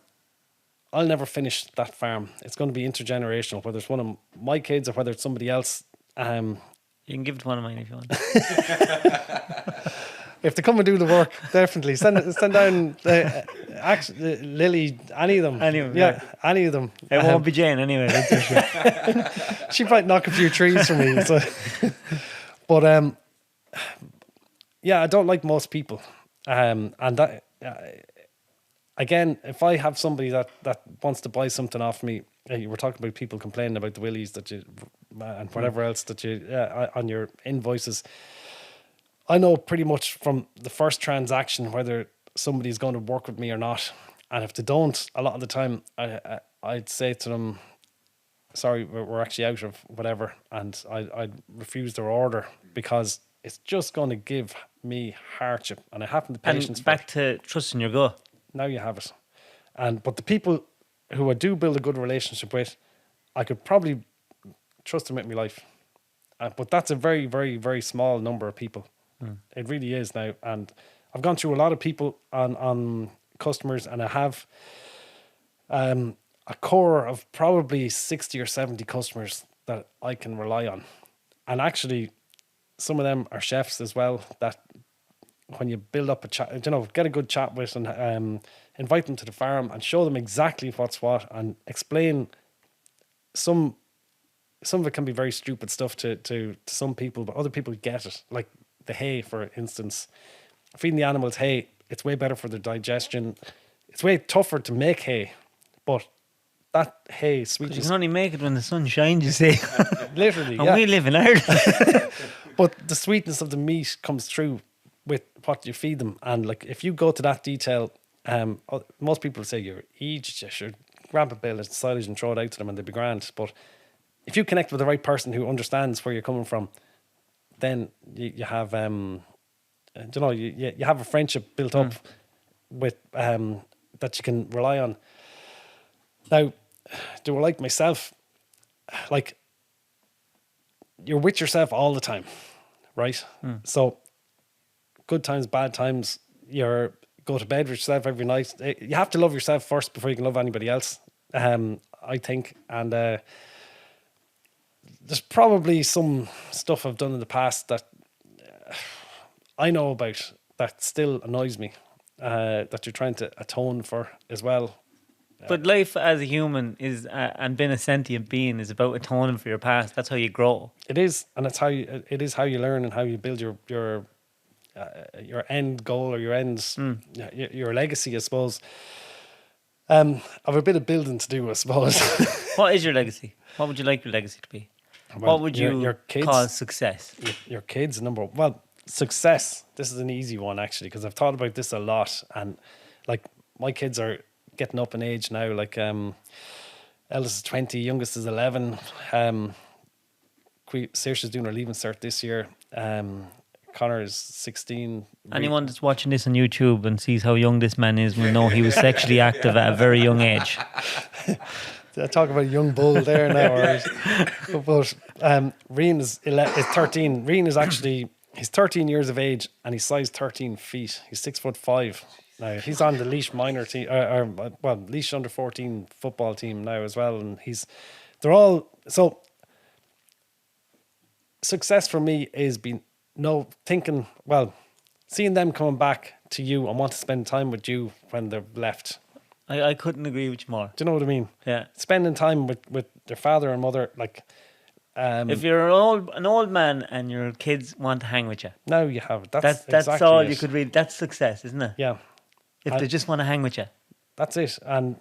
I'll never finish that farm. It's going to be intergenerational, whether it's one of my kids or whether it's somebody else. You can give it to one of mine if you want. If they come and do the work, definitely send down Lily, any of them. Yeah, any of them. It won't be Jane anyway. That's for sure. She might knock a few trees for me. So. But yeah, I don't like most people, and that again, if I have somebody that wants to buy something off me, you were talking about people complaining about the willies that you and whatever else that you on your invoices. I know pretty much from the first transaction whether somebody's going to work with me or not, and if they don't, a lot of the time I'd say to them, "Sorry, we're actually out of whatever," and I'd refuse their order because it's just going to give me hardship, and I haven't the patience. And back to trusting your gut. Now you have it, but the people who I do build a good relationship with, I could probably trust them with my life, but that's a very, very, very small number of people. It really is now, and I've gone through a lot of people on customers, and I have a core of probably 60 or 70 customers that I can rely on, and actually some of them are chefs as well, that when you build up a chat, get a good chat with, and invite them to the farm and show them exactly what's what, and explain some of it can be very stupid stuff to some people, but other people get it. Like the hay, for instance, feeding the animals hay, it's way better for their digestion. It's way tougher to make hay, but that hay sweetens. You can only make it when the sun shines, you see. Literally, and we live in Ireland. But the sweetness of the meat comes through with what you feed them, and like if you go to that detail, most people say you should grab a bale of silage and throw it out to them and they'd be grand. But if you connect with the right person who understands where you're coming from, then you have you have a friendship built up with that you can rely on. Now, do I like myself? Like, you're with yourself all the time, right? So good times, bad times, you're go to bed with yourself every night. You have to love yourself first before you can love anybody else, I think. And there's probably some stuff I've done in the past that I know about that still annoys me, that you're trying to atone for as well. But life as a human is, and being a sentient being, is about atoning for your past. That's how you grow. It is, and it's how you learn and how you build your end goal or your ends, your legacy, I suppose. I've a bit of building to do, I suppose. What is your legacy? What would you like your legacy to be? Well, what would you your kids, call success? Your kids, number one. Well, success. This is an easy one actually, because I've thought about this a lot, and like my kids are getting up in age now. Like eldest is 20, youngest is 11. Saoirse's doing her leaving cert this year. Connor is 16. Anyone that's watching this on YouTube and sees how young this man is will know he was sexually active at a very young age. I talk about a young bull there now. Right? But Reen is 13. Reen is actually He's 13 years of age and he's size 13 feet. He's 6'5". Now he's on the Leash minor team, Leash under 14 football team now as well. And they're all so. Success for me is seeing them coming back to you and want to spend time with you when they're left. I couldn't agree with you more. Do you know what I mean? Yeah. Spending time with their father and mother, like. If you're an old man and your kids want to hang with you, now you have it. That's exactly all it. you could read. That's success, isn't it? Yeah. If they just want to hang with you. That's it. And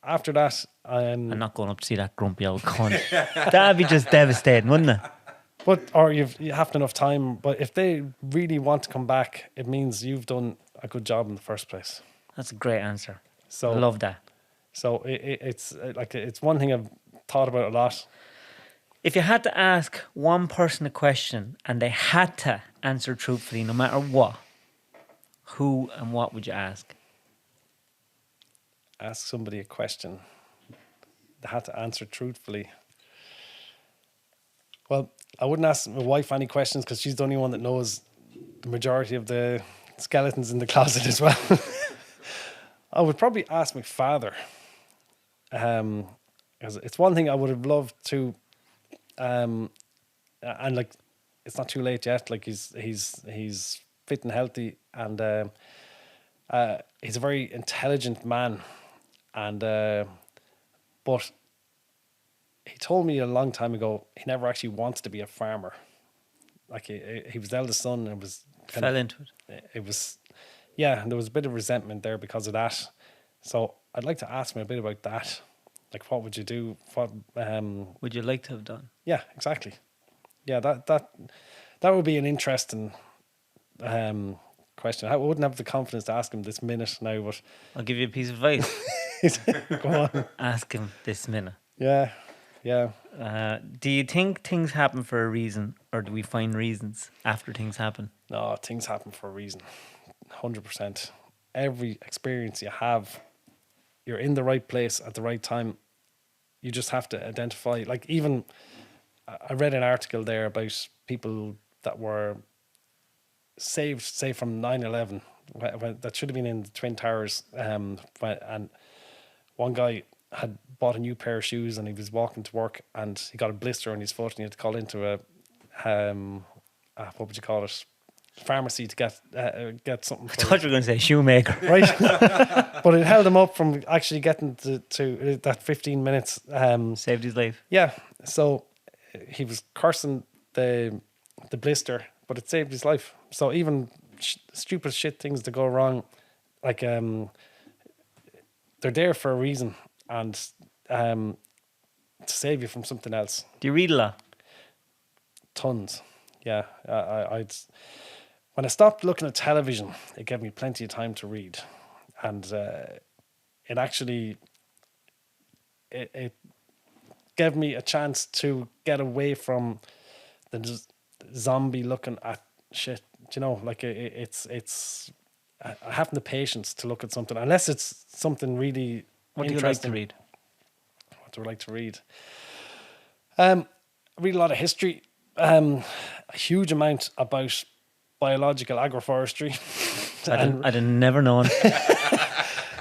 after that, I'm not going up to see that grumpy old cunt. That'd be just devastating, wouldn't it? Or you have enough time. But if they really want to come back, it means you've done a good job in the first place. That's a great answer. So I love that. So it's one thing I've thought about a lot. If you had to ask one person a question and they had to answer truthfully, no matter what, who and what would you ask? Ask somebody a question. They had to answer truthfully. Well, I wouldn't ask my wife any questions because she's the only one that knows the majority of the skeletons in the closet as well. I would probably ask my father. Because it's one thing I would have loved to, and like, it's not too late yet. Like he's fit and healthy, and he's a very intelligent man, and but he told me a long time ago he never actually wanted to be a farmer. Like he was the eldest son, and Fell into it. It was, yeah, and there was a bit of resentment there because of that. So I'd like to ask him a bit about that. Like, what would you do? What would you like to have done? Yeah, exactly. Yeah, that would be an interesting question. I wouldn't have the confidence to ask him this minute now, but I'll give you a piece of advice. Go on. Ask him this minute. Yeah. Do you think things happen for a reason, or do we find reasons after things happen? No, things happen for a reason. 100%. Every experience you have, you're in the right place at the right time. You just have to identify. Like, even I read an article there about people that were saved, say, from 9/11, that should have been in the Twin Towers. And one guy had bought a new pair of shoes and he was walking to work and he got a blister on his foot and he had to call into a what would you call it? Pharmacy to get something. I thought you were going to say shoemaker. Right. But it held him up from actually getting to that 15 minutes. Saved his life. Yeah. So he was cursing the blister, but it saved his life. So even stupid shit things that go wrong, like they're there for a reason and to save you from something else. Do you read a lot? Tons. Yeah. When I stopped looking at television, it gave me plenty of time to read. And it actually it gave me a chance to get away from the zombie looking at shit. You know, like it's having the patience to look at something, unless it's something really What do you like to read? What do I like to read? I read a lot of history, a huge amount about biological agro-forestry. I'd have never known.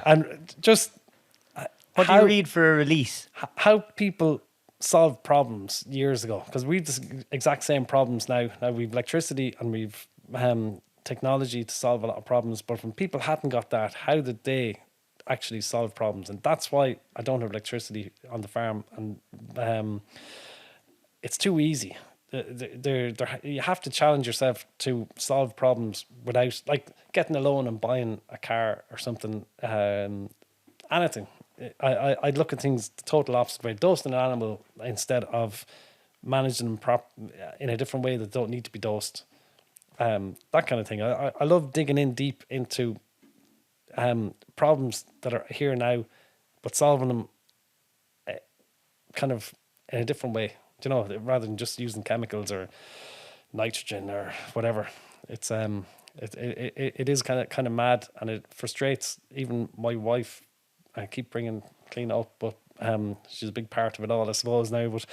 And just what do you read for a release? How people solved problems years ago, because we've the exact same problems now. Now we've electricity and we've technology to solve a lot of problems, but when people hadn't got that, how did they actually solve problems? And that's why I don't have electricity on the farm, and it's too easy. You have to challenge yourself to solve problems without, like, getting a loan and buying a car or something. Anything. I'd look at things the total opposite way. Dosing an animal instead of managing them in a different way that don't need to be dosed. That kind of thing. I love digging in deep into problems that are here now, but solving them kind of in a different way. You know, rather than just using chemicals or nitrogen or whatever. It's it is kind of mad, and it frustrates even my wife. I keep bringing clean up, but she's a big part of it all, I suppose now. But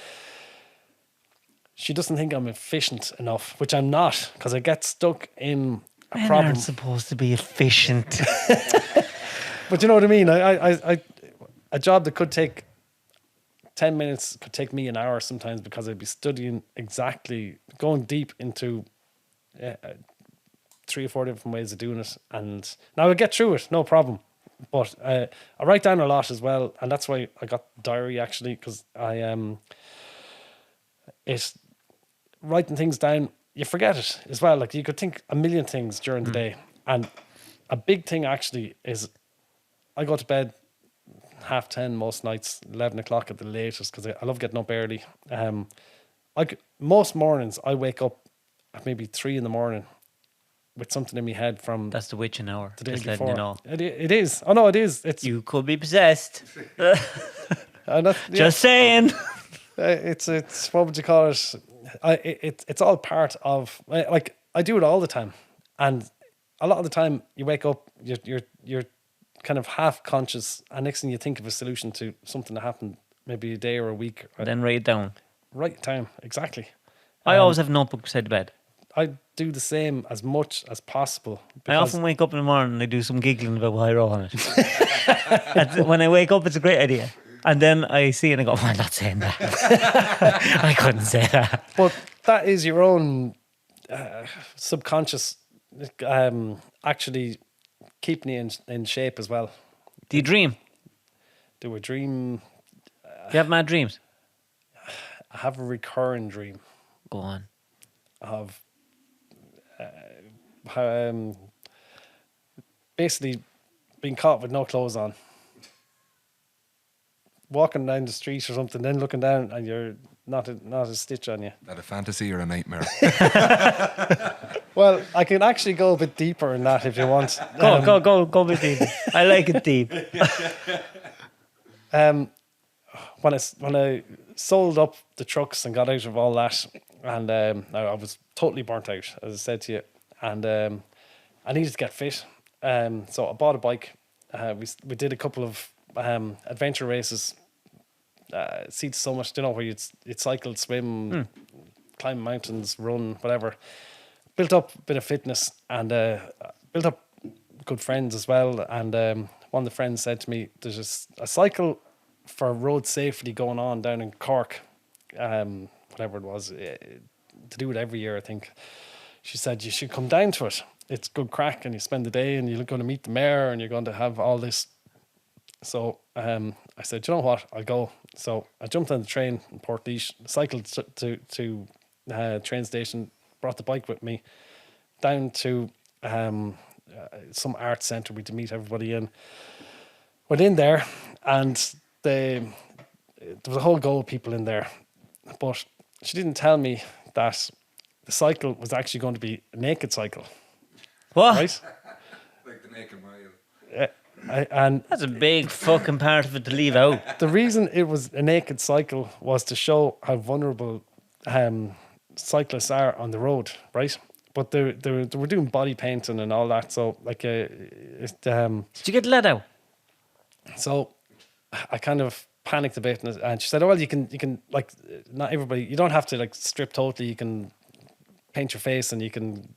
she doesn't think I'm efficient enough, which I'm not, because I get stuck in a Men problem. aren't supposed to be efficient. But you know what I mean? I a job that could take 10 minutes could take me an hour sometimes, because I'd be studying exactly, going deep into 3 or 4 different ways of doing it. And now I get through it, no problem. But I write down a lot as well. And that's why I got diary, actually, because it's writing things down, you forget it as well. Like, you could think a million things during the day. And a big thing actually is I go to bed 10:30 most nights, 11 o'clock at the latest, because I love getting up early. Most mornings I wake up at maybe 3 a.m. with something in my head from That's the witching hour. the day Just before. letting you know. It is. Oh no, it is. It's You could be possessed. yeah. Just saying. It's what would you call it? It's all part of, like, I do it all the time, and a lot of the time you wake up, you're kind of half conscious, and next thing you think of a solution to something that happened maybe a day or a week. Then write it down. Right time, exactly. I always have a notebook beside the bed. I do the same as much as possible. I often wake up in the morning and I do some giggling about what I wrote on it. When I wake up, it's a great idea. And then I see it and I go, I'm not saying that. I couldn't say that. But that is your own subconscious actually keeping you in shape as well. Do you dream? Do I dream? Do you have mad dreams? I have a recurring dream Go on. of basically being caught with no clothes on, walking down the street or something, then looking down and you're not a stitch on you. Is that a fantasy or a nightmare? Well, I can actually go a bit deeper in that if you want. Go a bit deep. I like it deep. When I sold up the trucks and got out of all that, and I was totally burnt out, as I said to you, and I needed to get fit. So I bought a bike. We did a couple of adventure races, Sea to Summit, you know, where you'd cycle, swim, climb mountains, run, whatever. Built up a bit of fitness, and built up good friends as well. And one of the friends said to me, there's a cycle for road safety going on down in Cork, whatever it was, to do it every year, I think. She said, you should come down to it. It's good crack, and you spend the day, and you're going to meet the mayor, and you're going to have all this. So I said, you know what, I'll go. So I jumped on the train in Portlaoise, cycled to train station, brought the bike with me down to some art centre we to meet everybody in. Went in there, and there was a whole go of people in there, but she didn't tell me that the cycle was actually going to be a naked cycle. What? Right? Like the naked mile. And That's a big fucking part of it to leave out. the reason it was a naked cycle was to show how vulnerable cyclists are on the road, right? But they were doing body painting and all that, so like Did you get let out? so I kind of panicked a bit, and she said, "Oh well, you can like, not everybody. You don't have to like strip totally. You can paint your face, and you can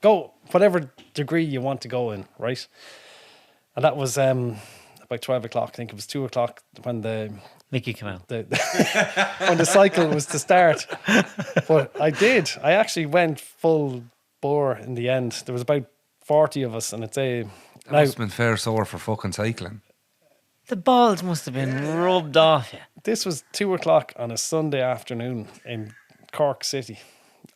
go whatever degree you want to go in, right?" And that was about 12 o'clock. I think it was 2 o'clock when the Mickey came out. when the cycle was to start. But I did. I actually went full bore in the end. There was about 40 of us, and it's That must have been fair sore for fucking cycling. The balls must have been rubbed off you. this was 2 o'clock on a Sunday afternoon in Cork City,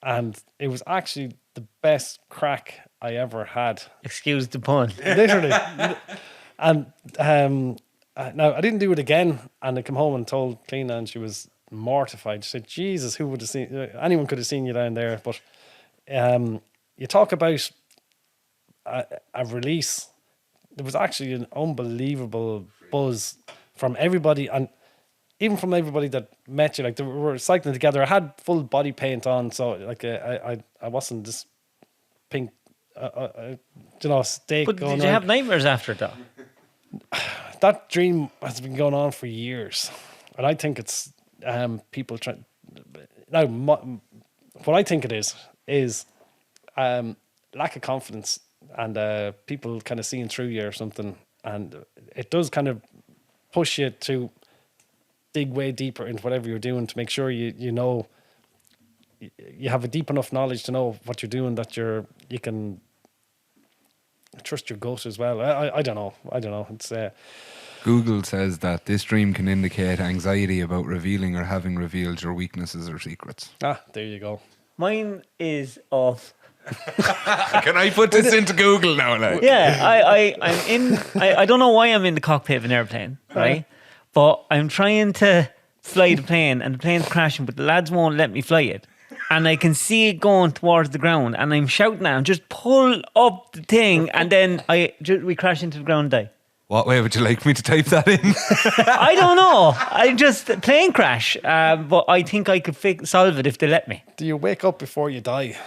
and it was actually the best crack I ever had. Excuse the pun. Literally. And now I didn't do it again, and I came home and told Cleena, and she was mortified. She said, Jesus, who would have seen, anyone could have seen you down there. But you talk about a release. There was actually an unbelievable buzz from everybody, and even from everybody that met you. Like, we were cycling together. I had full body paint on, so like I wasn't this pink steak But going did you around. have nightmares after that? That dream has been going on for years, and I think it's people trying. now what I think it is lack of confidence and people kind of seeing through you or something, and it does kind of push you to dig way deeper into whatever you're doing to make sure you know you have a deep enough knowledge to know what you're doing, that you can trust your gut as well. I don't know. It's Google says that this dream can indicate anxiety about revealing or having revealed your weaknesses or secrets. there you go. Mine is of. Can I put this into Google now? Like? Yeah, I'm in. I don't know why I'm in the cockpit of an airplane, right? But I'm trying to fly the plane, and the plane's crashing, but the lads won't let me fly it. And I can see it going towards the ground, and I'm shouting at him, just pull up the thing, and then we crash into the ground and die. What way would you like me to type that in? I don't know. I just plane crash, but I think I could solve it if they let me. Do you wake up before you die?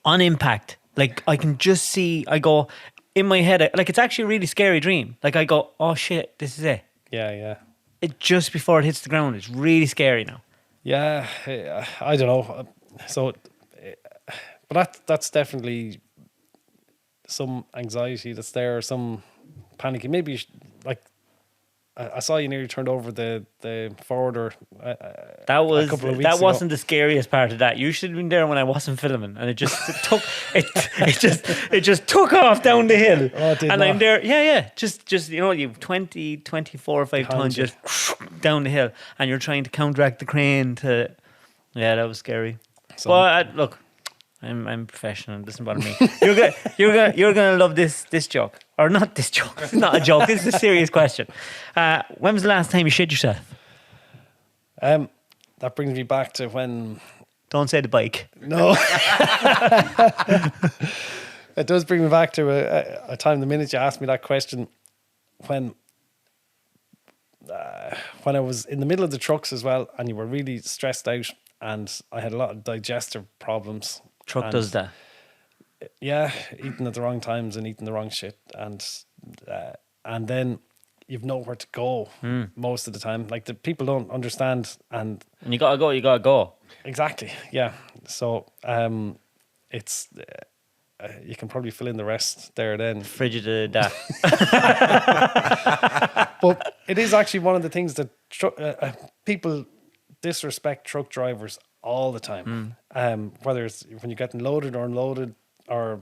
On impact, like I can just see. I go in my head, like it's actually a really scary dream. Like I go, oh shit, this is it. Yeah. It just before it hits the ground, it's really scary now. Yeah, I don't know. So, but that's definitely some anxiety that's there, some panicky. Maybe like I saw you nearly turned over the forwarder. That wasn't ago. the scariest part of that. You should have been there when I wasn't filming, and it just took off down the hill. Oh, it did and not. I'm there. Yeah. Just you've 20, 24 or 5 tons just down the hill, and you're trying to counteract the crane to. Yeah, that was scary. So, But look, I'm professional. It doesn't bother me. You're gonna love this joke, or not this joke. It's not a joke. This is a serious question. When was the last time you shit yourself? that brings me back to when. Don't say the bike. No. It does bring me back to a time. The minute you asked me that question, when I was in the middle of the trucks as well, and you were really stressed out, and I had a lot of digestive problems. Truck does that. Yeah, eating at the wrong times and eating the wrong shit, and then you've nowhere to go most of the time. Like the people don't understand, and you gotta go. Exactly, yeah. So it's you can probably fill in the rest there then. Frigid that. But it is actually one of the things that people disrespect truck drivers all the time. Whether it's when you're getting loaded or unloaded, or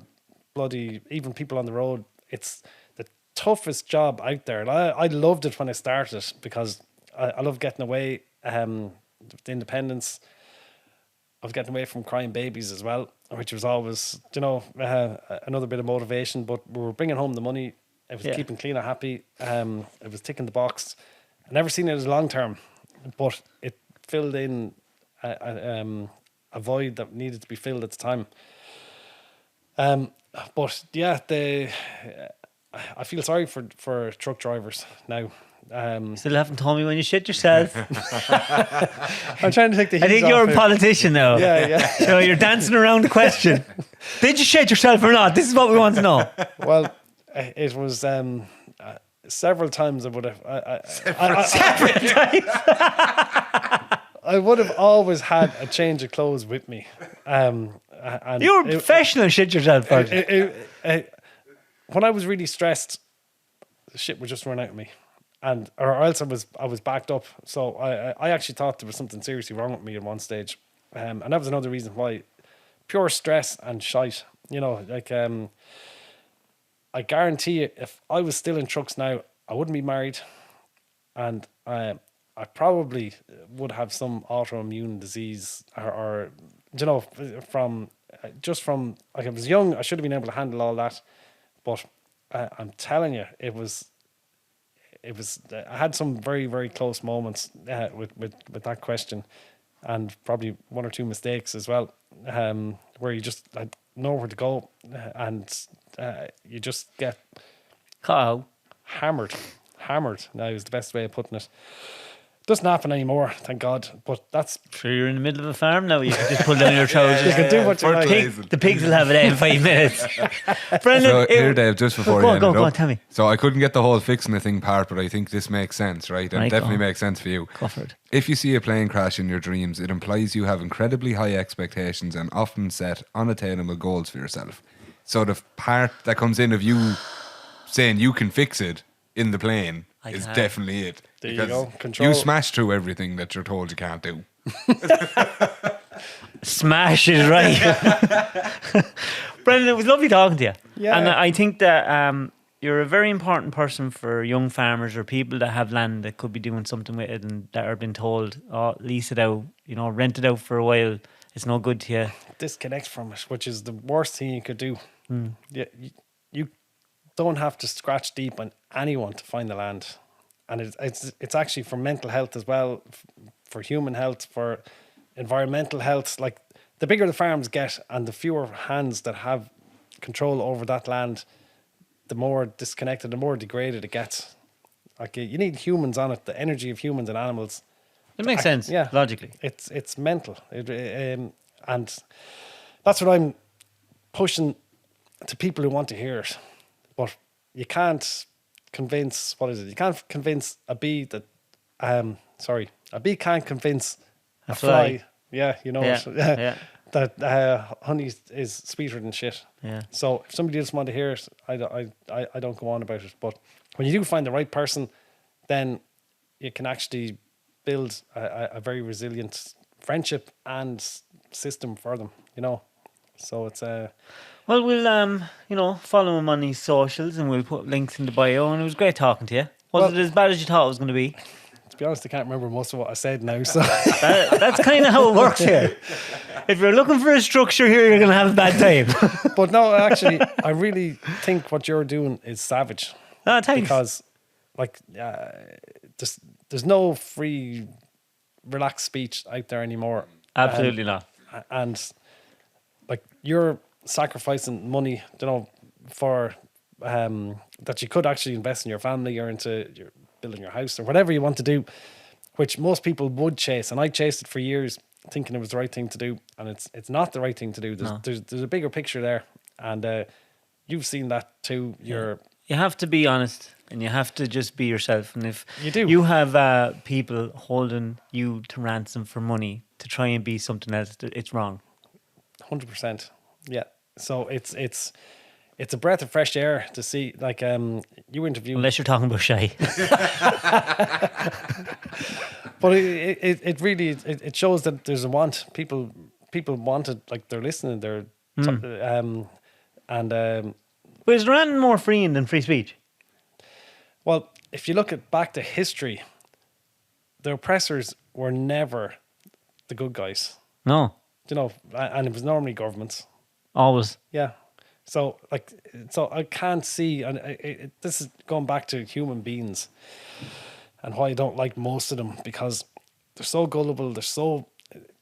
bloody even people on the road. It's the toughest job out there. And I loved it when I started because I love getting away. The independence. I was getting away from crying babies as well, which was always, another bit of motivation. But we were bringing home the money. It was keeping Cleaner happy. It was ticking the box. I never seen it as long term, but it filled in a void that needed to be filled at the time. But yeah, I feel sorry for truck drivers now. Still haven't told me when you shit yourself. I'm trying to take the heat I think off you're a here. politician now. Yeah. So you're dancing around the question. Did you shit yourself or not? This is what we want to know. Well, it was several times I would have. I would have always had a change of clothes with me. And You're a professional shit yourself. when I was really stressed, the shit would just run out of me. Or else I was backed up. So I actually thought there was something seriously wrong with me at one stage. And that was another reason why pure stress and shite, I guarantee you, if I was still in trucks now, I wouldn't be married. And I probably would have some autoimmune disease or from like I was young, I should have been able to handle all that. But I'm telling you, it was I had some very, very close moments with that question, and probably one or two mistakes as well, where you just had nowhere to go, and you just get hammered. Now is the best way of putting it. Doesn't happen anymore, thank God. But that's Sure, you're in the middle of a farm now. You can just pull down your trousers. you can do what you like. The pigs will have it in 5 minutes. Brendan, So here, Dave, just before you end go it on, up. tell me. So I couldn't get the whole fixing the thing part, but I think this makes sense, right? And Right, definitely go on. makes sense for you. Go for it. If you see a plane crash in your dreams, it implies you have incredibly high expectations and often set unattainable goals for yourself. So the part that comes in of you saying you can fix it in the plane is can't. definitely it. There you Because go. Control. you smash through everything that you're told you can't do. Smash is right. Brendan, it was lovely talking to you. Yeah. And I think that you're a very important person for young farmers or people that have land that could be doing something with it and that are being told, oh, lease it out, rent it out for a while. It's no good to you. Disconnect from it, which is the worst thing you could do. Yeah, you don't have to scratch deep on anyone to find the land, and it's actually for mental health as well, for human health, for environmental health. Like the bigger the farms get, and the fewer hands that have control over that land, the more disconnected, the more degraded it gets. Like you need humans on it, the energy of humans and animals. It makes sense, Yeah, logically. It's mental, and that's what I'm pushing to people who want to hear it. But you can't convince, what is it? You can't convince a bee that, a bee can't convince a fly. Yeah, you know Yeah, it. yeah. That honey is sweeter than shit. Yeah. So if somebody doesn't want to hear it, I don't go on about it. But when you do find the right person, then you can actually build a very resilient friendship and system for them, So it's Well, we'll follow him on these socials and we'll put links in the bio. And it was great talking to you. Was it as bad as you thought it was going to be? to be honest, I can't remember most of what I said now. So That's kind of how it works here. If you're looking for a structure here, you're going to have a bad time. but no, actually, I really think what you're doing is savage. Oh, thanks. Because there's no free, relaxed speech out there anymore. Absolutely not. And like you're sacrificing money, for that you could actually invest in your family or into your building your house or whatever you want to do, which most people would chase. And I chased it for years, thinking it was the right thing to do, and it's not the right thing to do. There's a bigger picture there, and you've seen that too. You have to be honest and you have to just be yourself. And if You do. you have people holding you to ransom for money to try and be something else, it's wrong. 100%. Yeah. So it's a breath of fresh air to see. Like you interviewed, Unless you're talking about shy. but it really it shows that there's a want. People want it. Like they're listening. They're But is there anything more freeing than free speech? well, if you look back to history, the oppressors were never the good guys. No, And it was normally governments. always. Yeah. So I can't see, and this is going back to human beings and why I don't like most of them, because they're so gullible. They're so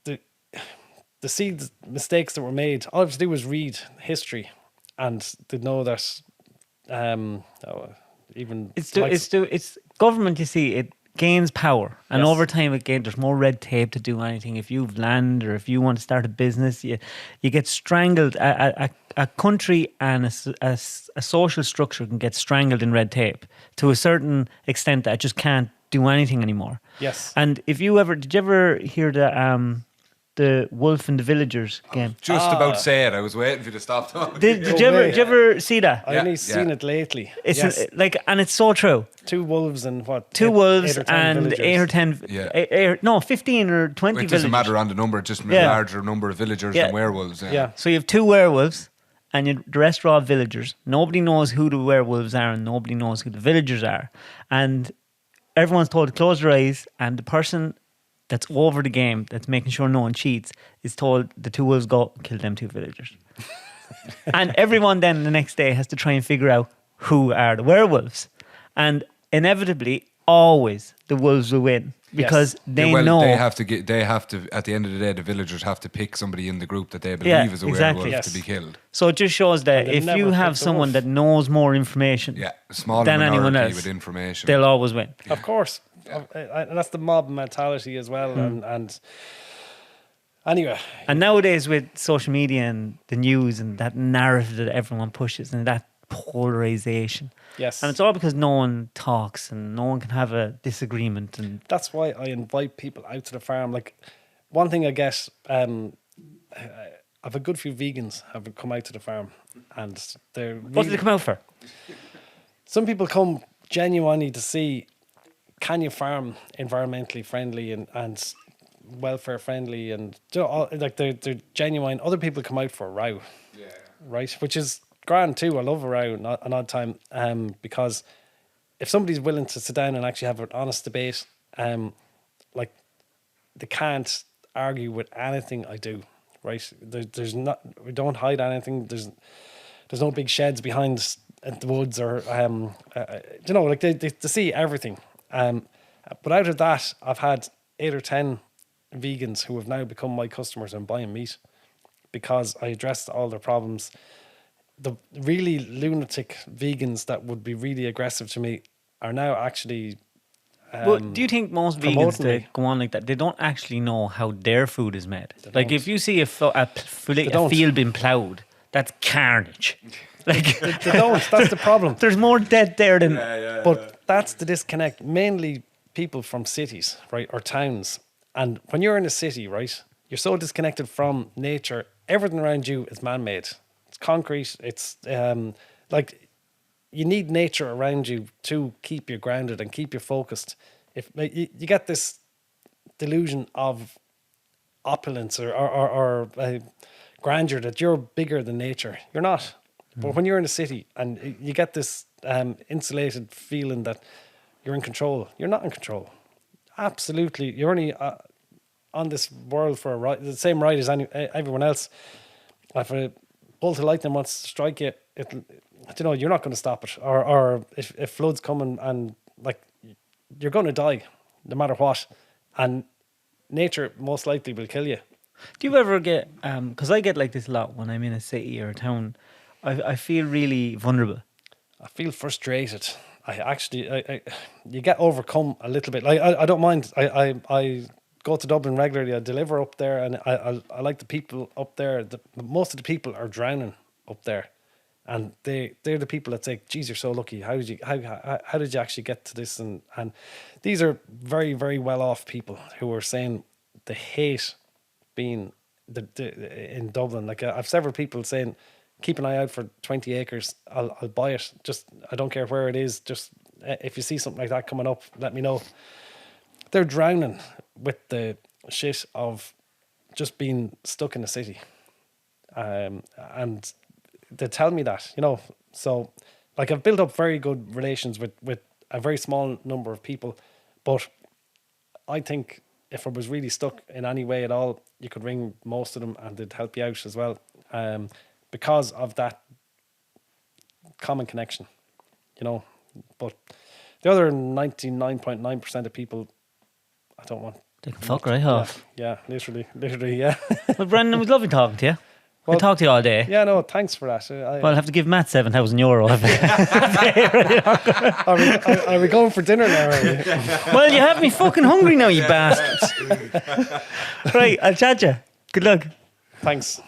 to see the mistakes that were made. All I have to do was read history, and to know that even It's government. You see, it gains power, and Yes. over time, there's more red tape to do anything. If you've land or if you want to start a business, you get strangled. A country and a social structure can get strangled in red tape to a certain extent that it just can't do anything anymore. Yes. And did you ever hear the Wolf and the Villagers game? Just about to say it. I was waiting for you to stop talking. Did you ever see that? I only seen it lately. It's Yes. and it's so true. 2 wolves and what? Two 8 wolves or 10 and villagers. 8 or 10, Yeah. 15 or 20 It doesn't villagers. matter on the number, just a Yeah. larger number of villagers Yeah. than werewolves. Yeah. So you have 2 werewolves and the rest are all villagers. Nobody knows who the werewolves are and nobody knows who the villagers are. And everyone's told to close their eyes, and the person that's over the game, that's making sure no one cheats, is told the 2 wolves go kill them 2 villagers. And everyone then the next day has to try and figure out who are the werewolves. And inevitably, always the wolves will win because they know. They have to at the end of the day, the villagers have to pick somebody in the group that they believe Yeah, is a exactly. werewolf Yes. to be killed. So it just shows that And they if never you pick have the someone wolf. that knows more information Yeah, a smaller than anyone minority else, with information. they'll always win. Of course. and that's the mob mentality as well. And anyway, And nowadays with social media and the news and that narrative that everyone pushes and that polarization, yes, and it's all because no one talks and no one can have a disagreement. And that's why I invite people out to the farm. Like, one thing I guess, I've a good few vegans have come out to the farm, and they're what did they come out for? some people come genuinely to see, can you farm environmentally friendly and welfare friendly, and you know, like they're genuine. Other people come out for a row, right? Which is grand too. I love a row, not an odd time, because if somebody's willing to sit down and actually have an honest debate, like, they can't argue with anything I do, right? There's not, we don't hide anything. There's no big sheds behind the woods, or you know, like they see everything. But out of that, I've had 8 or 10 vegans who have now become my customers and buying meat because I addressed all their problems. The really lunatic vegans that would be really aggressive to me are now actually. But do you think most vegans promoting that me. go on like that, they don't actually know how their food is made? Like, don't. if you see a don't. field being ploughed, that's carnage. Like, They don't. That's the problem. there's more dead there than. But that's the disconnect. Mainly people from cities, right, or towns. And when you're in a city, right, you're so disconnected from nature. Everything around you is man-made. It's concrete. It's like, you need nature around you to keep you grounded and keep you focused. If like, you get this delusion of opulence or grandeur that you're bigger than nature, you're not. But when you're in a city and you get this insulated feeling that you're in control, you're not in control. Absolutely, you're only on this world for a ride, the same ride as everyone else. If a bolt of lightning wants to strike you, you know, you're not going to stop it. Or if flood's coming and like, you're going to die no matter what, and nature most likely will kill you. Do you ever get, because I get like this a lot when I'm in a city or a town, I feel really vulnerable. I feel frustrated. I you get overcome a little bit. Like, I don't mind. I go to Dublin regularly. I deliver up there, and I like the people up there. Most of the people are drowning up there, and they're the people that say, "Geez, you're so lucky. How did you actually get to this?" And these are very, very well off people who are saying they hate being in Dublin. Like, I've several people saying, keep an eye out for 20 acres. I'll buy it. Just, I don't care where it is. Just, if you see something like that coming up, let me know. They're drowning with the shit of just being stuck in the city. And they tell me that, you know. So, like, I've built up very good relations with a very small number of people. But I think if I was really stuck in any way at all, you could ring most of them and they'd help you out as well. Because of that common connection, you know. But the other 99.9% of people, I don't want. They can fuck right off. Yeah, literally, yeah. Well, Brendan, it was lovely talking to you. I'll talk to you all day. Yeah, no, thanks for that. Well, I'll have to give Matt €7,000. Are we going for dinner now? Are we? Well, you have me fucking hungry now, you bastards. Right, I'll chat you. Good luck. Thanks.